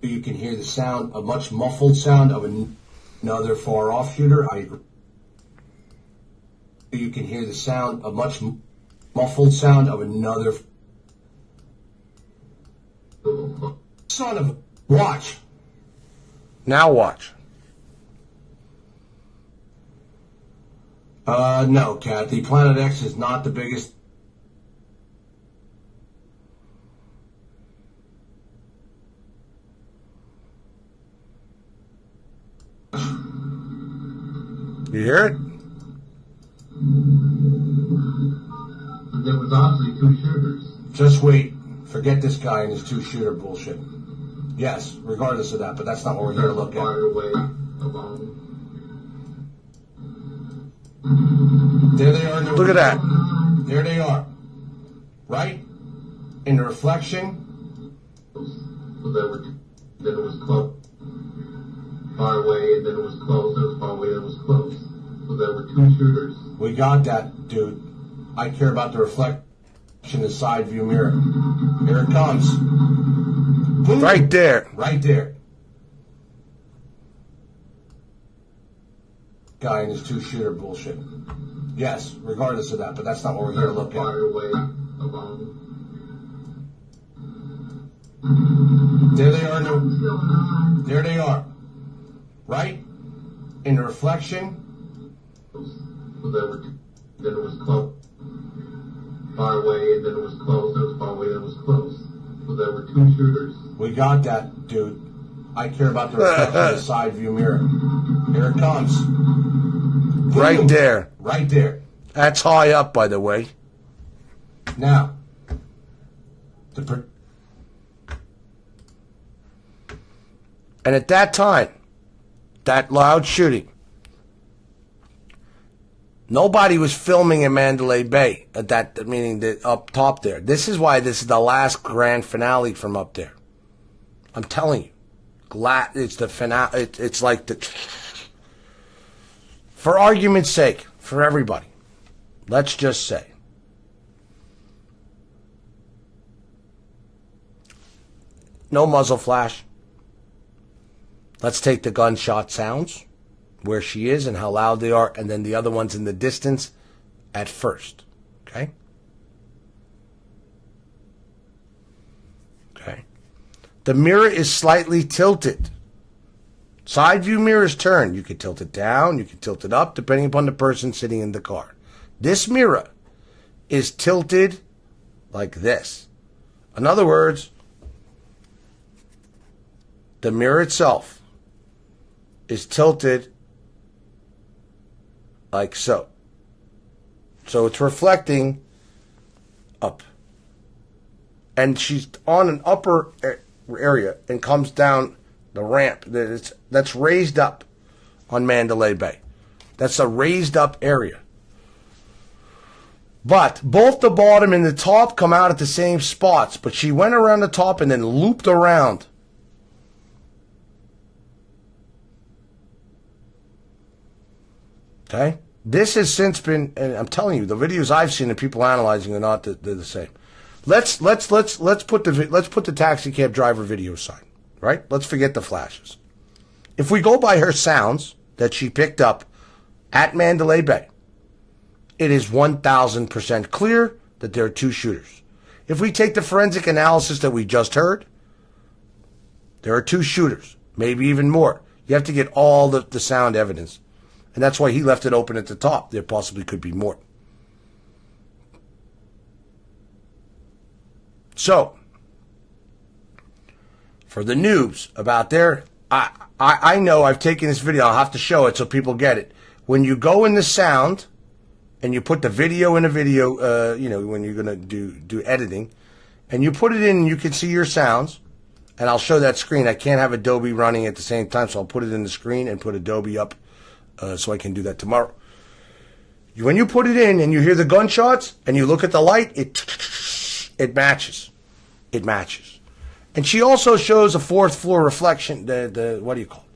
Speaker 1: You can hear the sound, a much muffled sound of another far off shooter. I agree. You can hear the sound, a much muffled sound of another. Son of a. Watch. Now watch. No, Kathy. Planet X is not the biggest. You hear it?
Speaker 4: There was obviously 2 shooters.
Speaker 1: Just wait. Forget this guy and his 2-shooter bullshit. Yes, regardless of that, but that's not what we're here to look at.
Speaker 4: Fire away alone.
Speaker 1: There they are. Look at that. There they are. Right? In the reflection.
Speaker 4: So then it was close. Far away, and then it was close. Then it was far away, then it was close. So there were 2 shooters.
Speaker 1: We got that, dude. I care about the reflection in the side view mirror. Here it comes. Boom. Right there. Right there. Guy in his two-shooter bullshit. Yes, regardless of that, but that's not what we're here to look at. There they are. There they are. Right? In the reflection.
Speaker 4: Then it was close. Far away, and then it was close. Then it was far away, then it was close. So there were two shooters.
Speaker 1: We got that, dude. I care about the reflection of the side view mirror. Here it comes. Boom. Right there. Right there. That's high up, by the way. Now, and at that time, that loud shooting, nobody was filming in Mandalay Bay at that, meaning up top there. This is why this is the last grand finale from up there. I'm telling you, it's the finale. It's like the. For argument's sake, for everybody, let's just say, no muzzle flash. Let's take the gunshot sounds, where she is and how loud they are, and then the other ones in the distance at first. Okay? Okay. The mirror is slightly tilted. Side view mirrors turn. You can tilt it down, you can tilt it up, depending upon the person sitting in the car. This mirror is tilted like this. In other words, the mirror itself is tilted like so. So it's reflecting up. And she's on an upper area and comes down the ramp that's raised up on Mandalay Bay. That's a raised up area. But both the bottom and the top come out at the same spots. But she went around the top and then looped around. Okay? This has since been, and I'm telling you, the videos I've seen of people analyzing are not the same. Let's put the taxi cab driver video aside, right? Let's forget the flashes. If we go by her sounds that she picked up at Mandalay Bay, it is 1,000% clear that there are two shooters. If we take the forensic analysis that we just heard, there are two shooters, maybe even more. You have to get all the sound evidence. And that's why he left it open at the top. There possibly could be more. So, for the noobs about there, I know I've taken this video. I'll have to show it so people get it. When you go in the sound and you put the video in a video, when you're going to do editing, and you put it in and you can see your sounds, and I'll show that screen. I can't have Adobe running at the same time, so I'll put it in the screen and put Adobe up. So I can do that tomorrow. When you put it in and you hear the gunshots and you look at the light, it matches. It matches. And she also shows a fourth floor reflection. What do you call it?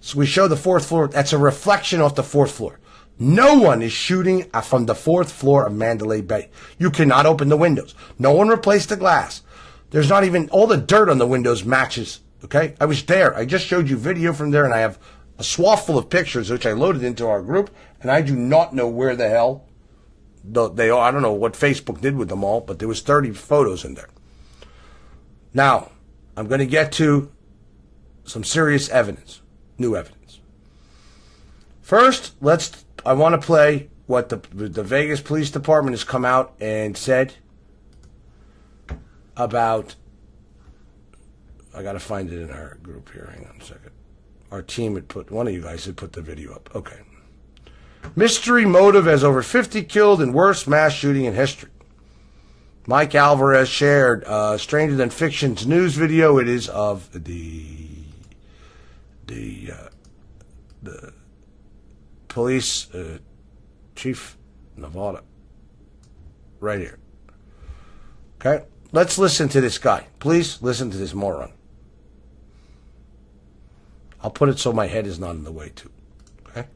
Speaker 1: So we show the fourth floor. That's a reflection off the fourth floor. No one is shooting from the fourth floor of Mandalay Bay. You cannot open the windows. No one replaced the glass. There's not even, all the dirt on the windows matches. Okay? I was there. I just showed you video from there, and I have a swath full of pictures, which I loaded into our group, and I do not know where the hell they are. I don't know what Facebook did with them all, but there was 30 photos in there. Now, I'm going to get to some serious evidence, new evidence. First, I want to play what the Vegas Police Department has come out and said about, I got to find it in our group here, hang on a second. Our team had one of you guys had put the video up. Okay. Mystery motive has over 50 killed in worst mass shooting in history. Mike Alvarez shared Stranger Than Fiction's news video. It is of the police chief Nevada. Right here. Okay? Let's listen to this guy. Please listen to this moron. I'll put it so my head is not in the way, too. Okay?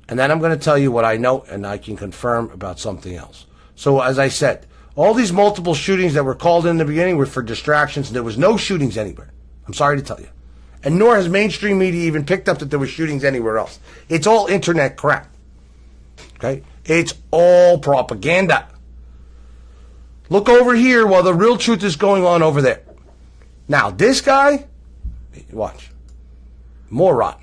Speaker 1: And then I'm going to tell you what I know, and I can confirm about something else. So, as I said, All these multiple shootings that were called in the beginning were for distractions, and there was no shootings anywhere. I'm sorry to tell you. And nor has mainstream media even picked up that there were shootings anywhere else. It's all internet crap. Okay? It's all propaganda. Look over here while the real truth is going on over there. Now, this guy, watch. Moron.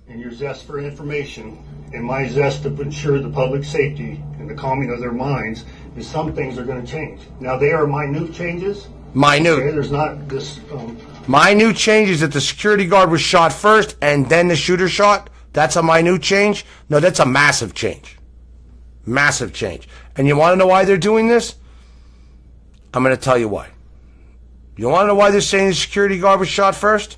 Speaker 5: And your zest for information and my zest to ensure the public safety and the calming of their minds is some things are going to change. Now, they are minute changes.
Speaker 1: Minute.
Speaker 5: Okay, there's not this...
Speaker 1: minute change is that the security guard was shot first and then the shooter shot. That's a minute change? No, that's a massive change. Massive change. And you want to know why they're doing this? I'm going to tell you why. You want to know why they're saying the security guard was shot first?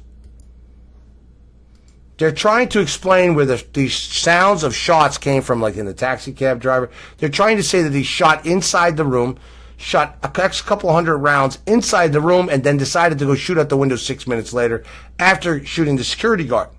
Speaker 1: They're trying to explain where these sounds of shots came from, like in the taxi cab driver. They're trying to say that he shot inside the room, shot a couple hundred rounds inside the room, and then decided to go shoot out the window 6 minutes later after shooting the security guard.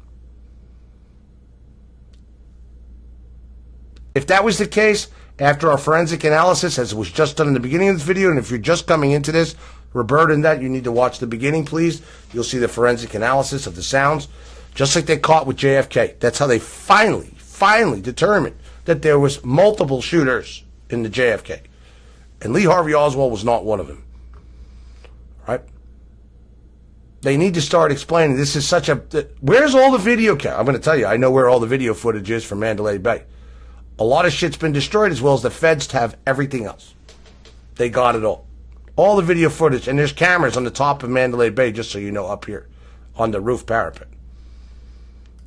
Speaker 1: If that was the case, after our forensic analysis, as was just done in the beginning of this video, and if you're just coming into this, Roberta and that, you need to watch the beginning, please. You'll see the forensic analysis of the sounds, just like they caught with JFK. That's how they finally determined that there was multiple shooters in the JFK. And Lee Harvey Oswald was not one of them. Right? They need to start explaining this is such a... Where's all the video? I'm going to tell you, I know where all the video footage is from Mandalay Bay. A lot of shit's been destroyed, as well as the feds have everything else. They got it all. All the video footage. And there's cameras on the top of Mandalay Bay, just so you know, up here on the roof parapet.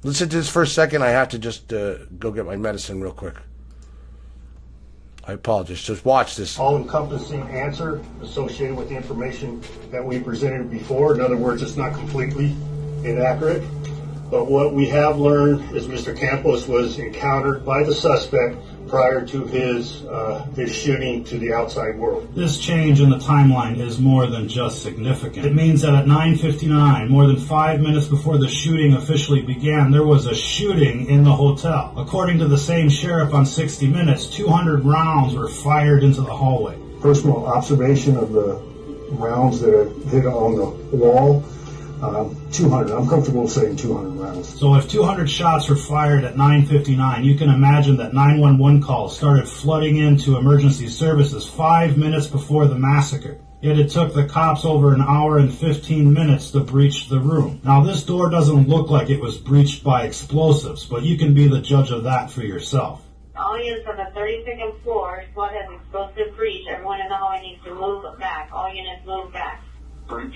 Speaker 1: Listen to this for a second. I have to just go get my medicine real quick. I apologize. Just watch this.
Speaker 5: All-encompassing answer associated with the information that we presented before. In other words, it's not completely inaccurate. But what we have learned is Mr. Campos was encountered by the suspect prior to his shooting to the outside world.
Speaker 6: This change in the timeline is more than just significant. It means that at 9:59, more than 5 minutes before the shooting officially began, there was a shooting in the hotel. According to the same sheriff on 60 Minutes, 200 rounds were fired into the hallway.
Speaker 5: Personal observation of the rounds that hit on the wall, 200. I'm comfortable saying 200 rounds.
Speaker 6: So if 200 shots were fired at 9:59, you can imagine that 911 calls started flooding into emergency services 5 minutes before the massacre. Yet it took the cops over an hour and 15 minutes to breach the room. Now this door doesn't look like it was breached by explosives, but you can be the judge of that for yourself.
Speaker 7: All units on the 32nd floor, SWAT has explosive breach. Everyone in the hallway needs to move back. All units move back.
Speaker 4: Breach.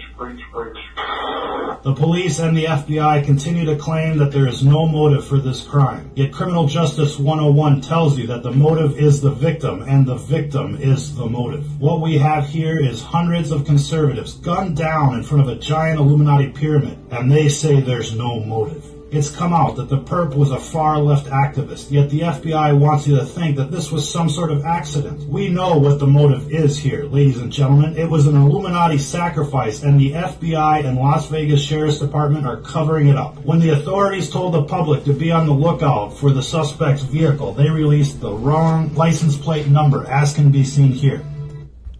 Speaker 6: The police and the FBI continue to claim that there is no motive for this crime. Yet Criminal Justice 101 tells you that the motive is the victim and the victim is the motive. What we have here is hundreds of conservatives gunned down in front of a giant Illuminati pyramid, and they say there's no motive. It's come out that the perp was a far-left activist, yet the FBI wants you to think that this was some sort of accident. We know what the motive is here, ladies and gentlemen. It was an Illuminati sacrifice, and the FBI and Las Vegas Sheriff's Department are covering it up. When the authorities told the public to be on the lookout for the suspect's vehicle, they released the wrong license plate number, as can be seen here.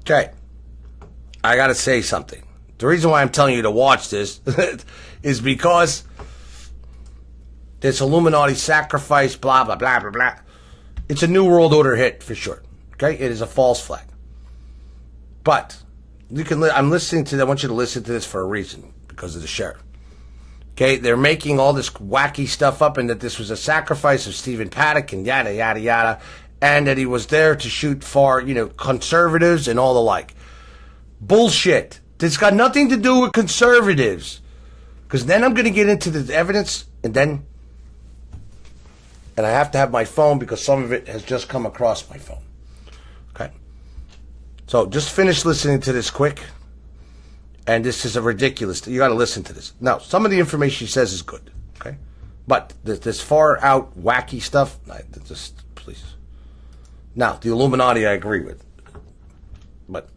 Speaker 1: Okay. I got to say something. The reason why I'm telling you to watch this is because... this Illuminati sacrifice, blah, blah, blah, blah, blah. It's a New World Order hit, for sure. Okay? It is a false flag. But, you can. I'm listening to... I want you to listen to this for a reason. Because of the sheriff. Okay? They're making all this wacky stuff up, and that this was a sacrifice of Stephen Paddock, and yada, yada, yada. And that he was there to shoot for, conservatives and all the like. Bullshit. This got nothing to do with conservatives. Because then I'm going to get into the evidence, and then... and I have to have my phone because some of it has just come across my phone. Okay. So just finish listening to this quick. And this is a ridiculous... you got to listen to this. Now, some of the information she says is good. Okay. But this far out wacky stuff, just please. Now, the Illuminati I agree with. But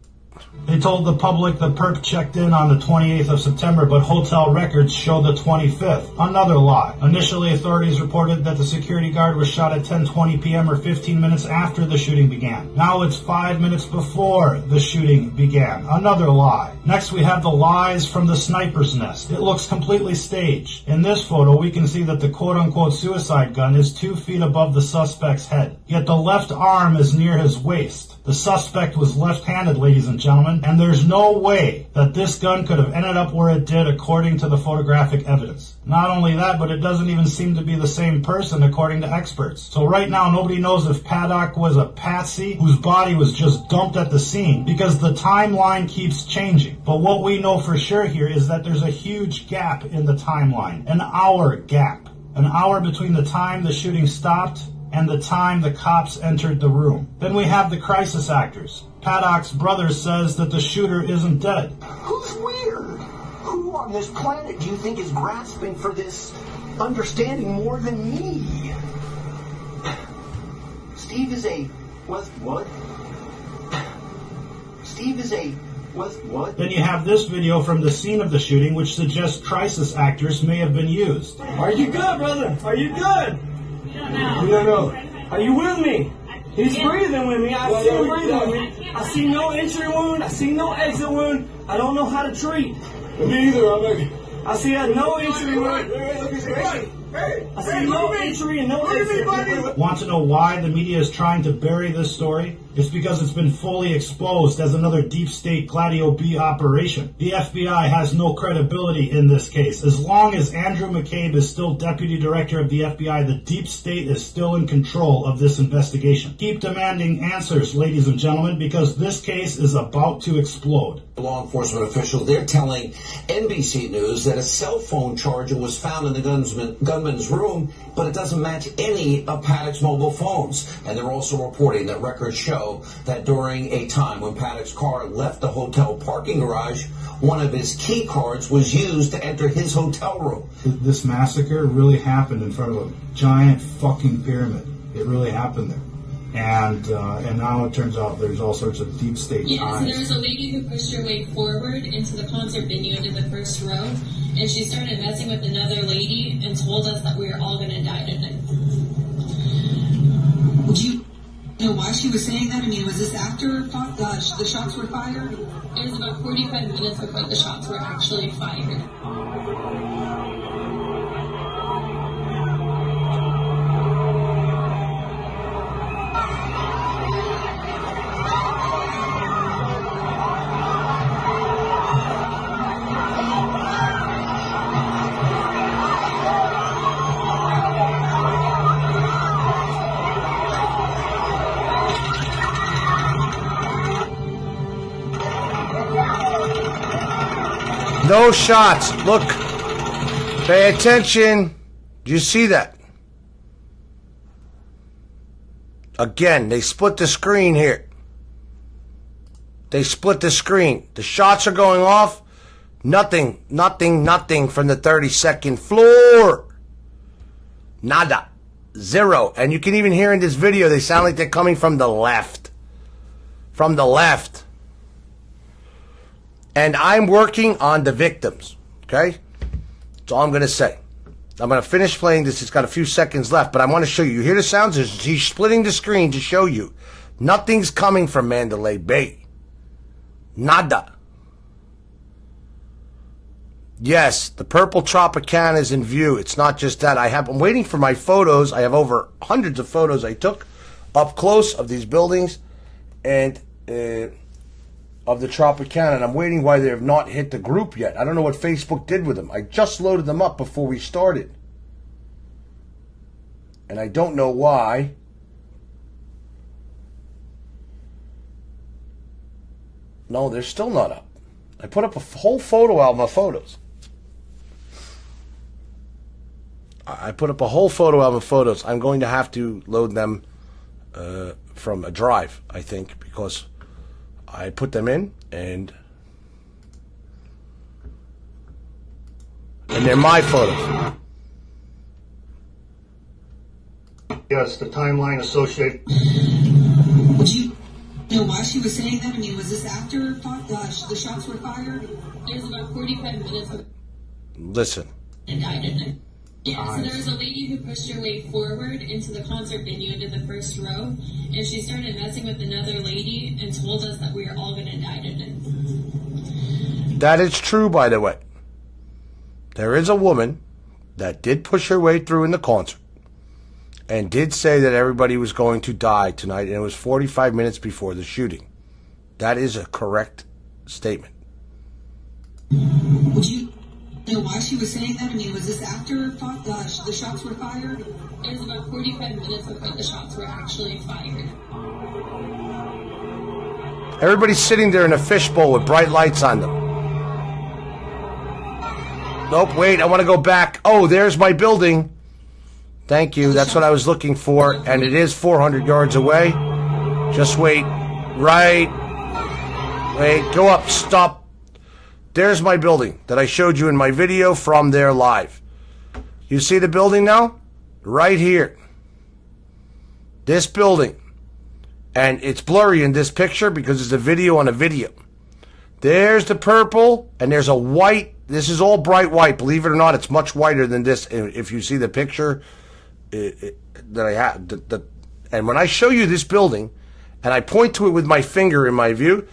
Speaker 6: They told the public the perp checked in on the 28th of September, but hotel records show the 25th. Another lie. Initially, authorities reported that the security guard was shot at 10:20 p.m. or 15 minutes after the shooting began. Now it's 5 minutes before the shooting began. Another lie. Next, we have the lies from the sniper's nest. It looks completely staged. In this photo, we can see that the quote-unquote suicide gun is 2 feet above the suspect's head. Yet the left arm is near his waist. The suspect was left-handed, ladies and gentlemen, and there's no way that this gun could have ended up where it did according to the photographic evidence. Not only that, but it doesn't even seem to be the same person according to experts. So right now, nobody knows if Paddock was a patsy whose body was just dumped at the scene, because the timeline keeps changing. But what we know for sure here is that there's a huge gap in the timeline, an hour gap. An hour between the time the shooting stopped and the time the cops entered the room. Then we have the crisis actors. Paddock's brother says that the shooter isn't dead.
Speaker 8: Who's weird? Who on this planet do you think is grasping for this understanding more than me? Steve is a... What? Steve is a... What?
Speaker 6: Then you have this video from the scene of the shooting, which suggests crisis actors may have been used.
Speaker 9: Are you good, brother? Are you good? No. Are you with me? He's breathing with me. I see him breathing with me. I see no entry wound. I see no exit wound. I don't know how to treat. Me either. I see no entry wound. I see no entry and no exit.
Speaker 6: Want to know why the media is trying to bury this story? It's because it's been fully exposed as another deep state Gladio B operation. The FBI has no credibility in this case. As long as Andrew McCabe is still deputy director of the FBI, the deep state is still in control of this investigation. Keep demanding answers, ladies and gentlemen, because this case is about to explode.
Speaker 8: Law enforcement officials, they're telling NBC News that a cell phone charger was found in the gunman's room, but it doesn't match any of Paddock's mobile phones. And they're also reporting that records show that during a time when Paddock's car left the hotel parking garage, one of his key cards was used to enter his hotel room.
Speaker 6: This massacre really happened in front of a giant fucking pyramid. It really happened there. And now it turns out there's all sorts of deep state ties.
Speaker 10: So there was a lady who pushed her way forward into the concert venue into the first row, and she started messing with another lady and told us that we were all going to die tonight.
Speaker 11: Would you know why she was saying that? I mean, was this after the shots were fired?
Speaker 10: It was about 45 minutes before the shots were actually fired.
Speaker 1: No shots. Look. Pay attention. Do you see that? Again, they split the screen here. They split the screen. The shots are going off. Nothing from the 32nd floor. Nada. Zero. And you can even hear in this video, they sound like they're coming from the left. From the left. And I'm working on the victims, okay? That's all I'm going to say. I'm going to finish playing this. It's got a few seconds left, but I want to show you. You hear the sounds? He's splitting the screen to show you. Nothing's coming from Mandalay Bay. Nada. Yes, the purple Tropicana is in view. It's not just that. I'm waiting for my photos. I have over hundreds of photos I took up close of these buildings and of the Tropicana, and I'm waiting why they have not hit the group yet. I don't know what Facebook did with them. I just loaded them up before we started. And I don't know why. No, they're still not up. I put up a whole photo album of photos. I put up a whole photo album of photos. I'm going to have to load them from a drive, I think, because I put them in, and they're my photos.
Speaker 5: Yes, the timeline associated.
Speaker 11: Would you know know why she was saying that? I mean, was this after the shots were fired?
Speaker 10: It was about 45 minutes of
Speaker 1: Listen.
Speaker 10: and died in it. Yeah, so there was a lady who pushed her way forward into the concert venue into the first row, and she started messing with another lady and told us that we were all going to die tonight.
Speaker 1: That is true, by the way. There is a woman that did push her way through in the concert and did say that everybody was going to die tonight, and it was 45 minutes before the shooting. That is a correct statement.
Speaker 11: Would you know why she was saying that? I mean, was this after the shots were fired?
Speaker 10: It was about 45 minutes before the shots were actually fired.
Speaker 1: Everybody's sitting there in a fishbowl with bright lights on them. Nope, wait, I want to go back. Oh, there's my building. Thank you, that's what I was looking for, and it is 400 yards away. Just wait. Right. Wait, go up, stop. There's my building that I showed you in my video from there live. You see the building now? Right here. This building. And it's blurry in this picture because it's a video on a video. There's the purple, and there's a white. This is all bright white. Believe it or not, it's much whiter than this. If you see the picture that I have. And when I show you this building, and I point to it with my finger in my view,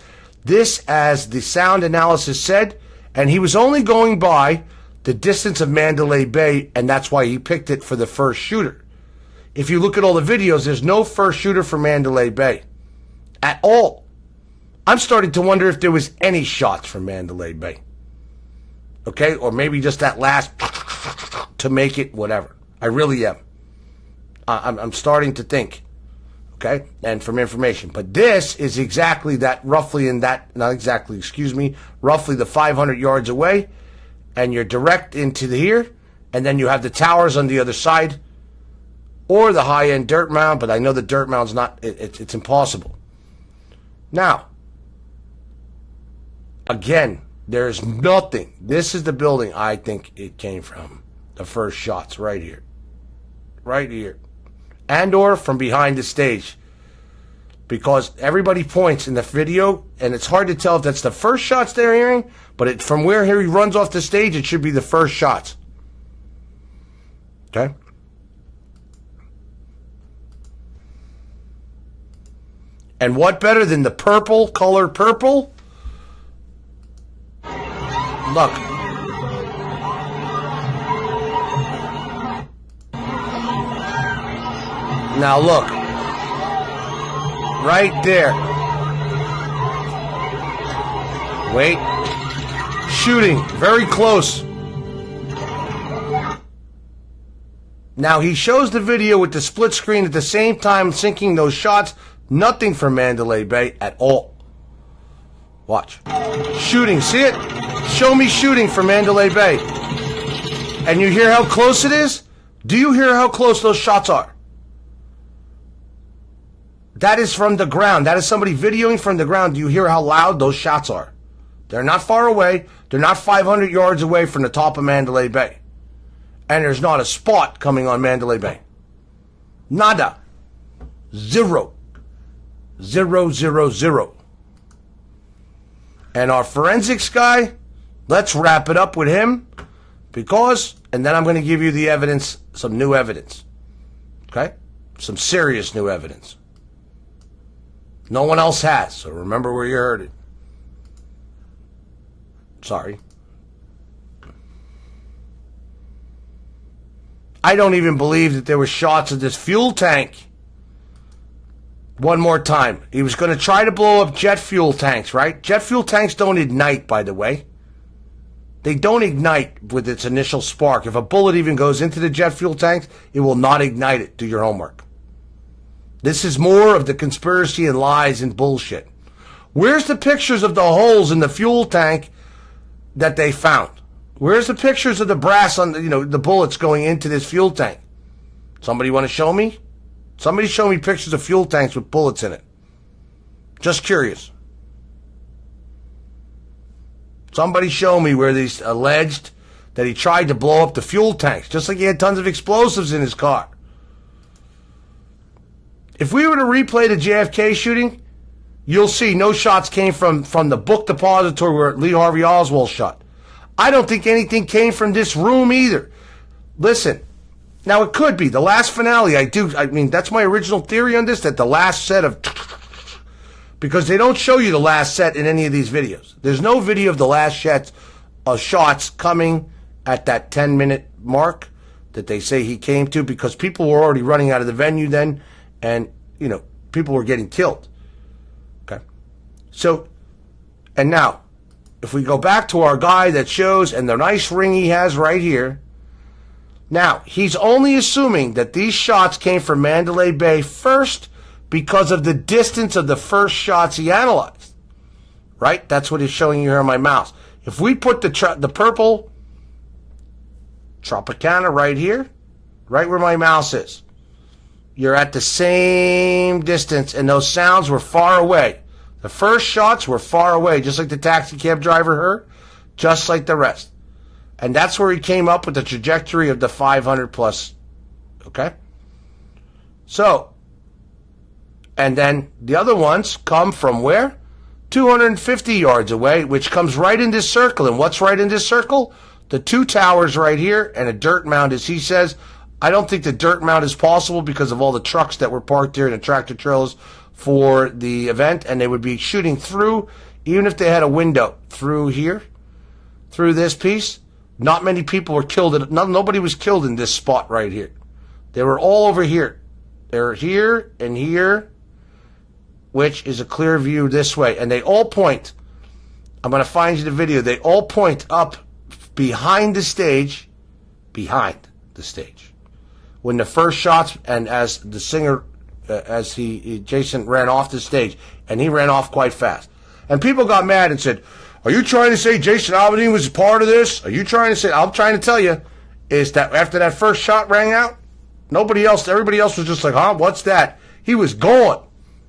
Speaker 1: this, as the sound analysis said, and he was only going by the distance of Mandalay Bay, and that's why he picked it for the first shooter. If you look at all the videos, there's no first shooter for Mandalay Bay at all. I'm starting to wonder if there was any shots from Mandalay Bay. Okay? Or maybe just that last to make it whatever. I really am. I'm starting to think. Okay? And from information. But this is exactly that, roughly in that, not exactly, excuse me, roughly the 500 yards away. And you're direct into here. And then you have the towers on the other side. Or the high-end dirt mound. But I know the dirt mound's not, it's impossible. Now, again, there's nothing. This is the building I think it came from. The first shots right here. Right here. And or from behind the stage. Because everybody points in the video, and it's hard to tell if that's the first shots they're hearing, but from where he runs off the stage, it should be the first shots. Okay? And what better than the purple, color purple? Look. Now look. Right there. Wait. Shooting. Very close. Now he shows the video with the split screen at the same time syncing those shots. Nothing from Mandalay Bay at all. Watch. Shooting. See it? Show me shooting from Mandalay Bay. And you hear how close it is? Do you hear how close those shots are? That is from the ground. That is somebody videoing from the ground. Do you hear how loud those shots are? They're not far away. They're not 500 yards away from the top of Mandalay Bay. And there's not a spot coming on Mandalay Bay. Nada. Zero. 000. And our forensics guy, let's wrap it up with him because, and then I'm going to give you the evidence, some new evidence. Okay? Some serious new evidence. No one else has, so remember where you heard it. Sorry. I don't even believe that there were shots of this fuel tank. One more time. He was going to try to blow up jet fuel tanks, right? Jet fuel tanks don't ignite, by the way. They don't ignite with its initial spark. If a bullet even goes into the jet fuel tanks, it will not ignite it. Do your homework. This is more of the conspiracy and lies and bullshit. Where's the pictures of the holes in the fuel tank that they found? Where's the pictures of the brass on the bullets going into this fuel tank? Somebody want to show me? Somebody show me pictures of fuel tanks with bullets in it. Just curious. Somebody show me where these alleged that he tried to blow up the fuel tanks, just like he had tons of explosives in his car. If we were to replay the JFK shooting, you'll see no shots came from the book depository where Lee Harvey Oswald shot. I don't think anything came from this room either. Listen, now it could be the last finale. I mean, that's my original theory on this, that the last set of, because they don't show you the last set in any of these videos. There's no video of the last shots coming at that 10-minute mark that they say he came to, because people were already running out of the venue then, and, you know, people were getting killed. Okay? So, and now, if we go back to our guy that shows, and the nice ring he has right here, now, he's only assuming that these shots came from Mandalay Bay first because of the distance of the first shots he analyzed. Right? That's what he's showing you here on my mouse. If we put the purple Tropicana right here, right where my mouse is, you're at the same distance, and those sounds were far away. The first shots were far away, just like the taxi cab driver heard, just like the rest. And that's where he came up with the trajectory of the 500 plus. Okay? So, and then the other ones come from where? 250 yards away, which comes right in this circle. And what's right in this circle? The two towers right here and a dirt mound, as he says. I don't think the dirt mound is possible because of all the trucks that were parked here and the tractor trailers for the event, and they would be shooting through, even if they had a window through here, through this piece. Not many people were killed. Nobody was killed in this spot right here. They were all over here. They're here and here, which is a clear view this way. And they all point, I'm going to find you the video, they all point up behind the stage, when the first shots, and as the singer, Jason ran off the stage, and he ran off quite fast. And people got mad and said, are you trying to say Jason Aldean was a part of this? Are you trying to say, I'm trying to tell you, is that after that first shot rang out, everybody else was just like, huh, what's that? He was gone.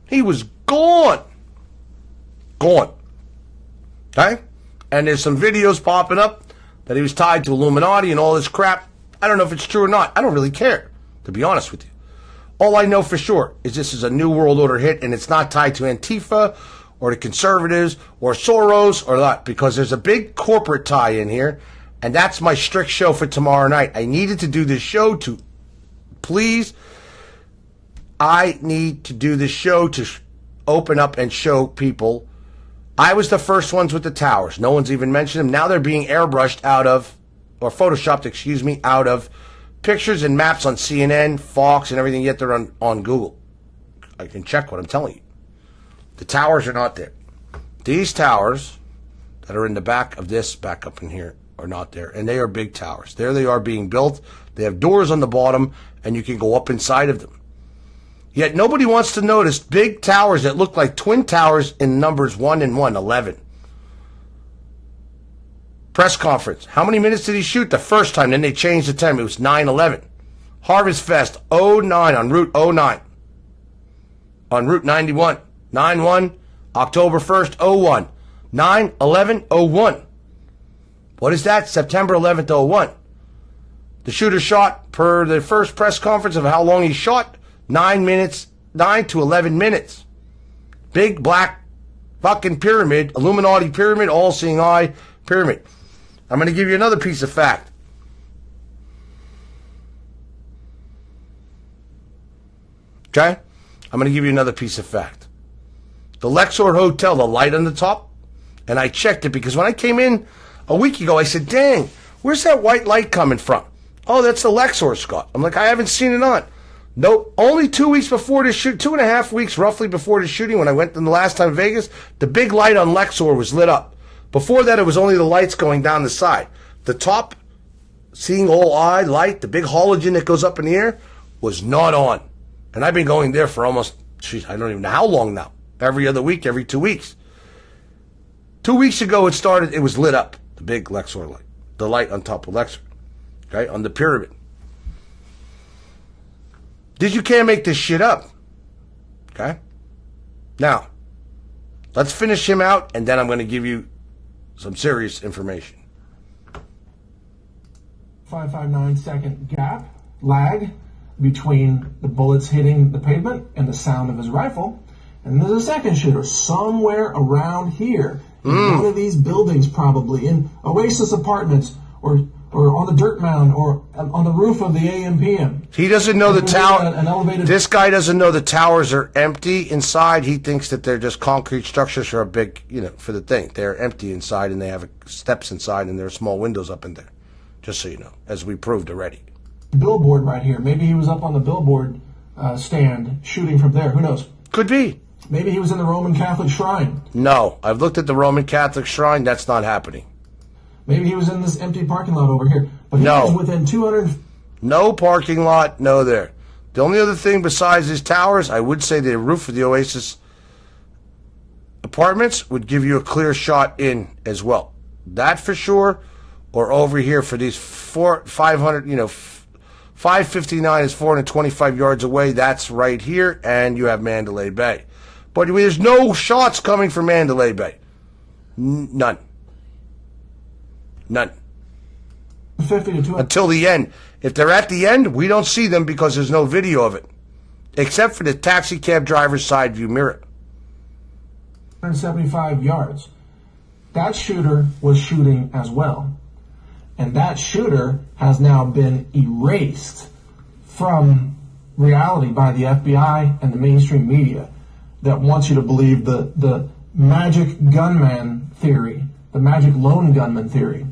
Speaker 1: He was gone. Gone. Okay? And there's some videos popping up that he was tied to Illuminati and all this crap. I don't know if it's true or not. I don't really care, to be honest with you. All I know for sure is this is a New World Order hit, and it's not tied to Antifa or the conservatives or Soros or that, because there's a big corporate tie in here, and that's my strict show for tomorrow night. I needed to do this show to, please, I need to do this show to open up and show people. I was the first ones with the towers. No one's even mentioned them. Now they're being airbrushed out of, or photoshopped, out of pictures and maps on CNN, Fox, and everything, yet they're on Google. I can check what I'm telling you. The towers are not there. These towers that are in the back of this, back up in here, are not there. And they are big towers. There they are being built. They have doors on the bottom, and you can go up inside of them. Yet nobody wants to notice big towers that look like twin towers in numbers 1 and 1, 11. Press conference. How many minutes did he shoot the first time? Then they changed the time. It was 9/11. Harvest Fest 09 on Route 09. On Route 91. 9/1, October 1st, 01. 9/11/01. What is that? September 11th, 01. The shooter shot, per the first press conference of how long he shot, 9 to 11 minutes. Big black fucking pyramid, Illuminati pyramid, all-seeing eye pyramid. I'm going to give you another piece of fact. Okay? I'm going to give you another piece of fact. The Lexor Hotel, the light on the top, and I checked it because when I came in a week ago, I said, dang, where's that white light coming from? Oh, that's the Lexor, Scott. I'm like, I haven't seen it on. Nope. Only 2 weeks before the shoot, 2.5 weeks roughly before the shooting, when I went in the last time in Vegas, the big light on Lexor was lit up. Before that, it was only the lights going down the side. The top, seeing all eye light, the big halogen that goes up in the air, was not on. And I've been going there for almost, I don't even know how long now. Every other week, every 2 weeks. 2 weeks ago it was lit up, the big Lexor light. The light on top of Lexor. Okay, on the pyramid. You can't make this shit up. Okay? Now, let's finish him out, and then I'm going to give you some serious information.
Speaker 2: 5.59 second gap, lag, between the bullets hitting the pavement and the sound of his rifle. And there's a second shooter somewhere around here. In one of these buildings, probably. In Oasis Apartments, or on the dirt mound, or on the roof of the AMPM.
Speaker 1: He doesn't know the tower.
Speaker 2: An elevated.
Speaker 1: This guy doesn't know the towers are empty inside. He thinks that they're just concrete structures for a big, for the thing. They're empty inside, and they have steps inside, and there are small windows up in there. Just so you know, as we proved already.
Speaker 2: Billboard right here. Maybe he was up on the billboard stand shooting from there. Who knows?
Speaker 1: Could be.
Speaker 2: Maybe he was in the Roman Catholic shrine.
Speaker 1: No, I've looked at the Roman Catholic shrine. That's not happening.
Speaker 2: Maybe he was in this empty parking lot over here. But he was within 200...
Speaker 1: No parking lot, no there. The only other thing besides these towers, I would say the roof of the Oasis Apartments would give you a clear shot in as well. That for sure. Or over here for these 559 is 425 yards away. That's right here, and you have Mandalay Bay. But there's no shots coming from Mandalay Bay. None.
Speaker 2: 50 to 200.
Speaker 1: Until the end. If they're at the end, we don't see them because there's no video of it. Except for the taxi cab driver's side view mirror.
Speaker 2: 175 yards. That shooter was shooting as well. And that shooter has now been erased from reality by the FBI and the mainstream media that wants you to believe the magic gunman theory, the magic lone gunman theory.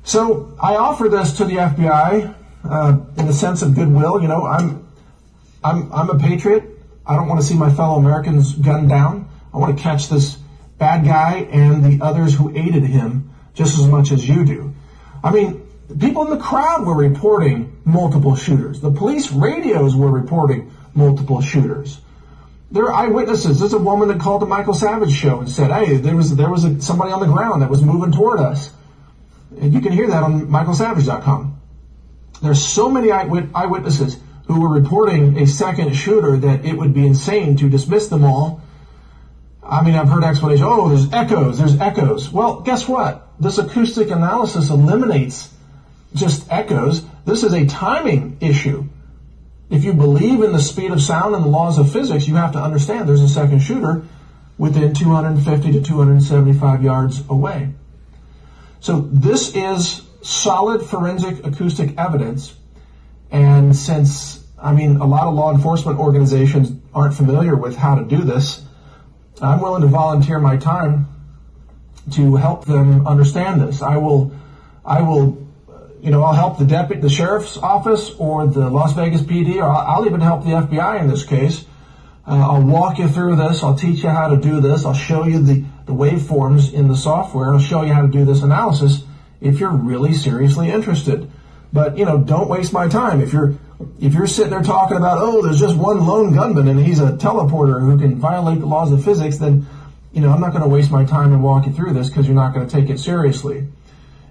Speaker 2: So I offer this to the FBI in the sense of goodwill. I'm a patriot. I don't want to see my fellow Americans gunned down. I want to catch this bad guy and the others who aided him just as much as you do. I mean, people in the crowd were reporting multiple shooters. The police radios were reporting multiple shooters. There are eyewitnesses. There's a woman that called the Michael Savage show and said, hey, there was somebody on the ground that was moving toward us. And you can hear that on michaelsavage.com. There's so many eyewitnesses who were reporting a second shooter that it would be insane to dismiss them all. I mean, I've heard explanations. Oh, there's echoes. Well, guess what? This acoustic analysis eliminates just echoes. This is a timing issue. If you believe in the speed of sound and the laws of physics, you have to understand there's a second shooter within 250 to 275 yards away. So this is solid forensic acoustic evidence. And since, a lot of law enforcement organizations aren't familiar with how to do this, I'm willing to volunteer my time to help them understand this. I'll help the sheriff's office or the Las Vegas PD, or I'll even help the FBI in this case. I'll walk you through this. I'll teach you how to do this. I'll show you the waveforms in the software. I'll show you how to do this analysis if you're really seriously interested. But, don't waste my time. If you're sitting there talking about, oh, there's just one lone gunman and he's a teleporter who can violate the laws of physics, then, I'm not going to waste my time and walk you through this because you're not going to take it seriously.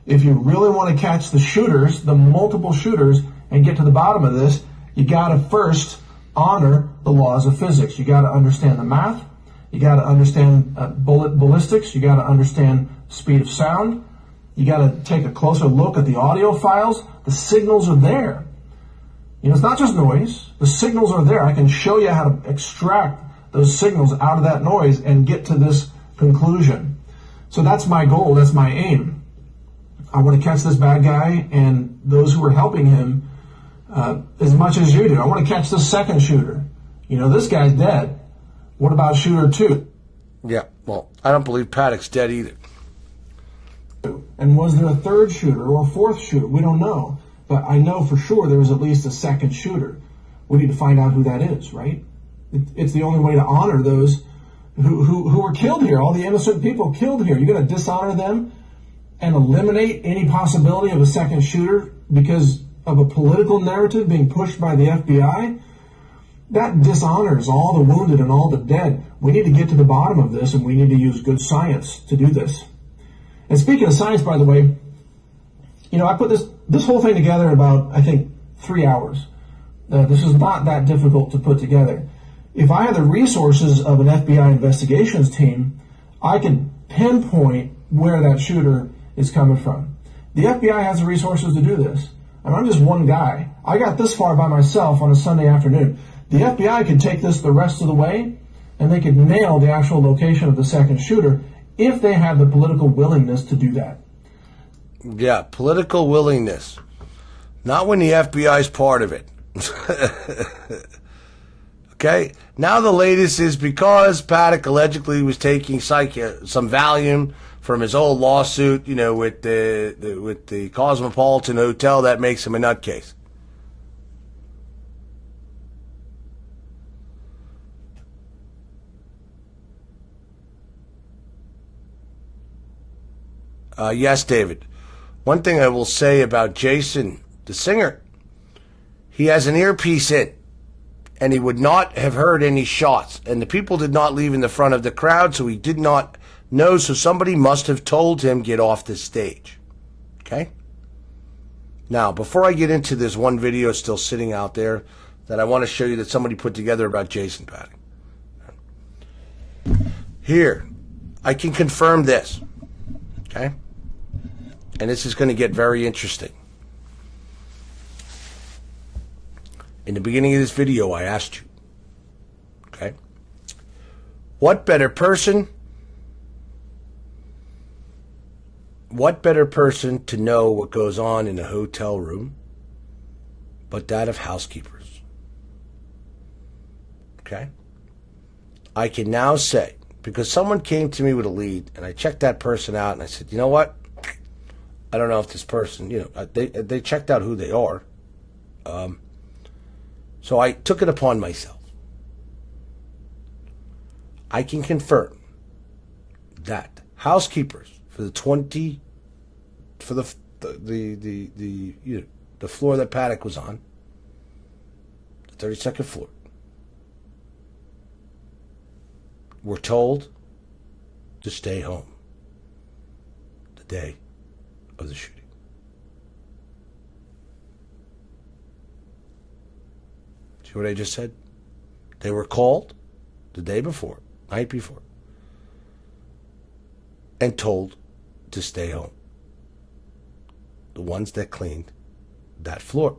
Speaker 2: If you really want to catch the shooters, the multiple shooters, and get to the bottom of this, you got to first honor the laws of physics. You got to understand the math. You got to understand ballistics. You got to understand speed of sound. You got to take a closer look at the audio files. The signals are there. It's not just noise. The signals are there. I can show you how to extract those signals out of that noise and get to this conclusion. So that's my goal. That's my aim. I want to catch this bad guy and those who are helping him as much as you do. I want to catch the second shooter. This guy's dead. What about shooter 2?
Speaker 1: Yeah, well, I don't believe Paddock's dead either.
Speaker 2: And was there a third shooter or a fourth shooter? We don't know. But I know for sure there was at least a second shooter. We need to find out who that is, right? It's the only way to honor those who were killed here, all the innocent people killed here. You're going to dishonor them and eliminate any possibility of a second shooter because of a political narrative being pushed by the FBI? That dishonors all the wounded and all the dead. We need to get to the bottom of this, and we need to use good science to do this. And speaking of science, by the way, I put this whole thing together in about, 3 hours. This is not that difficult to put together. If I had the resources of an FBI investigations team, I could pinpoint where that shooter is coming from. The FBI has the resources to do this. And I'm just one guy. I got this far by myself on a Sunday afternoon. The FBI could take this the rest of the way, and they could nail the actual location of the second shooter if they had the political willingness to do that.
Speaker 1: Yeah, political willingness. Not when the FBI is part of it. Okay? Now the latest is because Paddock allegedly was taking some Valium from his old lawsuit, with the Cosmopolitan Hotel, that makes him a nutcase. Yes, David. One thing I will say about Jason, the singer, he has an earpiece in, and he would not have heard any shots. And the people did not leave in the front of the crowd, so he did not know. So somebody must have told him, get off the stage. Okay? Now, before I get into this one video still sitting out there that I want to show you that somebody put together about Jason Paddock. Here, I can confirm this. Okay? And this is going to get very interesting. In the beginning of this video, I asked you, okay, what better person to know what goes on in a hotel room but that of housekeepers? Okay? I can now say, because someone came to me with a lead, and I checked that person out, and I said, you know what? I don't know if this person, they checked out who they are. So I took it upon myself. I can confirm that housekeepers for the floor that Paddock was on, the 32nd floor, were told to stay home the day of the shooting. See what I just said? They were called the day before, night before, and told to stay home. The ones that cleaned that floor.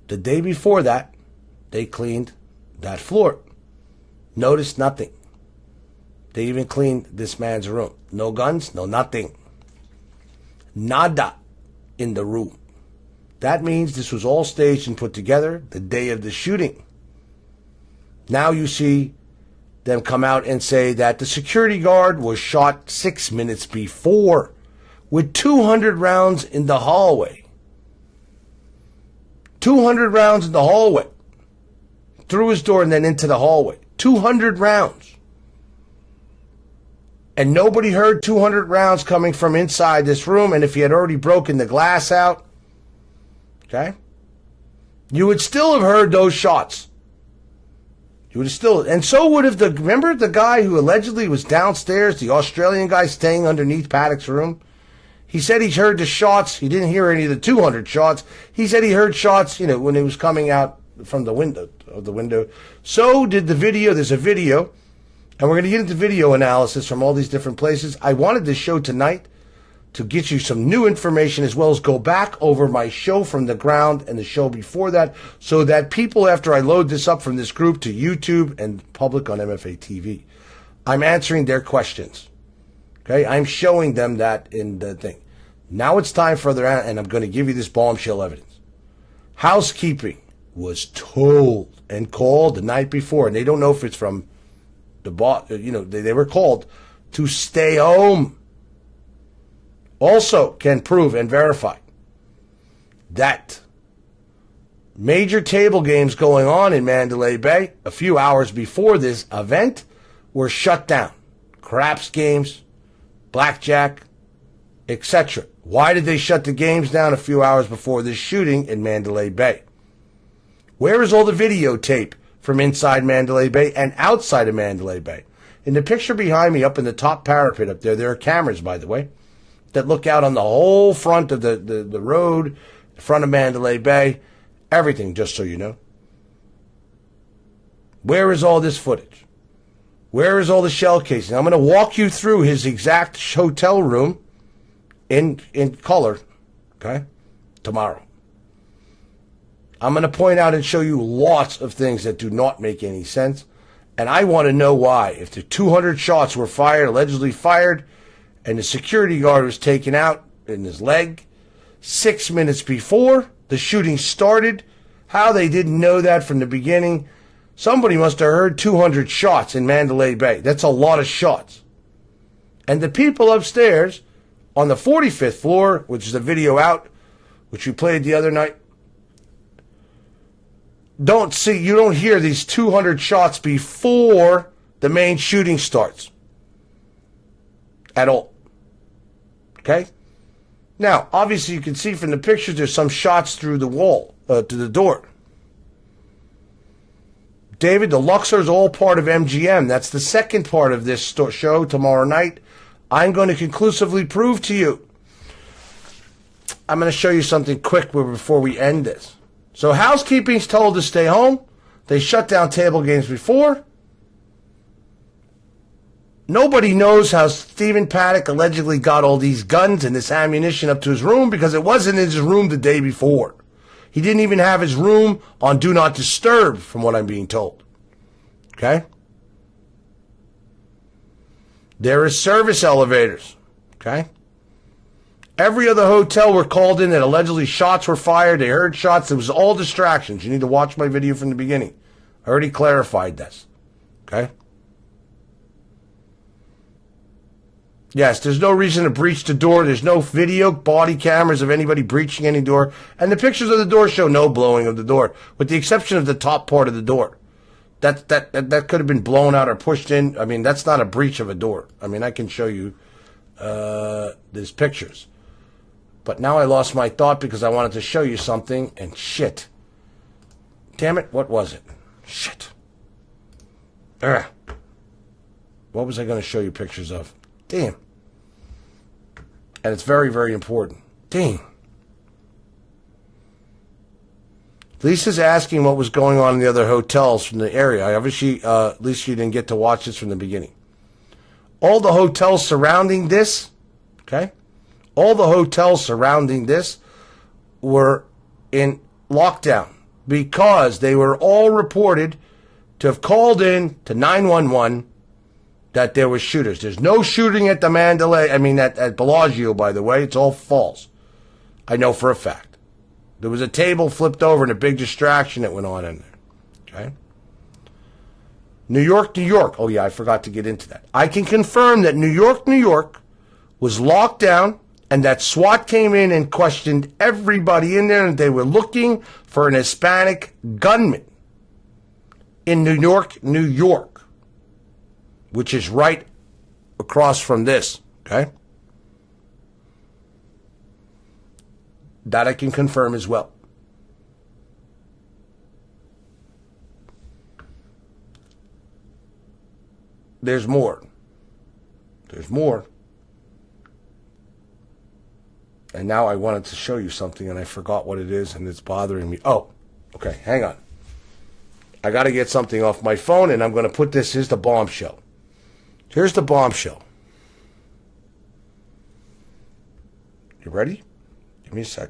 Speaker 1: The day before that, they cleaned that floor. Notice nothing. They even cleaned this man's room. No guns, no nothing. Nada in the room. That means this was all staged and put together the day of the shooting. Now you see them come out and say that the security guard was shot 6 minutes before with 200 rounds in the hallway. 200 rounds in the hallway. Through his door and then into the hallway. 200 rounds. And nobody heard 200 rounds coming from inside this room. And if he had already broken the glass out, okay, you would still have heard those shots. You would have still, and so would have remember the guy who allegedly was downstairs, the Australian guy staying underneath Paddock's room? He said he heard the shots. He didn't hear any of the 200 shots. He said he heard shots, when it was coming out from the window. So did the video. There's a video, and we're going to get into video analysis from all these different places. I wanted this show tonight to get you some new information, as well as go back over my show from the ground and the show before that, so that people, after I load this up from this group to YouTube and public on MFA TV, I'm answering their questions. Okay, I'm showing them that in the thing. Now it's time for and I'm going to give you this bombshell evidence. Housekeeping was told and called the night before, and they don't know if it's from the boss. They were called to stay home. Also can prove and verify that major table games going on in Mandalay Bay a few hours before this event were shut down. Craps games, blackjack, etc. Why did they shut the games down a few hours before this shooting in Mandalay Bay? Where is all the videotape from inside Mandalay Bay and outside of Mandalay Bay? In the picture behind me, up in the top parapet up there are cameras, by the way, that look out on the whole front of the road, the front of Mandalay Bay, everything, just so you know. Where is all this footage? Where is all the shell casing? I'm going to walk you through his exact hotel room in color, okay, tomorrow. I'm going to point out and show you lots of things that do not make any sense. And I want to know why. If the 200 shots were fired, allegedly fired, and the security guard was taken out in his leg 6 minutes before the shooting started, how they didn't know that from the beginning. Somebody must have heard 200 shots in Mandalay Bay. That's a lot of shots. And the people upstairs on the 45th floor, which is the video out, which we played the other night, you don't hear these 200 shots before the main shooting starts. At all. Okay? Now, obviously you can see from the pictures there's some shots through the wall, to the door. David, the Luxor's all part of MGM. That's the second part of this show tomorrow night. I'm going to conclusively prove to you. I'm going to show you something quick before we end this. So housekeeping's told to stay home. They shut down table games before. Nobody knows how Stephen Paddock allegedly got all these guns and this ammunition up to his room, because it wasn't in his room the day before. He didn't even have his room on Do Not Disturb, from what I'm being told. Okay? There is service elevators. Okay? Every other hotel were called in that allegedly shots were fired. They heard shots. It was all distractions. You need to watch my video from the beginning. I already clarified this. Okay? Yes, there's no reason to breach the door. There's no video, body cameras of anybody breaching any door. And the pictures of the door show no blowing of the door, with the exception of the top part of the door. That could have been blown out or pushed in. I mean, that's not a breach of a door. I mean, I can show you these pictures. But now I lost my thought because I wanted to show you something, and shit. Damn it, what was it? Shit. Ugh. What was I going to show you pictures of? Damn. And it's very, very important. Dang. Lisa's asking what was going on in the other hotels from the area. Obviously, at least you didn't get to watch this from the beginning. All the hotels surrounding this, okay? All the hotels surrounding this were in lockdown because they were all reported to have called in to 911 that there were shooters. There's no shooting at the at Bellagio, by the way. It's all false. I know for a fact. There was a table flipped over and a big distraction that went on in there. Okay? New York, New York. Oh, yeah, I forgot to get into that. I can confirm that New York, New York was locked down, and that SWAT came in and questioned everybody in there, and they were looking for an Hispanic gunman in New York, New York, which is right across from this, okay? That I can confirm as well. There's more. There's more. And now I wanted to show you something, and I forgot what it is, and it's bothering me. Oh, okay, hang on. I got to get something off my phone, and I'm going to put this. Here's the bombshell. Here's the bombshell. You ready? Give me a sec.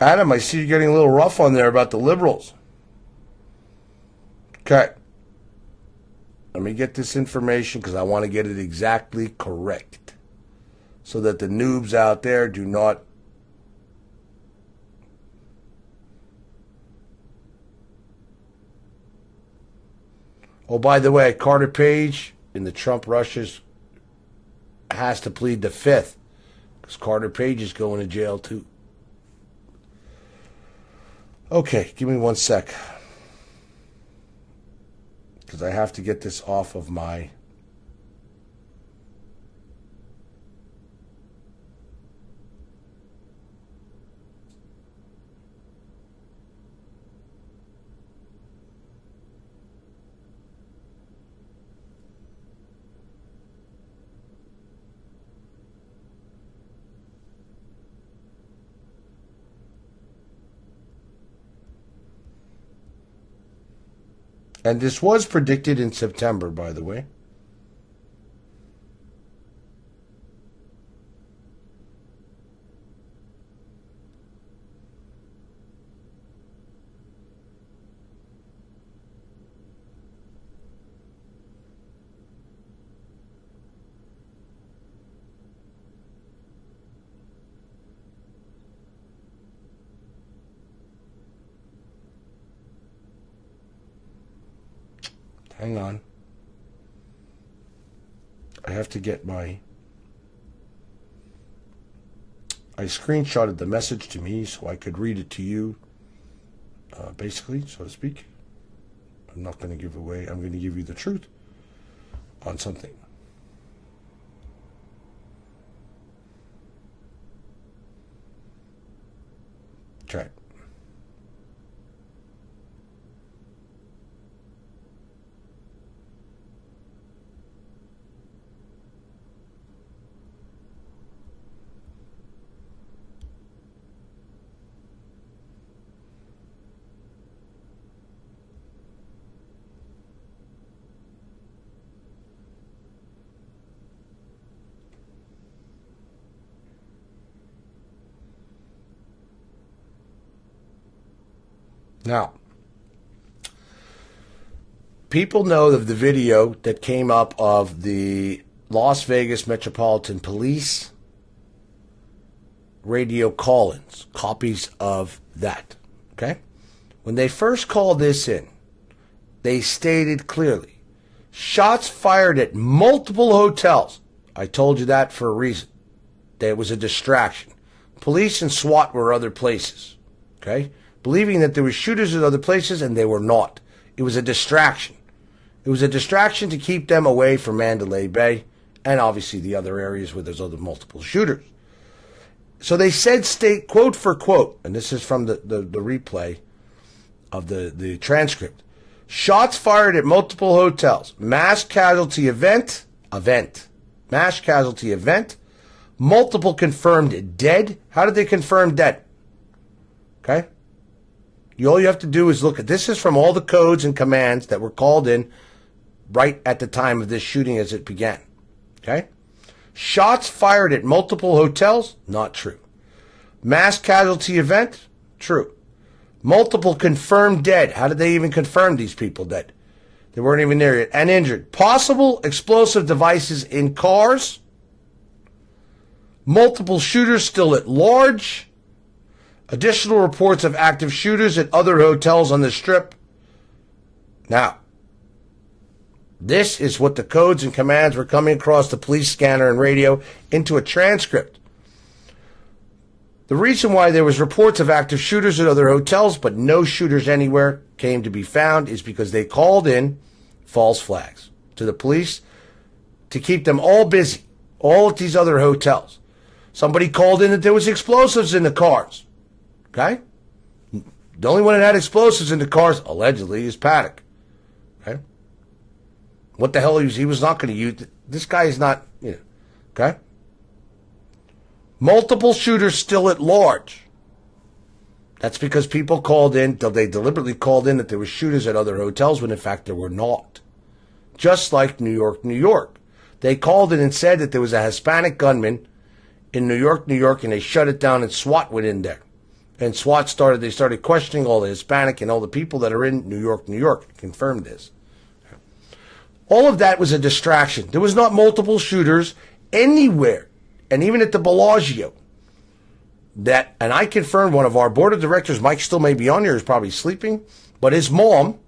Speaker 1: Adam, I see you getting a little rough on there about the liberals. Okay. Let me get this information because I want to get it exactly correct so that the noobs out there do not... Oh, by the way, Carter Page in the Trump Russia's has to plead the fifth because Carter Page is going to jail too. Okay, give me 1 sec. Because I have to get this off of my... And this was predicted in September, by the way. Hang on. I have to get my... I screenshotted the message to me so I could read it to you, basically, so to speak. I'm not going to give away, I'm going to give you the truth on something. Okay. Now, people know of the video that came up of the Las Vegas Metropolitan Police radio call-ins, copies of that, okay? When they first called this in, they stated clearly, shots fired at multiple hotels. I told you that for a reason. That it was a distraction. Police and SWAT were other places, okay? Believing that there were shooters at other places, and they were not. It was a distraction. It was a distraction to keep them away from Mandalay Bay and obviously the other areas where there's other multiple shooters. So they said, state quote for quote, and this is from the replay of the transcript. Shots fired at multiple hotels. Mass casualty event. Mass casualty event. Multiple confirmed dead. How did they confirm dead? Okay? All you have to do is look at, this is from all the codes and commands that were called in right at the time of this shooting as it began. Okay? Shots fired at multiple hotels, not true. Mass casualty event, true. Multiple confirmed dead. How did they even confirm these people dead? They weren't even there yet. And injured. Possible explosive devices in cars. Multiple shooters still at large. Additional reports of active shooters at other hotels on the Strip. Now, this is what the codes and commands were coming across the police scanner and radio into a transcript. The reason why there was reports of active shooters at other hotels, but no shooters anywhere came to be found, is because they called in false flags to the police to keep them all busy, all at these other hotels. Somebody called in that there was explosives in the cars. Okay? The only one that had explosives in the cars, allegedly, is Paddock. Okay? What the hell, he was not going to use... This guy is not... Okay? Multiple shooters still at large. That's because people called in, they deliberately called in that there were shooters at other hotels when in fact there were not. Just like New York, New York. They called in and said that there was a Hispanic gunman in New York, New York, and they shut it down and SWAT went in there. And SWAT started questioning all the Hispanic and all the people that are in New York, New York. Confirmed this. All of that was a distraction. There was not multiple shooters anywhere. And even at the Bellagio. And I confirmed, one of our board of directors, Mike still may be on here, is probably sleeping. But his mom,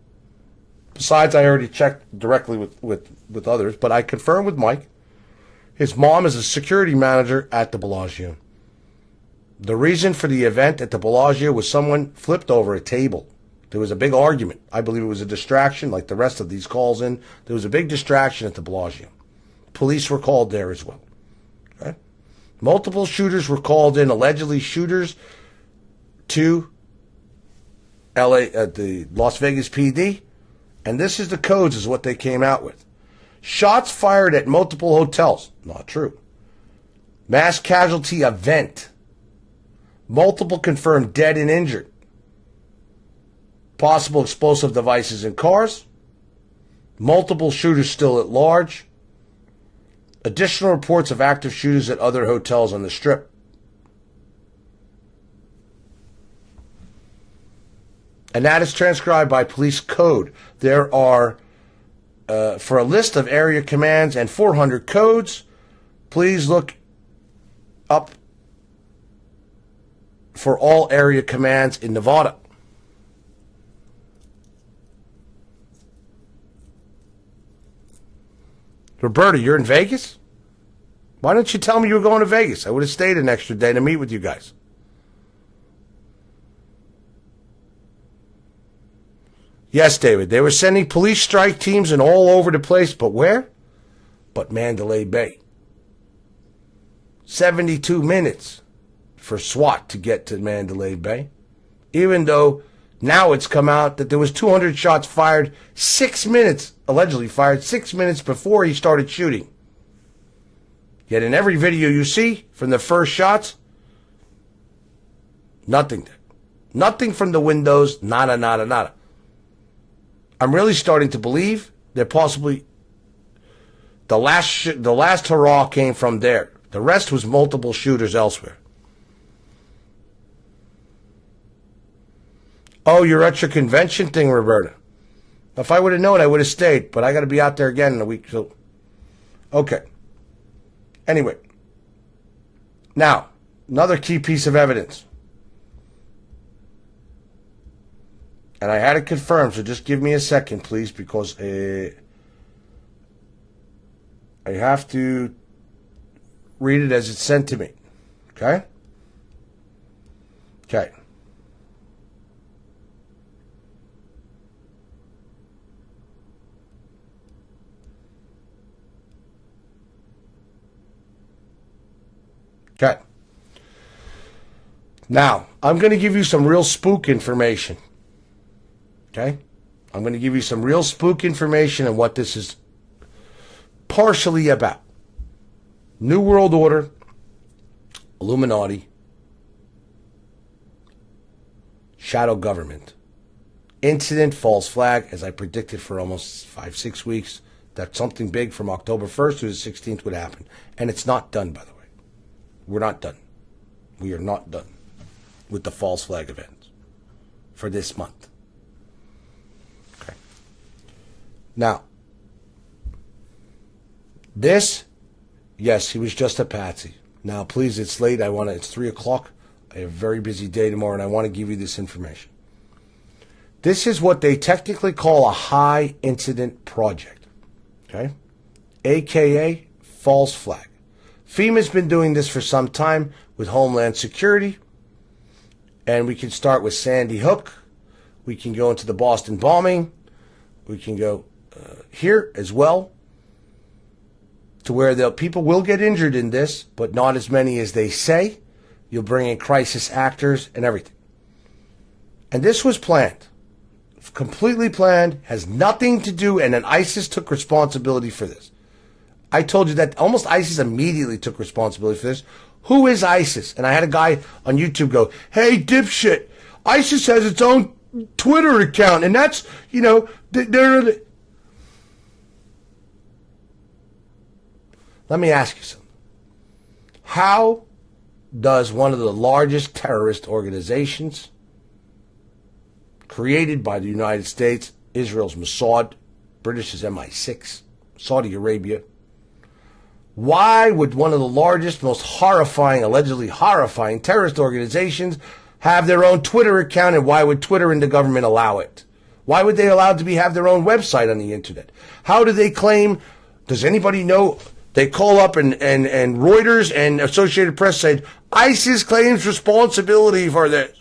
Speaker 1: besides I already checked directly with others, but I confirmed with Mike, his mom is a security manager at the Bellagio. The reason for the event at the Bellagio was someone flipped over a table. There was a big argument. I believe it was a distraction, like the rest of these calls in. There was a big distraction at the Bellagio. Police were called there as well. Okay? Multiple shooters were called in, allegedly shooters, to the Las Vegas PD. And this is the codes, is what they came out with. Shots fired at multiple hotels. Not true. Mass casualty event. Multiple confirmed dead and injured. Possible explosive devices in cars. Multiple shooters still at large. Additional reports of active shooters at other hotels on the Strip. And that is transcribed by police code. There are, for a list of area commands and 400 codes, please look up for all area commands in Nevada. Roberta, you're in Vegas? Why don't you tell me you were going to Vegas? I would have stayed an extra day to meet with you guys. Yes, David, they were sending police strike teams and all over the place, but where? But Mandalay Bay. 72 minutes for SWAT to get to Mandalay Bay, even though now it's come out that there was 200 shots fired 6 minutes, allegedly fired 6 minutes before he started shooting. Yet in every video you see from the first shots, nothing there. Nothing from the windows, nada, nada, nada. I'm really starting to believe that possibly the last hurrah came from there. The rest was multiple shooters elsewhere. Oh, you're at your convention thing, Roberta. If I would have known, I would have stayed, but I got to be out there again in a week. So, okay. Anyway. Now, another key piece of evidence. And I had it confirmed, so just give me a second, please, because I have to read it as it's sent to me. Okay? Okay. Okay. Now, I'm going to give you some real spook information. Okay? I'm going to give you some real spook information on what this is partially about. New World Order, Illuminati, shadow government, incident, false flag, as I predicted for almost 5-6 weeks, that something big from October 1st to the 16th would happen. And it's not done, by the way. We're not done. We are not done with the false flag event for this month. Okay. Now, this, yes, he was just a patsy. Now, please, it's late. It's 3 o'clock. I have a very busy day tomorrow, and I want to give you this information. This is what they technically call a high incident project. Okay? AKA false flag. FEMA's been doing this for some time with Homeland Security. And we can start with Sandy Hook. We can go into the Boston bombing. We can go here as well, to where people will get injured in this, but not as many as they say. You'll bring in crisis actors and everything. And this was planned. Completely planned. Has nothing to do, and then ISIS took responsibility for this. I told you that almost ISIS immediately took responsibility for this. Who is ISIS? And I had a guy on YouTube go, hey, dipshit, ISIS has its own Twitter account, and that's, they're... Let me ask you something. How does one of the largest terrorist organizations created by the United States, Israel's Mossad, British's MI6, Saudi Arabia, why would one of the largest, most horrifying, allegedly horrifying terrorist organizations have their own Twitter account, and why would Twitter and the government allow it? Why would they allow it to have their own website on the internet? How do they claim, does anybody know, they call up and Reuters and Associated Press said, ISIS claims responsibility for this.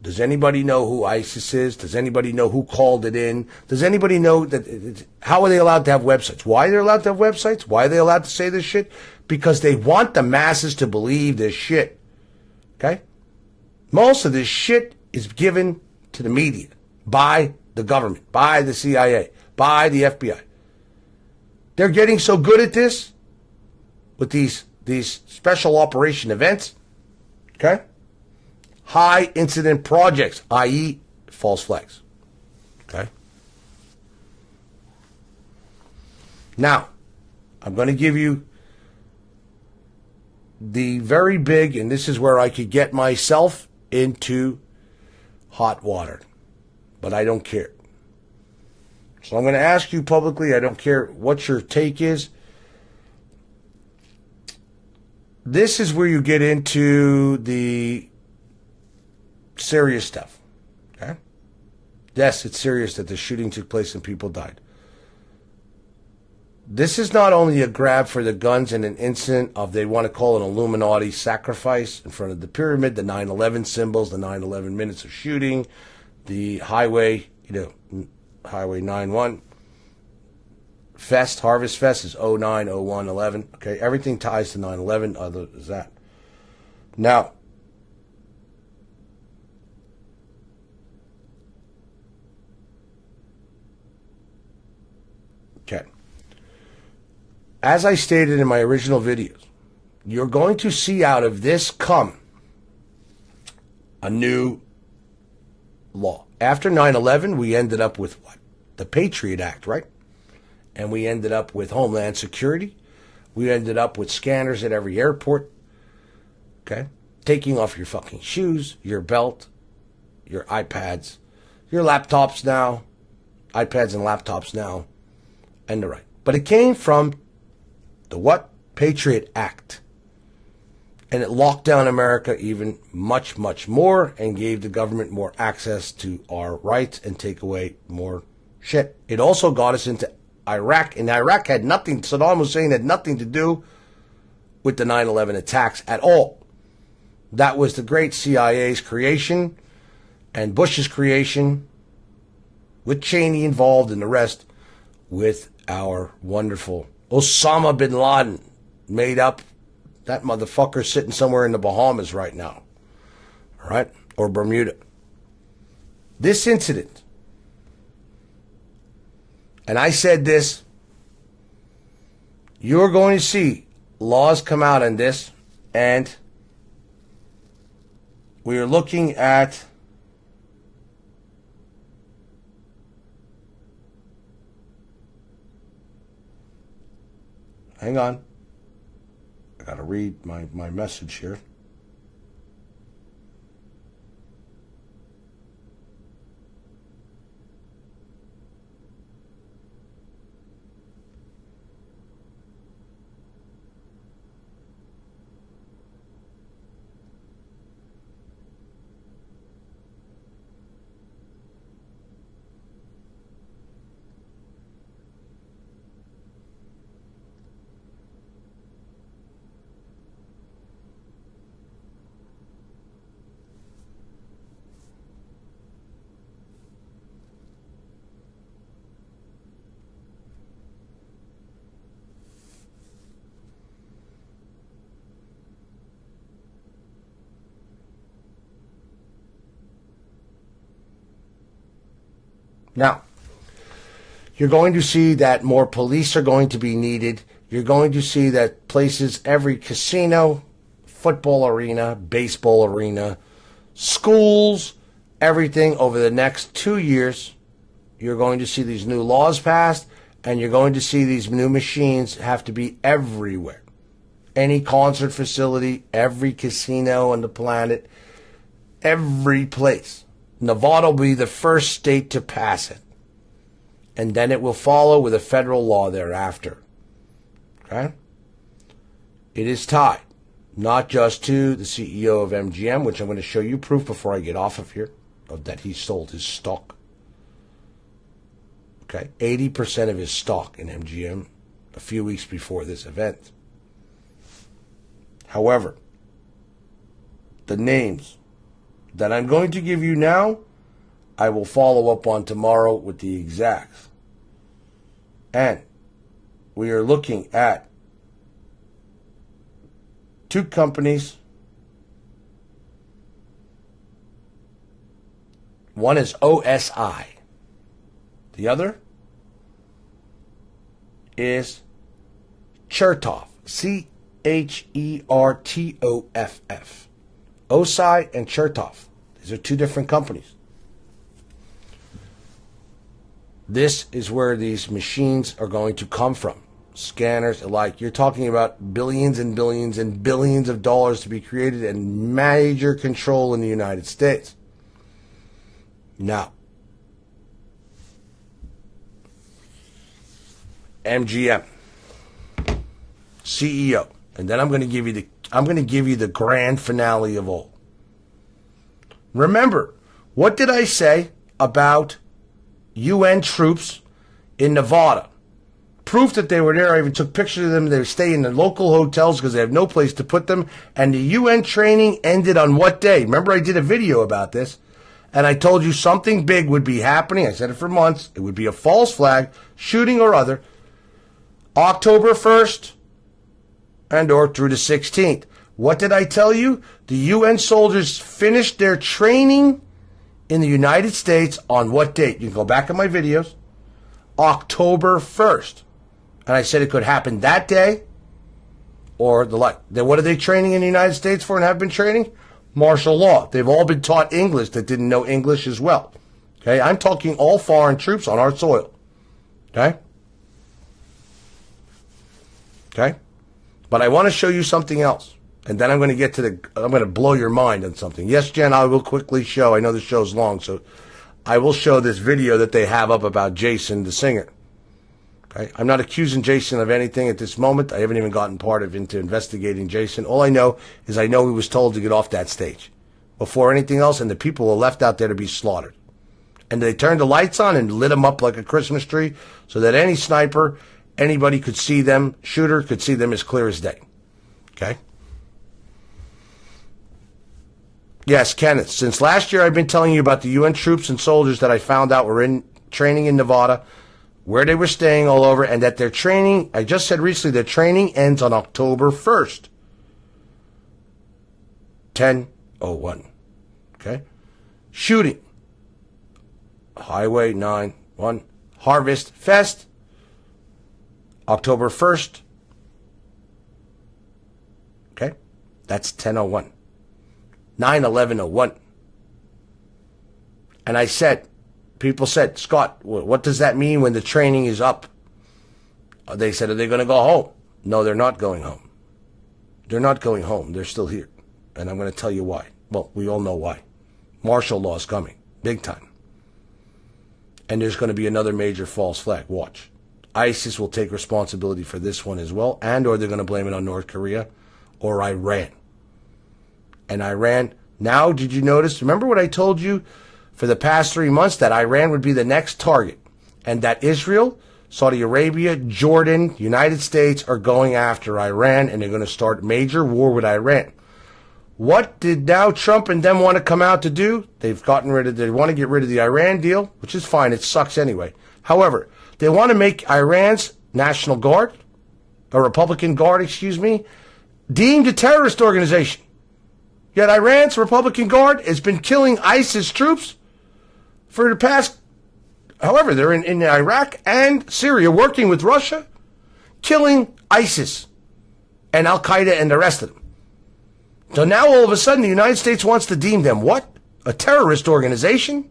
Speaker 1: Does anybody know who ISIS is? Does anybody know who called it in? Does anybody know that? How are they allowed to have websites? Why are they allowed to have websites? Why are they allowed to say this shit? Because they want the masses to believe this shit. Okay? Most of this shit is given to the media by the government, by the CIA, by the FBI. They're getting so good at this with these special operation events. Okay? High incident projects, i.e. false flags. Okay? Now, I'm going to give you the very big, and this is where I could get myself into hot water, but I don't care. So I'm going to ask you publicly, I don't care what your take is. This is where you get into the serious stuff. Okay? Yes, it's serious that the shooting took place and people died. This is not only a grab for the guns and an incident of, they want to call it an Illuminati sacrifice in front of the pyramid, the 9/11 symbols, the 9/11 minutes of shooting, the highway, Highway 91 Fest, Harvest Fest is 09, 01, 11. Okay, everything ties to 9/11 other than that. Now, okay. As I stated in my original videos, you're going to see out of this come a new law. After 9/11, we ended up with what? The Patriot Act, right? And we ended up with Homeland Security. We ended up with scanners at every airport. Okay? Taking off your fucking shoes, your belt, your iPads, your laptops now, iPads and laptops now, and the right. But it came from the what? Patriot Act. And it locked down America even much, much more and gave the government more access to our rights and take away more shit. It also got us into Iraq, and Iraq had nothing, Saddam Hussein had nothing to do with the 9/11 attacks at all. That was the great CIA's creation and Bush's creation, with Cheney involved and the rest, with our wonderful Osama bin Laden, made up. That motherfucker sitting somewhere in the Bahamas right now, all right, or Bermuda. This incident, and I said this, you're going to see laws come out on this, and we are looking at hang on. I got to read my message here. Now, you're going to see that more police are going to be needed. You're going to see that places, every casino, football arena, baseball arena, schools, everything over the next 2 years, you're going to see these new laws passed, and you're going to see these new machines have to be everywhere. Any concert facility, every casino on the planet, every place. Nevada will be the first state to pass it. And then it will follow with a federal law thereafter. Okay? It is tied, not just to the CEO of MGM, which I'm going to show you proof before I get off of here, of that he sold his stock. Okay? 80% of his stock in MGM a few weeks before this event. However, the names that I'm going to give you now, I will follow up on tomorrow with the exacts. And we are looking at two companies. One is OSI. The other is Chertoff. Chertoff. OSI and Chertoff. These are two different companies. This is where these machines are going to come from. scanners, like you're talking about billions and billions and billions of dollars to be created and major control in the United States. Now, MGM, CEO, and then I'm going to give you the grand finale of all. Remember, what did I say about UN troops in Nevada? Proof that they were there. I even took pictures of them. They stay in the local hotels because they have no place to put them. And the UN training ended on what day? Remember, I did a video about this, and I told you something big would be happening. I said it for months. It would be a false flag, shooting or other, October 1st and or through the 16th. What did I tell you? The UN soldiers finished their training in the United States on what date? You can go back in my videos. October 1st. And I said it could happen that day or the like. Then what are they training in the United States for and have been training? Martial law. They've all been taught English that didn't know English as well. Okay, I'm talking all foreign troops on our soil. Okay? Okay? But I want to show you something else. And then I'm going to blow your mind on something. Yes, Jen, I will quickly show. I know the show's long, so I will show this video that they have up about Jason, the singer. Okay? I'm not accusing Jason of anything at this moment. I haven't even gotten into investigating Jason. All I know is I know he was told to get off that stage before anything else, and the people were left out there to be slaughtered. And they turned the lights on and lit them up like a Christmas tree so that any sniper, anybody could see them, shooter could see them as clear as day. Okay? Yes, Kenneth. Since last year, I've been telling you about the UN troops and soldiers that I found out were in training in Nevada, where they were staying all over, and that their training, I just said recently, their training ends on October 1st. 10:01. Okay? Shooting. Highway 9-1. Harvest Fest. October 1st. Okay? That's 10:01. 9/11/01. And I said, people said, Scott, what does that mean when the training is up? They said, are they going to go home? No, they're not going home. They're not going home. They're still here. And I'm going to tell you why. Well, we all know why. Martial law is coming. Big time. And there's going to be another major false flag. Watch. ISIS will take responsibility for this one as well, and or they're going to blame it on North Korea or Iran. And Iran, now did you notice, remember what I told you for the past 3 months, that Iran would be the next target, and that Israel, Saudi Arabia, Jordan, United States are going after Iran, and they're going to start major war with Iran. What did now Trump and them want to come out to do? They want to get rid of the Iran deal, which is fine, it sucks anyway. However, they want to make Iran's National Guard, a Republican Guard, deemed a terrorist organization. Yet Iran's Republican Guard has been killing ISIS troops for the past, however, they're in Iraq and Syria working with Russia, killing ISIS and Al-Qaeda and the rest of them. So now all of a sudden the United States wants to deem them what? A terrorist organization?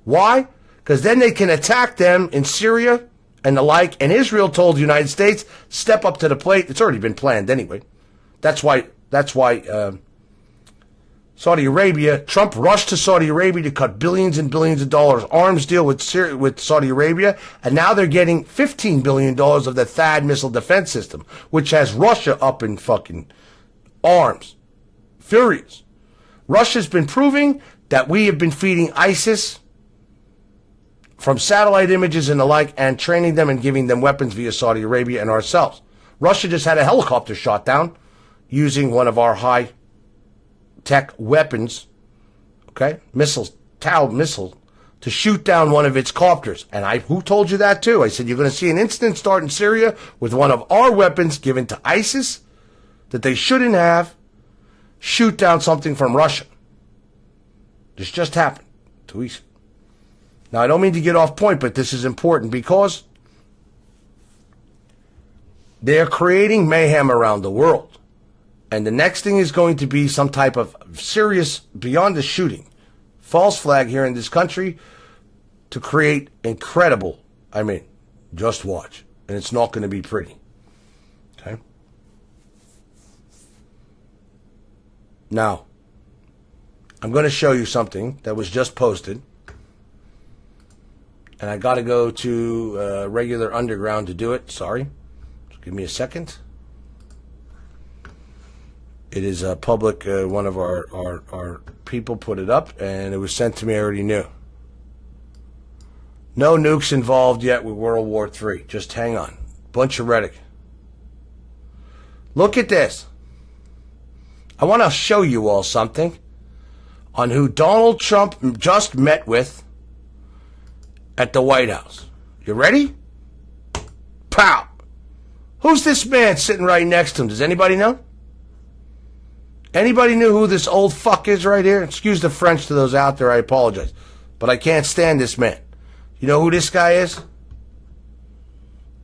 Speaker 1: Why? Because then they can attack them in Syria and the like. And Israel told the United States, step up to the plate. It's already been planned anyway. That's why Saudi Arabia, Trump rushed to Saudi Arabia to cut billions and billions of dollars arms deal with Saudi Arabia, and now they're getting $15 billion of the THAAD missile defense system, which has Russia up in fucking arms. Furious. Russia's been proving that we have been feeding ISIS from satellite images and the like, and training them and giving them weapons via Saudi Arabia and ourselves. Russia just had a helicopter shot down using one of our high-tech weapons, okay, TOW missile, to shoot down one of its copters. And who told you that too? I said, you're going to see an incident start in Syria with one of our weapons given to ISIS that they shouldn't have, shoot down something from Russia. This just happened 2 weeks ago. Now, I don't mean to get off point, but this is important because they're creating mayhem around the world. And the next thing is going to be some type of serious, beyond the shooting, false flag here in this country to create incredible, just watch. And it's not going to be pretty. Okay? Now, I'm going to show you something that was just posted. And I got to go to regular underground to do it. Sorry. Just give me a second. It is a public, one of our people put it up, and it was sent to me. I already knew. No nukes involved yet with World War III. Just hang on. Bunch of rhetoric. Look at this. I want to show you all something on who Donald Trump just met with at the White House. You ready? Pow! Who's this man sitting right next to him? Does anybody know? Anybody know who this old fuck is right here? Excuse the French to those out there, I apologize. But I can't stand this man. You know who this guy is?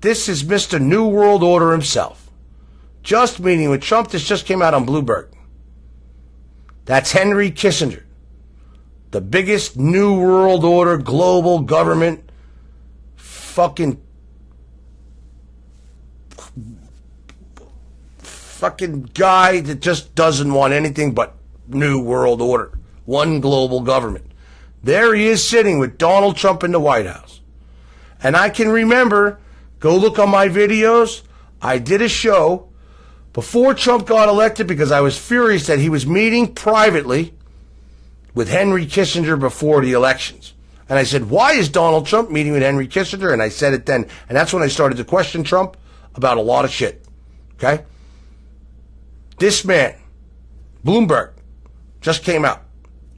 Speaker 1: This is Mr. New World Order himself. Just meeting with Trump. This just came out on Bloomberg. That's Henry Kissinger. The biggest New World Order global government fucking guy that just doesn't want anything but New World Order. One global government. There he is sitting with Donald Trump in the White House. And I can remember, go look on my videos, I did a show before Trump got elected because I was furious that he was meeting privately with Henry Kissinger before the elections. And I said, why is Donald Trump meeting with Henry Kissinger? And I said it then. And that's when I started to question Trump about a lot of shit. Okay? This man, Bloomberg, just came out.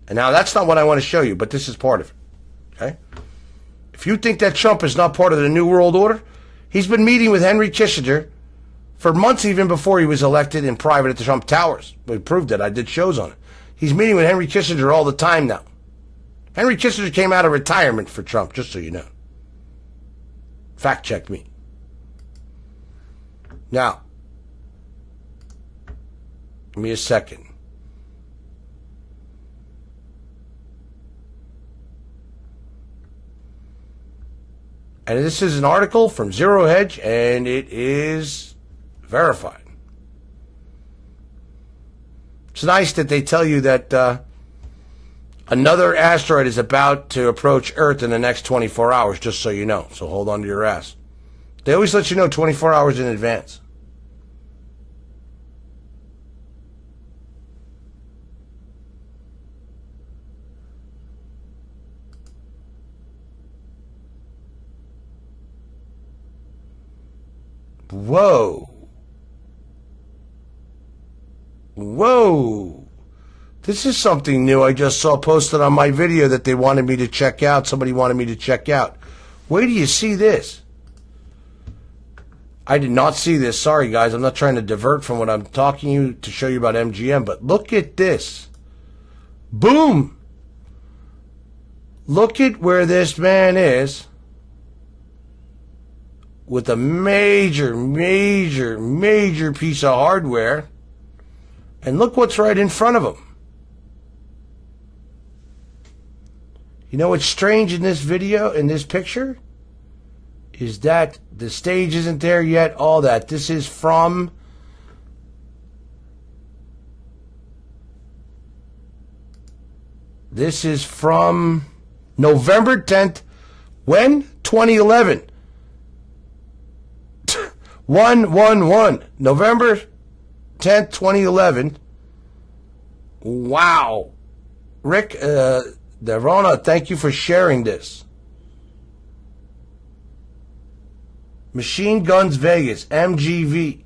Speaker 1: And now that's not what I want to show you, but this is part of it. Okay? If you think that Trump is not part of the New World Order, he's been meeting with Henry Kissinger for months even before he was elected in private at the Trump Towers. We proved it. I did shows on it. He's meeting with Henry Kissinger all the time now. Henry Kissinger came out of retirement for Trump, just so you know. Fact check me. Now, give me a second. And this is an article from Zero Hedge, and it is verified. It's nice that they tell you that another asteroid is about to approach Earth in the next 24 hours, just so you know. So hold on to your ass. They always let you know 24 hours in advance. Whoa. Whoa. This is something new I just saw posted on my video that they wanted me to check out. Somebody wanted me to check out. Where do you see this? I did not see this. Sorry, guys. I'm not trying to divert from what I'm talking to you to show you about MGM, but look at this. Boom. Look at where this man is with a major piece of hardware. And look what's right in front of him. You know what's strange in this video, in this picture? Is that the stage isn't there yet, all that. This is from November 10th, when? 2011. 1/1/1. November 10th, 2011. Wow. Rick Derona, thank you for sharing this. Machine Guns Vegas, MGV.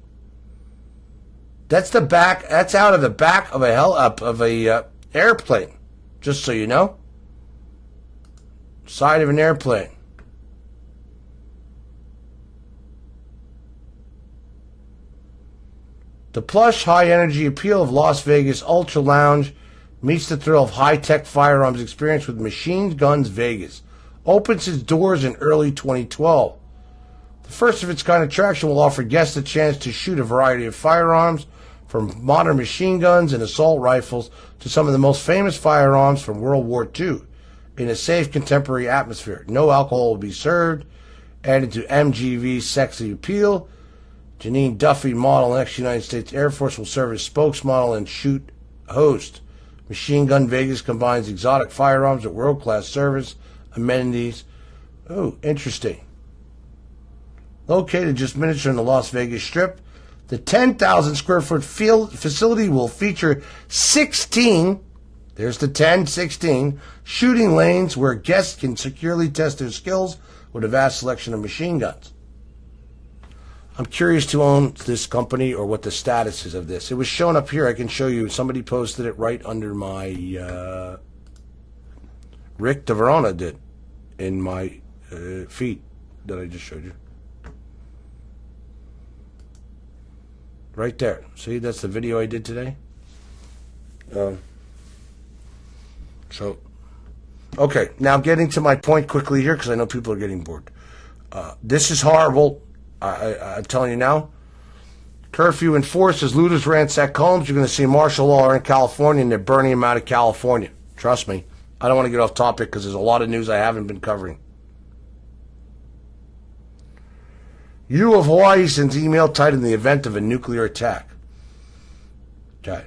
Speaker 1: That's the back. That's out of the back of a airplane. Just so you know. Side of an airplane. The plush, high-energy appeal of Las Vegas Ultra Lounge meets the thrill of high-tech firearms experience with Machine Guns Vegas. Opens its doors in early 2012. The first of its kind attraction will offer guests a chance to shoot a variety of firearms, from modern machine guns and assault rifles to some of the most famous firearms from World War II, in a safe, contemporary atmosphere. No alcohol will be served, added to MGV's sexy appeal. Janine Duffy, model, ex-United States Air Force, will serve as spokesmodel and shoot host. Machine Gun Vegas combines exotic firearms with world-class service, amenities. Oh, interesting. Located just minutes from the Las Vegas Strip, the 10,000 square foot facility will feature 16, there's the 16 shooting lanes where guests can securely test their skills with a vast selection of machine guns. I'm curious who owns this company or what the status is of this. It was shown up here. I can show you. Somebody posted it right under my... Rick DeVerona did in my feed that I just showed you. Right there. See, that's the video I did today. Okay, now getting to my point quickly here because I know people are getting bored. This is horrible. I'm telling you now. Curfew enforced as looters ransack homes. You're going to see martial law in California, and they're burning them out of California. Trust me. I don't want to get off topic because there's a lot of news I haven't been covering. U of Hawaii sends email tied in the event of a nuclear attack. Okay.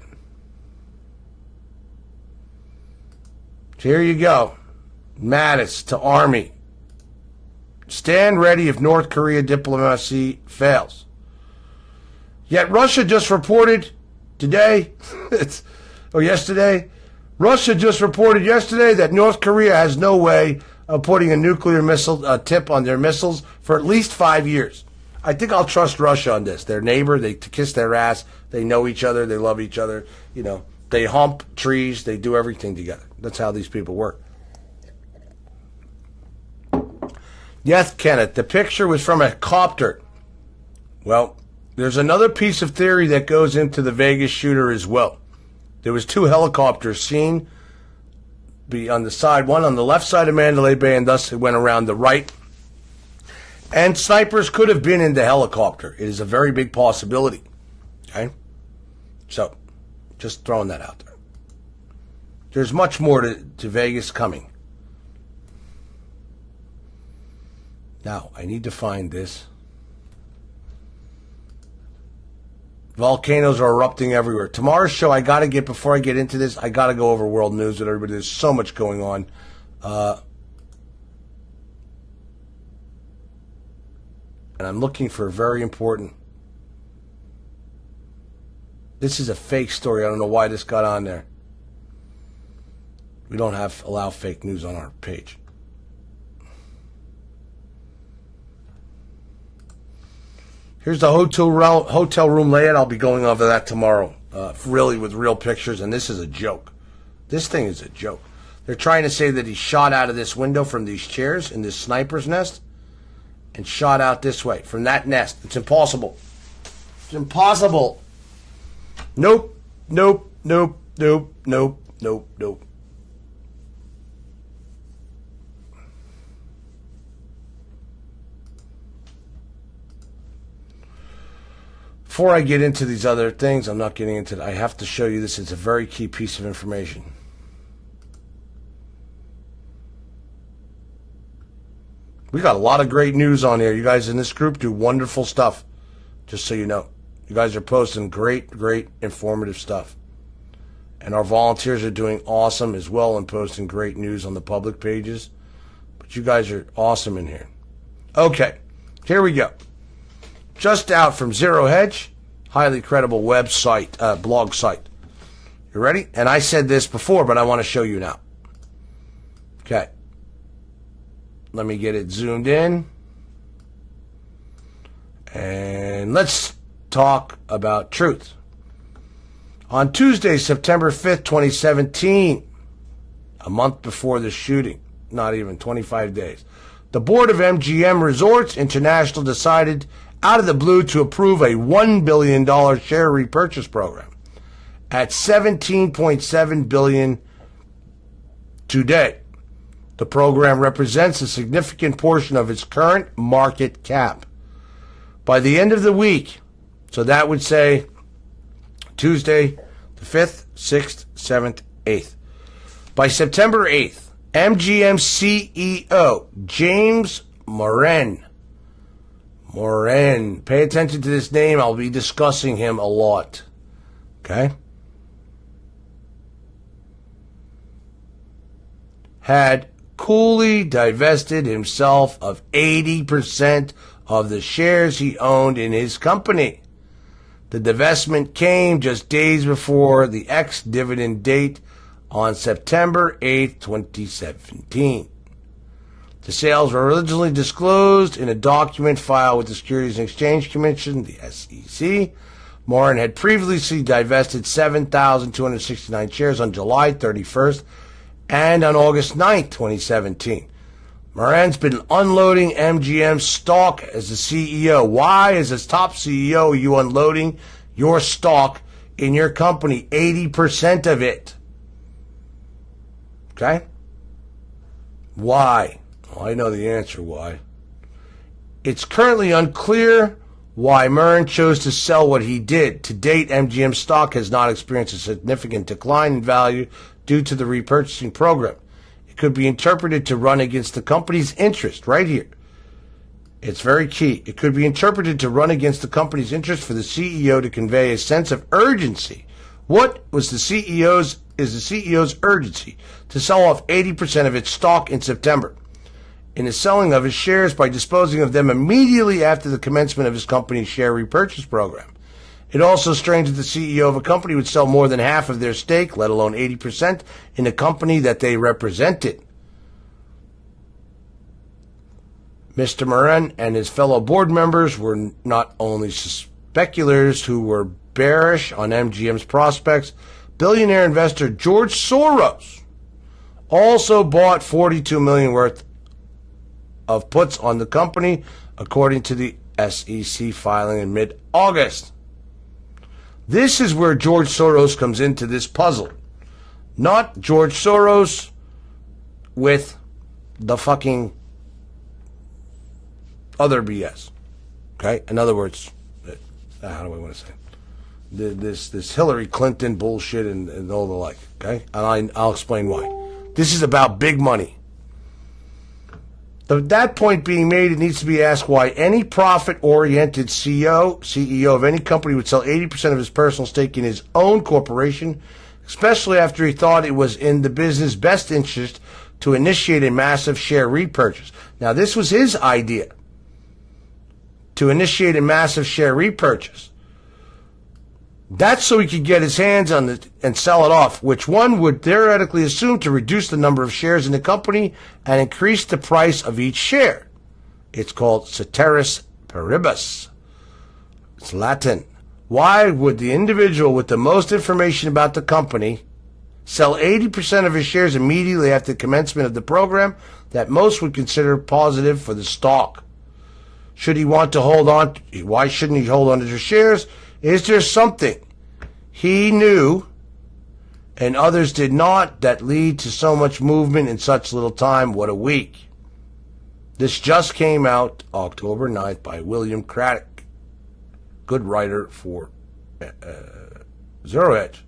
Speaker 1: So here you go. Mattis to Army. Stand ready if North Korea diplomacy fails. Yet Russia just reported today, or yesterday, Russia just reported yesterday that North Korea has no way of putting a nuclear missile tip on their missiles for at least 5 years. I think I'll trust Russia on this. Their neighbor, they kiss their ass, they know each other, they love each other, you know, they hump trees, they do everything together. That's how these people work. Yes, Kenneth, the picture was from a copter. Well, there's another piece of theory that goes into the Vegas shooter as well. There was 2 helicopters seen be on the side, one on the left side of Mandalay Bay, and thus it went around the right. And snipers could have been in the helicopter. It is a very big possibility. Okay? So, just throwing that out there. There's much more to Vegas coming. Now, I need to find this. Volcanoes are erupting everywhere. Tomorrow's show, before I get into this, I got to go over world news with everybody. There's so much going on. And I'm looking for a very important... This is a fake story. I don't know why this got on there. We don't allow fake news on our page. Here's the hotel room layout. I'll be going over that tomorrow, really with real pictures, and this is a joke. This thing is a joke. They're trying to say that he shot out of this window from these chairs in this sniper's nest and shot out this way from that nest. It's impossible. It's impossible. Nope, nope, nope, nope, nope, nope, nope. Before I get into these other things, I'm not getting into it. I have to show you this. It's a very key piece of information. We got a lot of great news on here. You guys in this group do wonderful stuff, just so you know. You guys are posting great, great informative stuff. And our volunteers are doing awesome as well and posting great news on the public pages. But you guys are awesome in here. Okay, here we go. Just out from Zero Hedge, highly credible website, blog site. You ready? And I said this before, but I want to show you now. Okay. Let me get it zoomed in. And let's talk about truth. On Tuesday, September 5th, 2017, a month before the shooting, not even 25 days, the board of MGM Resorts International decided out of the blue to approve a $1 billion share repurchase program at $17.7 billion today. The program represents a significant portion of its current market cap. By the end of the week, so that would say Tuesday, the 5th, 6th, 7th, 8th. By September 8th, MGM CEO James Moran Moran. Pay attention to this name. I'll be discussing him a lot. Okay? Had coolly divested himself of 80% of the shares he owned in his company. The divestment came just days before the ex-dividend date on September 8, 2017. The sales were originally disclosed in a document filed with the Securities and Exchange Commission, the SEC. Moran had previously divested 7,269 shares on July 31st and on August 9th, 2017. Moran's been unloading MGM stock as the CEO. Why, as a top CEO, are you unloading your stock in your company? 80% of it. Okay? Why? Well, I know the answer why. It's currently unclear why Moran chose to sell what he did. To date, MGM stock has not experienced a significant decline in value due to the repurchasing program. It could be interpreted to run against the company's interest, right here. It's very key. It could be interpreted to run against the company's interest for the CEO to convey a sense of urgency. What was the CEO's urgency? To sell off 80% of its stock in September. In the selling of his shares by disposing of them immediately after the commencement of his company's share repurchase program. It also strange that the CEO of a company would sell more than half of their stake, let alone 80%, in a company that they represented. Mr. Moran and his fellow board members were not only speculators who were bearish on MGM's prospects. Billionaire investor George Soros also bought $42 million worth of puts on the company, according to the SEC filing in mid-August. This is where George Soros comes into this puzzle. Not George Soros with the fucking other BS. Okay? In other words, how do I want to say it? This Hillary Clinton bullshit and all the like. Okay? And I'll explain why. This is about big money. That point being made, it needs to be asked why any profit-oriented CEO of any company would sell 80% of his personal stake in his own corporation, especially after he thought it was in the business' best interest to initiate a massive share repurchase. Now, this was his idea, to initiate a massive share repurchase. That's so he could get his hands on it and sell it off, which one would theoretically assume to reduce the number of shares in the company and increase the price of each share. It's called ceteris paribus. It's Latin. Why would the individual with the most information about the company sell 80% of his shares immediately after the commencement of the program that most would consider positive for the stock? Should he want to hold on? Why shouldn't he hold on to the shares? Is there something he knew and others did not that lead to so much movement in such little time? What a week. This just came out October 9th by William Craddock, good writer for Zero Hedge.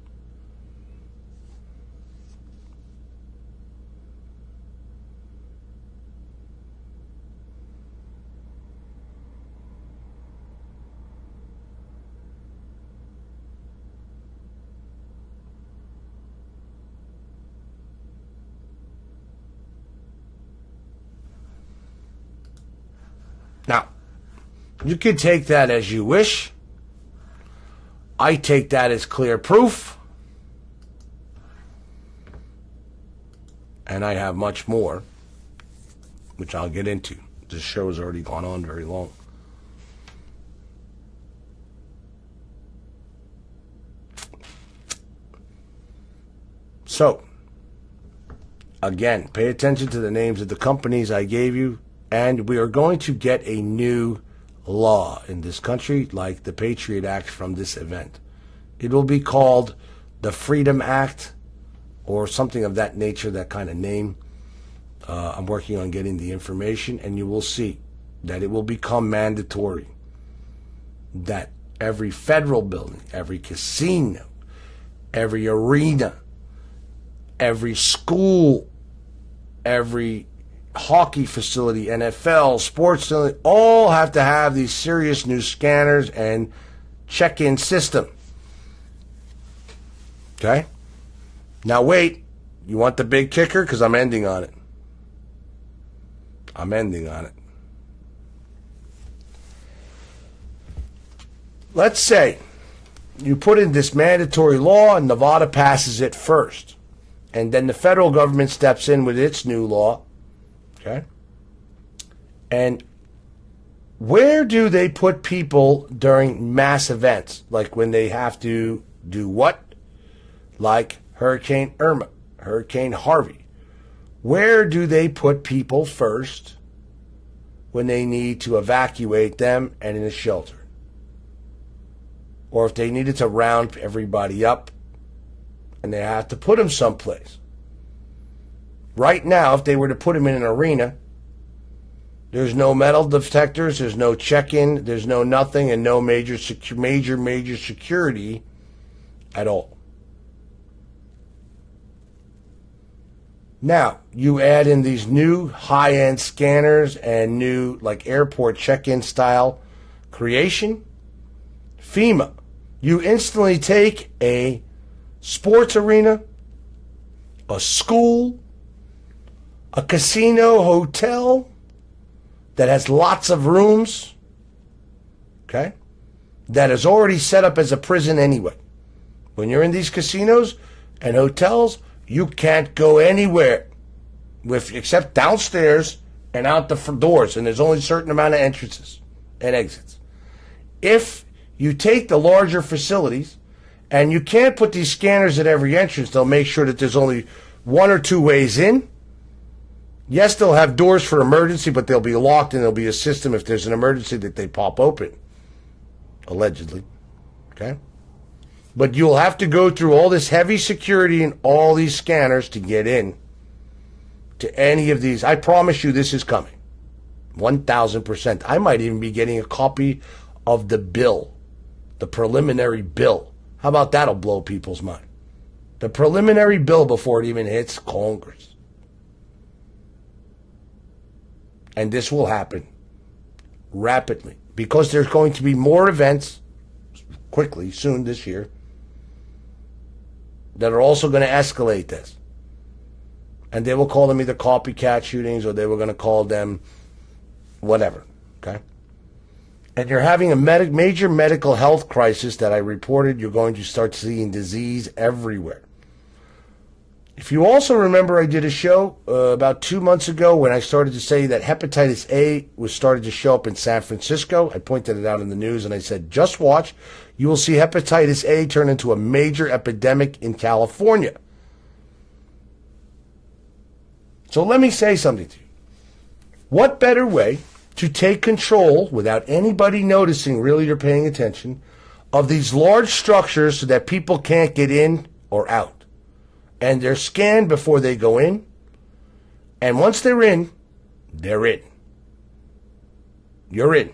Speaker 1: Now, you can take that as you wish. I take that as clear proof. And I have much more, which I'll get into. This show has already gone on very long. So, again, pay attention to the names of the companies I gave you. And we are going to get a new law in this country, like the Patriot Act from this event. It will be called the Freedom Act or something of that nature, that kind of name. I'm working on getting the information, and you will see that it will become mandatory that every federal building, every casino, every arena, every school, every hockey facility, NFL, sports facility, all have to have these serious new scanners and check-in system. Okay? Now wait, you want the big kicker? Because I'm ending on it. Let's say you put in this mandatory law and Nevada passes it first. And then the federal government steps in with its new law. Okay? And where do they put people during mass events? Like when they have to do what? Like Hurricane Irma, Hurricane Harvey. Where do they put people first when they need to evacuate them and in a shelter? Or if they needed to round everybody up and they have to put them someplace. Right now, if they were to put them in an arena, there's no metal detectors, there's no check-in, there's no nothing, and no major security at all. Now, you add in these new high-end scanners and new, like, airport check-in style creation. FEMA. You instantly take a sports arena, a school, a casino, hotel that has lots of rooms, okay, that is already set up as a prison anyway. When you're in these casinos and hotels, you can't go anywhere except downstairs and out the front doors, and there's only a certain amount of entrances and exits. If you take the larger facilities, and you can't put these scanners at every entrance, they'll make sure that there's only one or two ways in. Yes, they'll have doors for emergency, but they'll be locked, and there'll be a system if there's an emergency that they pop open, allegedly. Okay? But you'll have to go through all this heavy security and all these scanners to get in to any of these. I promise you this is coming. 1,000%. I might even be getting a copy of the bill, the preliminary bill. How about that'll blow people's mind? The preliminary bill before it even hits Congress. And this will happen rapidly because there's going to be more events quickly, soon this year, that are also going to escalate this. And they will call them either copycat shootings or they were going to call them whatever, okay? And you're having a major medical health crisis that I reported. You're going to start seeing disease everywhere. If you also remember, I did a show about 2 months ago when I started to say that hepatitis A was starting to show up in San Francisco. I pointed it out in the news and I said, just watch. You will see hepatitis A turn into a major epidemic in California. So let me say something to you. What better way to take control without anybody noticing, really you're paying attention, of these large structures so that people can't get in or out? And they're scanned before they go in. And once they're in, they're in. You're in.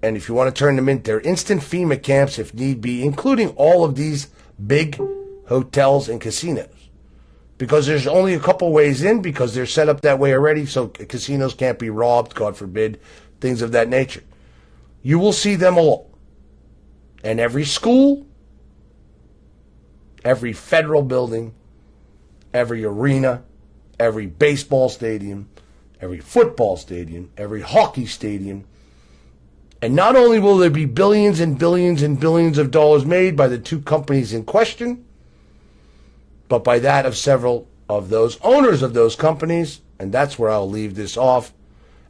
Speaker 1: And if you want to turn them in, they're instant FEMA camps if need be, including all of these big hotels and casinos. Because there's only a couple ways in because they're set up that way already, so casinos can't be robbed, God forbid, things of that nature. You will see them all. And every school, every federal building, every arena, every baseball stadium, every football stadium, every hockey stadium. And not only will there be billions and billions and billions of dollars made by the two companies in question, but by that of several of those owners of those companies, and that's where I'll leave this off,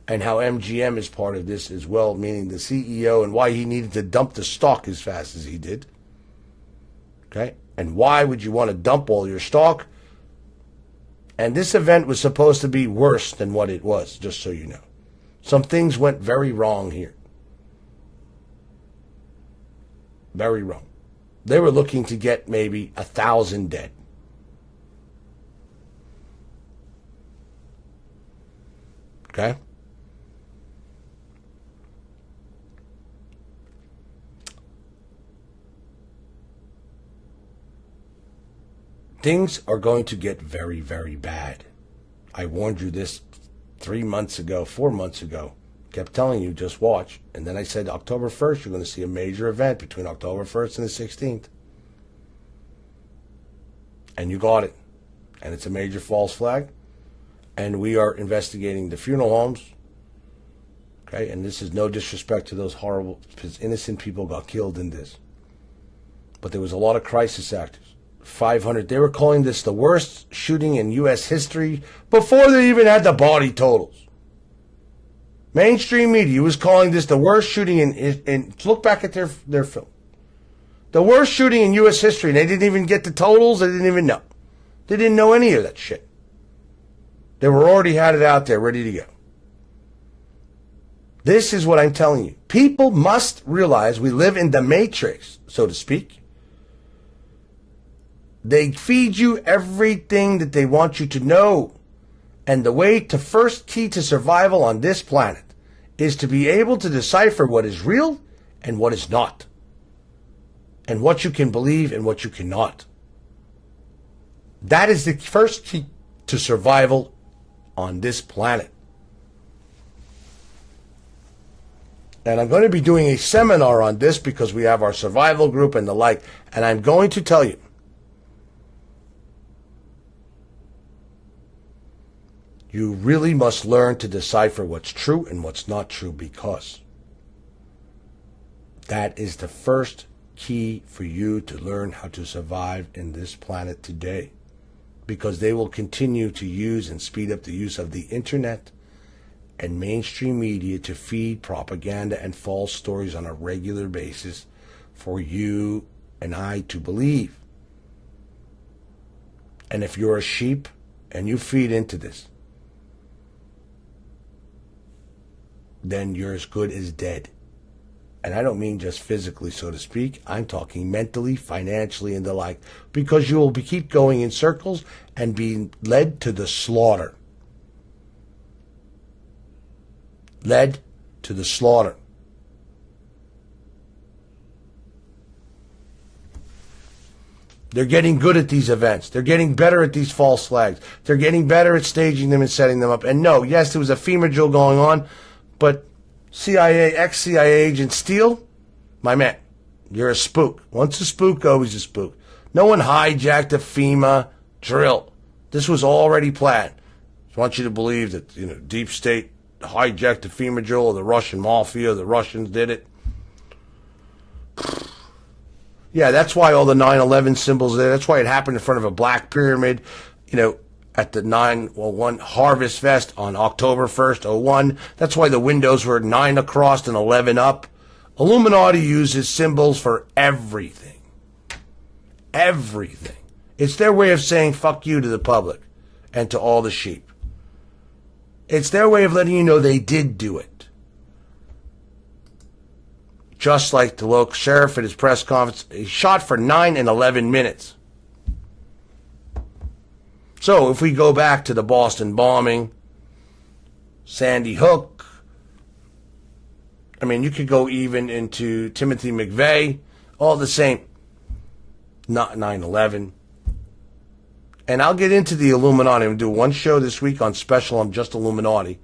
Speaker 1: and how MGM is part of this as well, meaning the CEO, and why he needed to dump the stock as fast as he did. Okay? And why would you want to dump all your stock? And this event was supposed to be worse than what it was, just so you know. Some things went very wrong here. Very wrong. They were looking to get maybe 1,000 dead. Okay? Things are going to get very, very bad. I warned you this 3 months ago, 4 months ago. Kept telling you, just watch. And then I said, October 1st, you're going to see a major event between October 1st and the 16th. And you got it. And it's a major false flag. And we are investigating the funeral homes. Okay, and this is no disrespect to those horrible, because innocent people got killed in this. But there was a lot of crisis actors. 500. They were calling this the worst shooting in U.S. history before they even had the body totals. Mainstream media was calling this the worst shooting in look back at their film. The worst shooting in U.S. history. And they didn't even get the totals. They didn't even know. They didn't know any of that shit. They were already had it out there, ready to go. This is what I'm telling you. People must realize we live in the matrix, so to speak. They feed you everything that they want you to know. And the way to first key to survival on this planet is to be able to decipher what is real and what is not. And what you can believe and what you cannot. That is the first key to survival on this planet. And I'm going to be doing a seminar on this because we have our survival group and the like. And I'm going to tell you, you really must learn to decipher what's true and what's not true, because that is the first key for you to learn how to survive in this planet today. Because they will continue to use and speed up the use of the internet and mainstream media to feed propaganda and false stories on a regular basis for you and I to believe. And if you're a sheep and you feed into this, then you're as good as dead. And I don't mean just physically, so to speak. I'm talking mentally, financially, and the like. Because you will keep going in circles and being led to the slaughter. Led to the slaughter. They're getting good at these events. They're getting better at these false flags. They're getting better at staging them and setting them up. And no, yes, there was a FEMA drill going on, but CIA, ex-CIA agent Steele, my man, you're a spook. Once a spook, always a spook. No one hijacked a FEMA drill. This was already planned. I want you to believe that, deep state hijacked the FEMA drill, or the Russian mafia, the Russians did it. Yeah, that's why all the 9/11 symbols there. That's why it happened in front of a black pyramid, at the 9/11 Harvest Fest on October 1st, 01. That's why the windows were 9 across and 11 up. Illuminati uses symbols for everything. Everything. It's their way of saying fuck you to the public and to all the sheep. It's their way of letting you know they did do it. Just like the local sheriff at his press conference, he shot for 9 and 11 minutes. So if we go back to the Boston bombing, Sandy Hook, you could go even into Timothy McVeigh, all the same, not 9/11. And I'll get into the Illuminati. I'm going to do one show this week on special on just Illuminati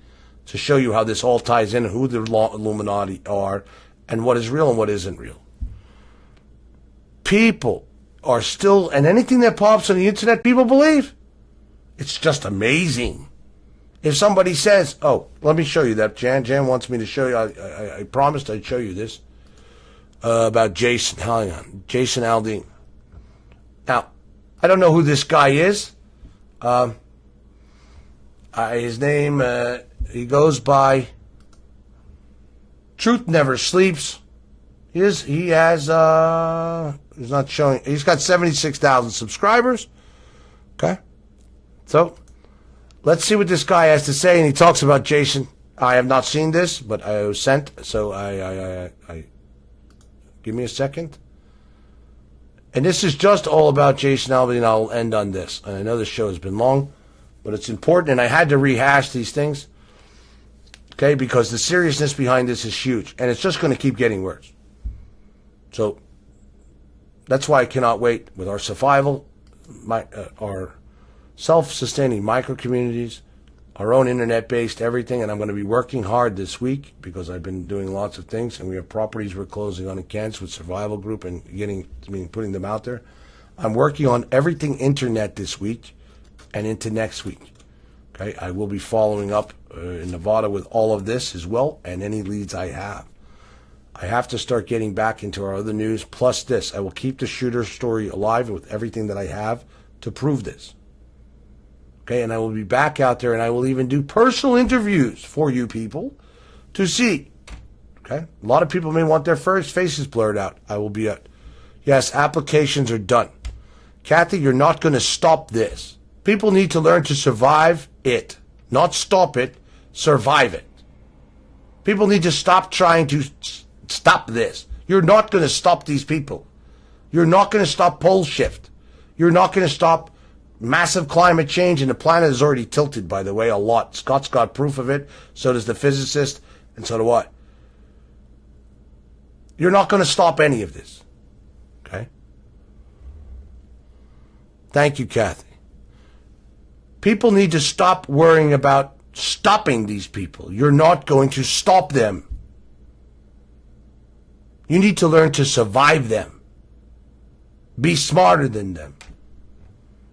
Speaker 1: to show you how this all ties in, who the Illuminati are, and what is real and what isn't real. People are still, and anything that pops on the internet, people believe. It's just amazing. If somebody says, let me show you that. Jan wants me to show you. I promised I'd show you this. About Jason Aldean. Now, I don't know who this guy is. His name, he goes by Truth Never Sleeps. He's not showing, he's got 76,000 subscribers. Okay. So, let's see what this guy has to say. And he talks about Jason. I have not seen this, but I was sent. So I give me a second. And this is just all about Jason Aldean, and I'll end on this. And I know this show has been long, but it's important, and I had to rehash these things, okay, because the seriousness behind this is huge, and it's just going to keep getting worse. So that's why I cannot wait with our survival, our self-sustaining micro-communities, our own internet-based everything, and I'm going to be working hard this week because I've been doing lots of things, and we have properties we're closing on in Kansas with Survival Group and putting them out there. I'm working on everything internet this week and into next week. Okay, I will be following up in Nevada with all of this as well, and any leads I have. I have to start getting back into our other news, plus this. I will keep the shooter story alive with everything that I have to prove this. Okay, and I will be back out there, and I will even do personal interviews for you people to see. Okay, a lot of people may want their first faces blurred out. I will be at. Yes, applications are done. Kathy, you're not going to stop this. People need to learn to survive it, not stop it, survive it. People need to stop trying to stop this. You're not going to stop these people. You're not going to stop pole shift. You're not going to stop massive climate change, and the planet is already tilted, by the way, a lot. Scott's got proof of it. So does the physicist, and so do I. You're not going to stop any of this. Okay? Thank you, Kathy. People need to stop worrying about stopping these people. You're not going to stop them. You need to learn to survive them. Be smarter than them.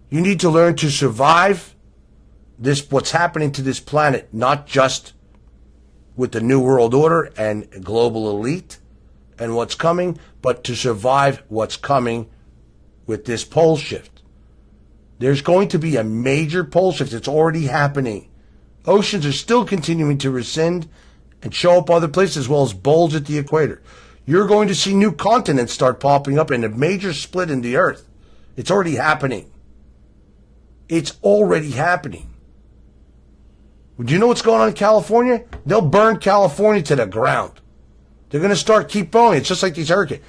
Speaker 1: You need to learn to survive this, what's happening to this planet, not just with the New World Order and global elite and what's coming, but to survive what's coming with this pole shift. There's going to be a major pole shift. It's already happening. Oceans are still continuing to rescind and show up other places as well as bulge at the equator. You're going to see new continents start popping up and a major split in the earth. It's already happening. It's already happening. Do you know what's going on in California? They'll burn California to the ground. They're going to keep going. It's just like these hurricanes.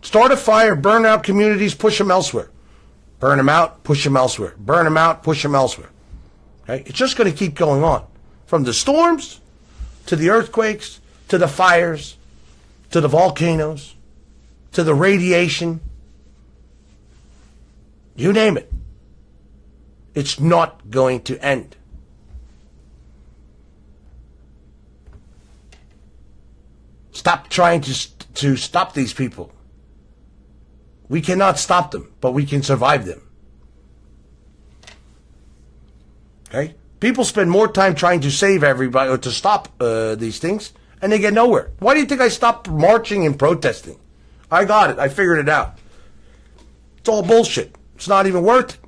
Speaker 1: Start a fire, burn out communities, push them elsewhere. Burn them out, push them elsewhere. Burn them out, push them elsewhere. Okay? It's just going to keep going on. From the storms, to the earthquakes, to the fires, to the volcanoes, to the radiation. You name it. It's not going to end. Stop trying to stop these people. We cannot stop them, but we can survive them. Okay? People spend more time trying to save everybody or to stop these things, and they get nowhere. Why do you think I stopped marching and protesting? I got it. I figured it out. It's all bullshit. It's not even worth it.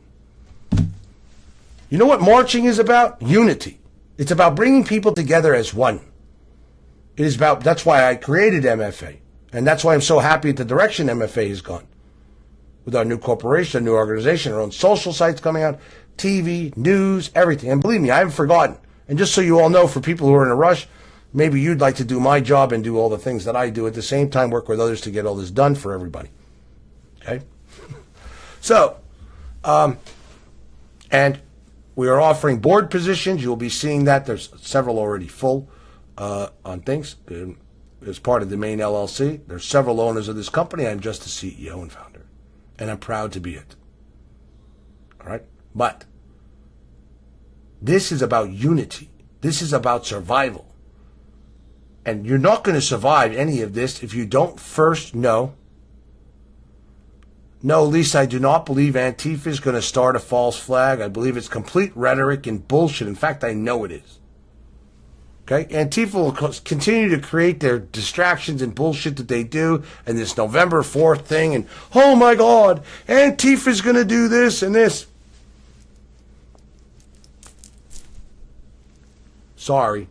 Speaker 1: You know what marching is about? Unity. It's about bringing people together as one. It is about, that's why I created MFA. And that's why I'm so happy at the direction MFA has gone. With our new corporation, a new organization, our own social sites coming out, TV, news, everything. And believe me, I haven't forgotten. And just so you all know, for people who are in a rush, maybe you'd like to do my job and do all the things that I do at the same time, work with others to get all this done for everybody. Okay? So, and we are offering board positions. You'll be seeing that. There's several already full on things. As part of the main LLC, there's several owners of this company. I'm just the CEO and founder. And I'm proud to be it. All right? But this is about unity. This is about survival. And you're not going to survive any of this if you don't first know. No, Lisa, I do not believe Antifa is going to start a false flag. I believe it's complete rhetoric and bullshit. In fact, I know it is. Okay? Antifa will continue to create their distractions and bullshit that they do, and this November 4th thing, and, oh my God, Antifa is going to do this and this. Sorry.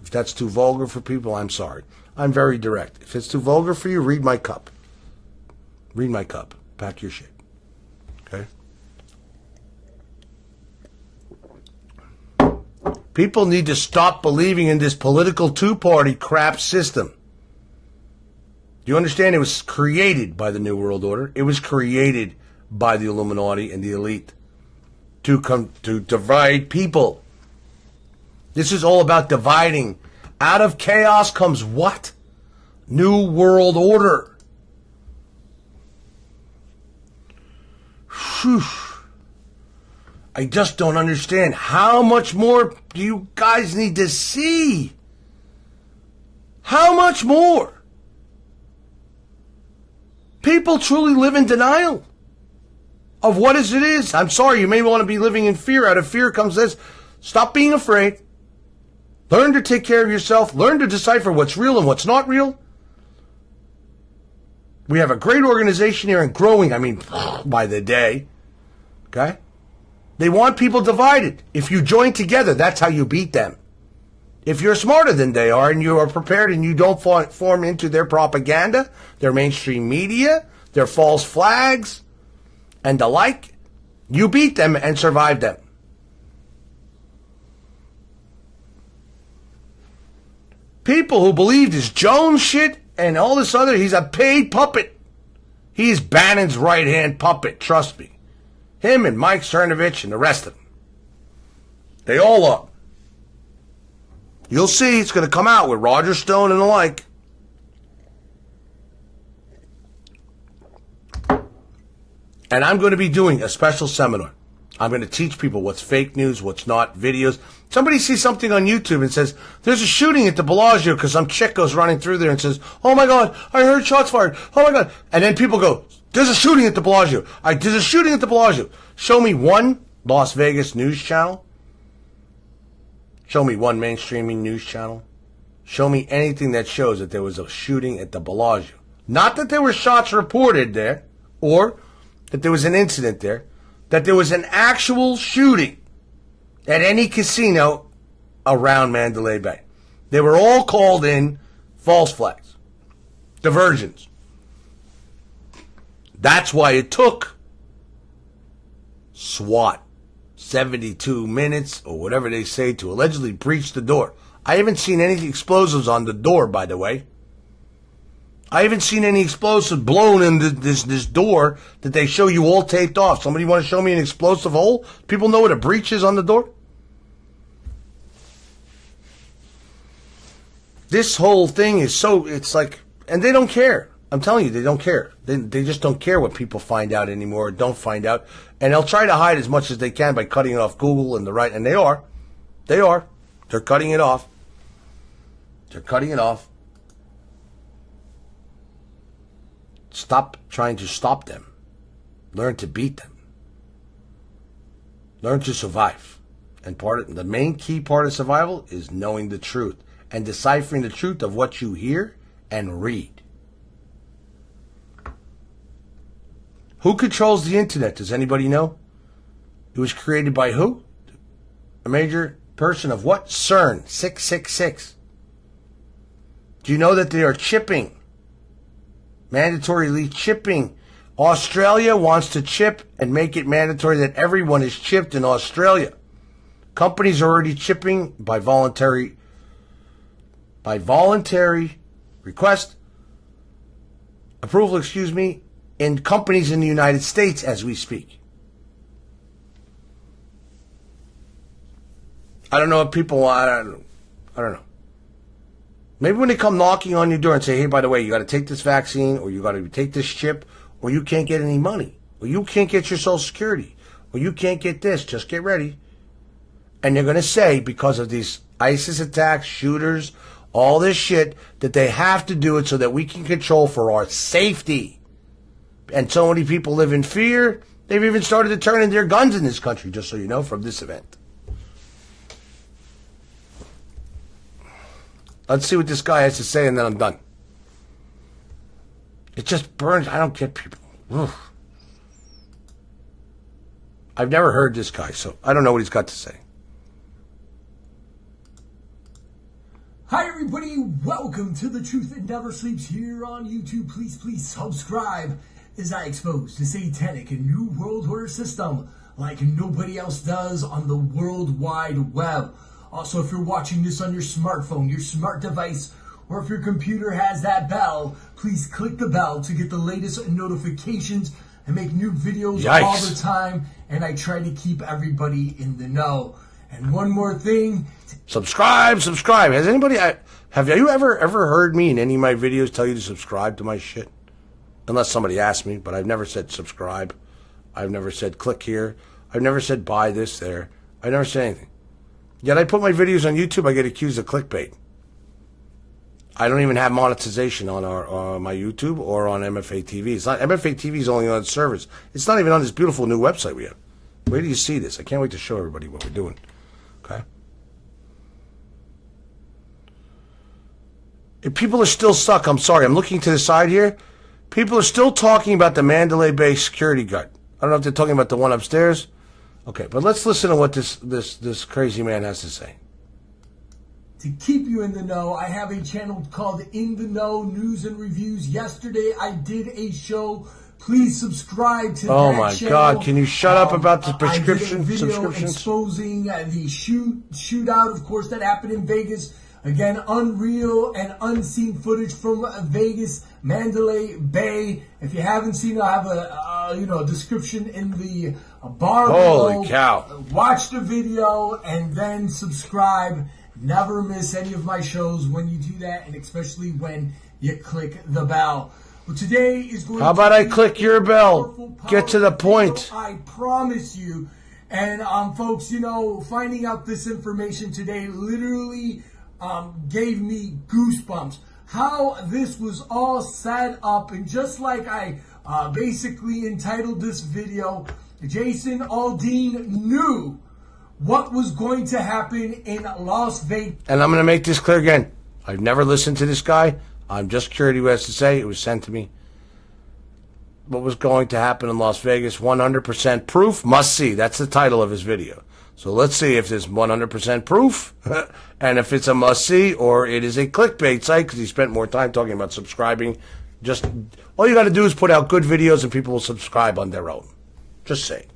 Speaker 1: If that's too vulgar for people, I'm sorry. I'm very direct. If it's too vulgar for you, read my cup. Read my cup. Pack your shit. Okay? People need to stop believing in this political two-party crap system. Do you understand? It was created by the New World Order. It was created by the Illuminati and the elite to divide people. This is all about dividing. Out of chaos comes what? New World Order. Whew. I just don't understand. How much more do you guys need to see? How much more? People truly live in denial of what it is. I'm sorry, you may want to be living in fear. Out of fear comes this. Stop being afraid. Learn to take care of yourself. Learn to decipher what's real and what's not real. We have a great organization here and growing, by the day. Okay? They want people divided. If you join together, that's how you beat them. If you're smarter than they are and you are prepared and you don't form into their propaganda, their mainstream media, their false flags, and the like, you beat them and survive them. People who believe this Jones shit and all this other, he's a paid puppet. He's Bannon's right-hand puppet, trust me. Him and Mike Cernovich and the rest of them. They all are. You'll see it's going to come out with Roger Stone and the like. And I'm going to be doing a special seminar. I'm going to teach people what's fake news, what's not, videos. Somebody sees something on YouTube and says, there's a shooting at the Bellagio because some chick goes running through there and says, oh my God, I heard shots fired. Oh my God. And then people go, there's a shooting at the Bellagio. There's a shooting at the Bellagio. Show me one Las Vegas news channel. Show me one mainstreaming news channel. Show me anything that shows that there was a shooting at the Bellagio. Not that there were shots reported there or that there was an incident there. That there was an actual shooting at any casino around Mandalay Bay. They were all called in false flags, diversions. That's why it took SWAT 72 minutes or whatever they say to allegedly breach the door. I haven't seen any explosives on the door, by the way. I haven't seen any explosives blown in this door that they show you all taped off. Somebody want to show me an explosive hole? People know what a breach is on the door? This whole thing is so, it's like, and they don't care. I'm telling you, they don't care. They just don't care what people find out anymore or don't find out. And they'll try to hide as much as they can by cutting it off Google and the right. And they are. They are. They're cutting it off. They're cutting it off. Stop trying to stop them. Learn to beat them. Learn to survive. And the main key part of survival is knowing the truth and deciphering the truth of what you hear and read. Who controls the internet? Does anybody know? It was created by who? A major person of what? CERN 666. Do you know that they are chipping? Mandatorily chipping. Australia wants to chip and make it mandatory that everyone is chipped in Australia. Companies are already chipping by voluntary request, approval, in companies in the United States as we speak. I don't know if people, I don't know. Maybe when they come knocking on your door and say, hey, by the way, you got to take this vaccine, or you got to take this chip, or you can't get any money, or you can't get your Social Security, or you can't get this, just get ready. And they're going to say, because of these ISIS attacks, shooters, all this shit, that they have to do it so that we can control for our safety. And so many people live in fear, they've even started to turn in their guns in this country, just so you know, from this event. Let's see what this guy has to say, and then I'm done. It just burns. I don't get people. Ugh. I've never heard this guy, so I don't know what he's got to say.
Speaker 12: Hi, everybody. Welcome to The Truth That Never Sleeps here on YouTube. Please subscribe as I expose the satanic and New World Order system like nobody else does on the World Wide Web. Also, if you're watching this on your smartphone, your smart device, or if your computer has that bell, please click the bell to get the latest notifications. I make new videos all the time, and I try to keep everybody in the know. And one more thing.
Speaker 1: Subscribe. Has anybody, have you ever heard me in any of my videos tell you to subscribe to my shit? Unless somebody asked me, but I've never said subscribe. I've never said click here. I've never said buy this there. I never said anything. Yet I put my videos on YouTube, I get accused of clickbait. I don't even have monetization on my YouTube or on MFA TV. It's not MFA TV is only on servers. It's not even on this beautiful new website we have. Where do you see this? I can't wait to show everybody what we're doing. Okay. If people are still stuck, I'm sorry. I'm looking to the side here. People are still talking about the Mandalay Bay security guard. I don't know if they're talking about the one upstairs. Okay, but let's listen to what this crazy man has to say.
Speaker 12: To keep you in the know, I have a channel called In the Know News and Reviews. Yesterday, I did a show. Please subscribe to that channel.
Speaker 1: Oh my God! Can you shut up about the prescription
Speaker 12: I did a video
Speaker 1: subscriptions?
Speaker 12: exposing the shootout, of course, that happened in Vegas. Again, unreal and unseen footage from Vegas, Mandalay Bay. If you haven't seen it, I have a description in the bar below.
Speaker 1: Holy cow!
Speaker 12: Watch the video and then subscribe. Never miss any of my shows when you do that, and especially when you click the bell. Well, today is going.
Speaker 1: How about I click your bell? Get to the point.
Speaker 12: I promise you. And folks, finding out this information today literally gave me goosebumps. How this was all set up, and just like I basically entitled this video, Jason Aldean knew what was going to happen in Las Vegas.
Speaker 1: And I'm going to make this clear again. I've never listened to this guy. I'm just curious what he has to say. It was sent to me. What was going to happen in Las Vegas? 100% proof. Must see. That's the title of his video. So let's see if there's 100% proof and if it's a must see or it is a clickbait site because he spent more time talking about subscribing. Just all you got to do is put out good videos and people will subscribe on their own. Just saying.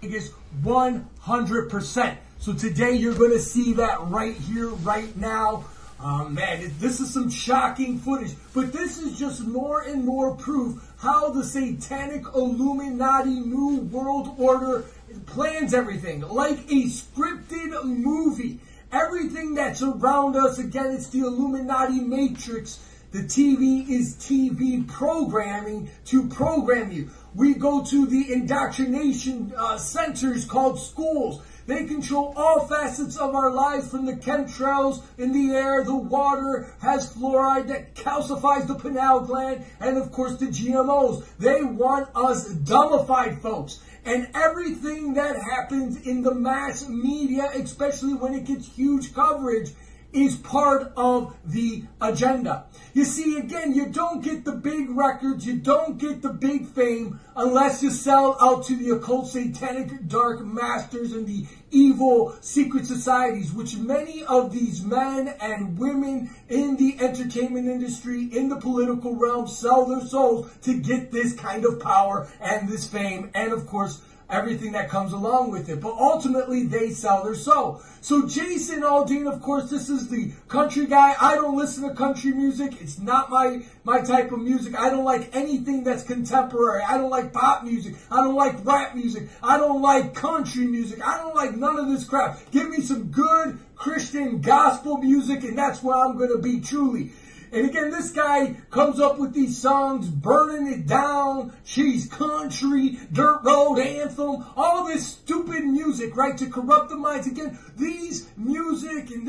Speaker 12: Vegas 100%. So today you're going to see that right here, right now. Man, this is some shocking footage, but this is just more and more proof how the satanic Illuminati New World Order plans everything like a scripted movie. Everything that's around us, again, it's the Illuminati Matrix. The TV is TV programming to program you. We go to the indoctrination centers called schools. They control all facets of our lives, from the chemtrails in the air, the water has fluoride that calcifies the pineal gland, and of course the GMOs. They want us dumbified, folks. And everything that happens in the mass media, especially when it gets huge coverage, is part of the agenda. You see, again, you don't get the big records, you don't get the big fame unless you sell out to the occult, satanic, dark masters and the evil secret societies, which many of these men and women in the entertainment industry, in the political realm, sell their souls to get this kind of power and this fame, and of course, everything that comes along with it. But ultimately, they sell their soul. So Jason Aldean, of course, this is the country guy. I don't listen to country music. It's not my type of music. I don't like anything that's contemporary. I don't like pop music. I don't like rap music. I don't like country music. I don't like none of this crap. Give me some good Christian gospel music, and that's where I'm going to be truly. And again, this guy comes up with these songs, Burning It Down, She's Country, Dirt Road Anthem, all this stupid music, right, to corrupt the minds. Again, these music and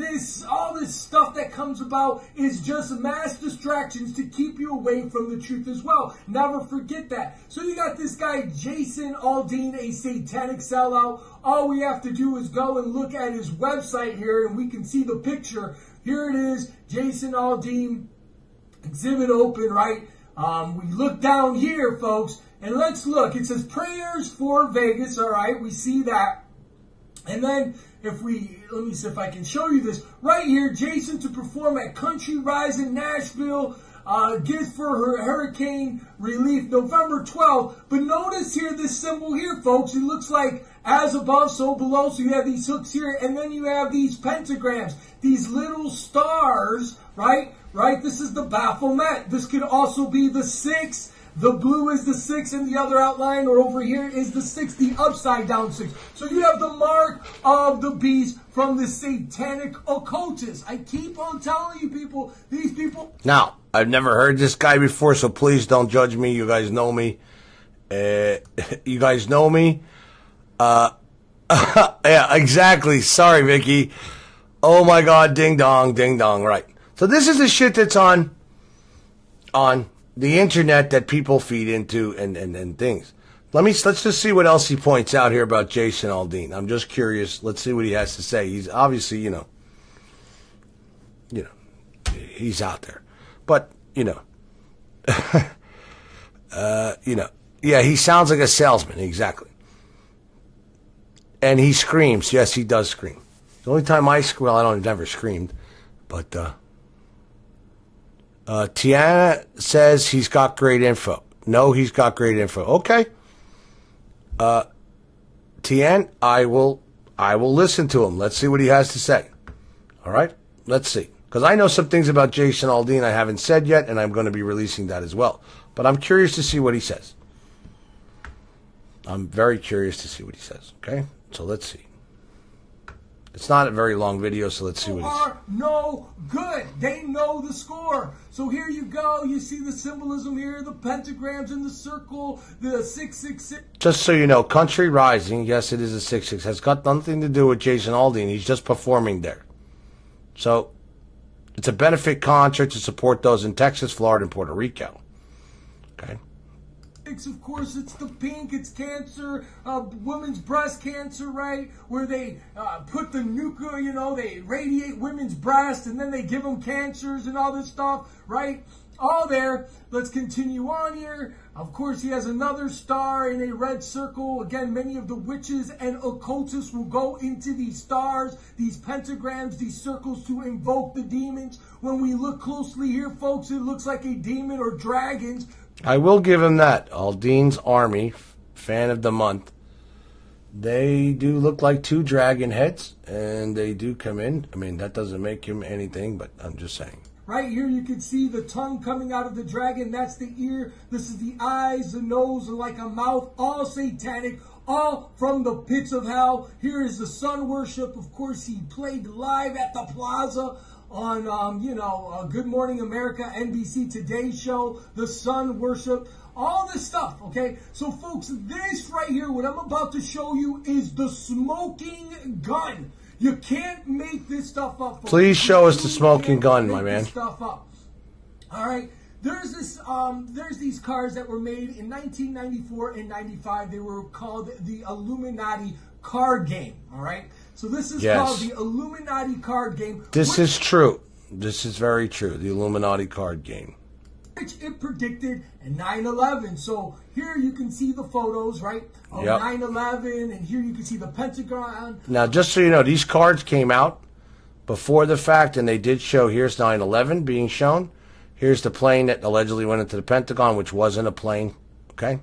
Speaker 12: all this stuff that comes about is just mass distractions to keep you away from the truth as well. Never forget that. So you got this guy, Jason Aldean, a satanic sellout. All we have to do is go and look at his website here, and we can see the picture. Here it is, Jason Aldean, exhibit open, right? We look down here, folks, and let's look. It says prayers for Vegas, all right? We see that. And then let me see if I can show you this. Right here, Jason to perform at Country Rise in Nashville. Gift for her hurricane relief, November 12th. But notice here, this symbol here, folks. It looks like as above, so below. So you have these hooks here, and then you have these pentagrams, these little stars, right? Right? This is the Baphomet. This could also be the 6. The blue is the 6, and the other outline, or over here, is the 6, the upside down 6. So you have the mark of the beast from the satanic occultists. I keep on telling you people, these people...
Speaker 1: Now, I've never heard this guy before, so please don't judge me. You guys know me. You guys know me. Yeah, exactly. Sorry, Vicky. Oh my God, ding dong, right. So this is the shit that's on the internet that people feed into and things. Let's just see what else he points out here about Jason Aldean. I'm just curious. Let's see what he has to say. He's obviously, he's out there. But, yeah, he sounds like a salesman, exactly. And he screams. Yes, he does scream. The only time I scream, well, I've never screamed, but Tiana says he's got great info. No, he's got great info. Okay. Tian, I will listen to him. Let's see what he has to say. All right? Let's see. Because I know some things about Jason Aldean I haven't said yet, and I'm going to be releasing that as well. But I'm curious to see what he says. I'm very curious to see what he says. Okay? So let's see. It's not a very long video, so let's see what he says.
Speaker 12: No good. They know the score. So here you go. You see the symbolism here, the pentagrams in the circle, the 666.
Speaker 1: Just so you know, Country Rising, yes, it is a 6-6, has got nothing to do with Jason Aldean. He's just performing there. So it's a benefit concert to support those in Texas, Florida, and Puerto Rico. Okay.
Speaker 12: Of course, it's the pink, it's cancer, women's breast cancer, right? Where they put the nuclear, they radiate women's breast and then they give them cancers and all this stuff, right? All there. Let's continue on here. Of course, he has another star in a red circle. Again, many of the witches and occultists will go into these stars, these pentagrams, these circles to invoke the demons. When we look closely here, folks, it looks like a demon or dragons.
Speaker 1: I will give him that. Aldean's Army, fan of the month. They do look like two dragon heads, and they do come in. I mean, that doesn't make him anything, but I'm just saying.
Speaker 12: Right here you can see the tongue coming out of the dragon. That's the ear. This is the eyes, the nose, and like a mouth. All satanic, all from the pits of hell. Here is the sun worship. Of course, he played live at the Plaza on, Good Morning America, NBC Today show, the sun worship, all this stuff, okay? So, folks, this right here, what I'm about to show you is the smoking gun. You can't make this stuff up. Folks.
Speaker 1: Please show us the smoking gun, my man.
Speaker 12: Stuff up. All right. There's these cars that were made in 1994 and 95. They were called the Illuminati card game, all right? So this is called the Illuminati card game.
Speaker 1: This is true. This is very true. The Illuminati card game.
Speaker 12: Which it predicted in 9/11. So here you can see the photos, right, of 9/11, and here you can see the Pentagon.
Speaker 1: Now, just so you know, these cards came out before the fact, and they did show, here's 9/11 being shown. Here's the plane that allegedly went into the Pentagon, which wasn't a plane, okay?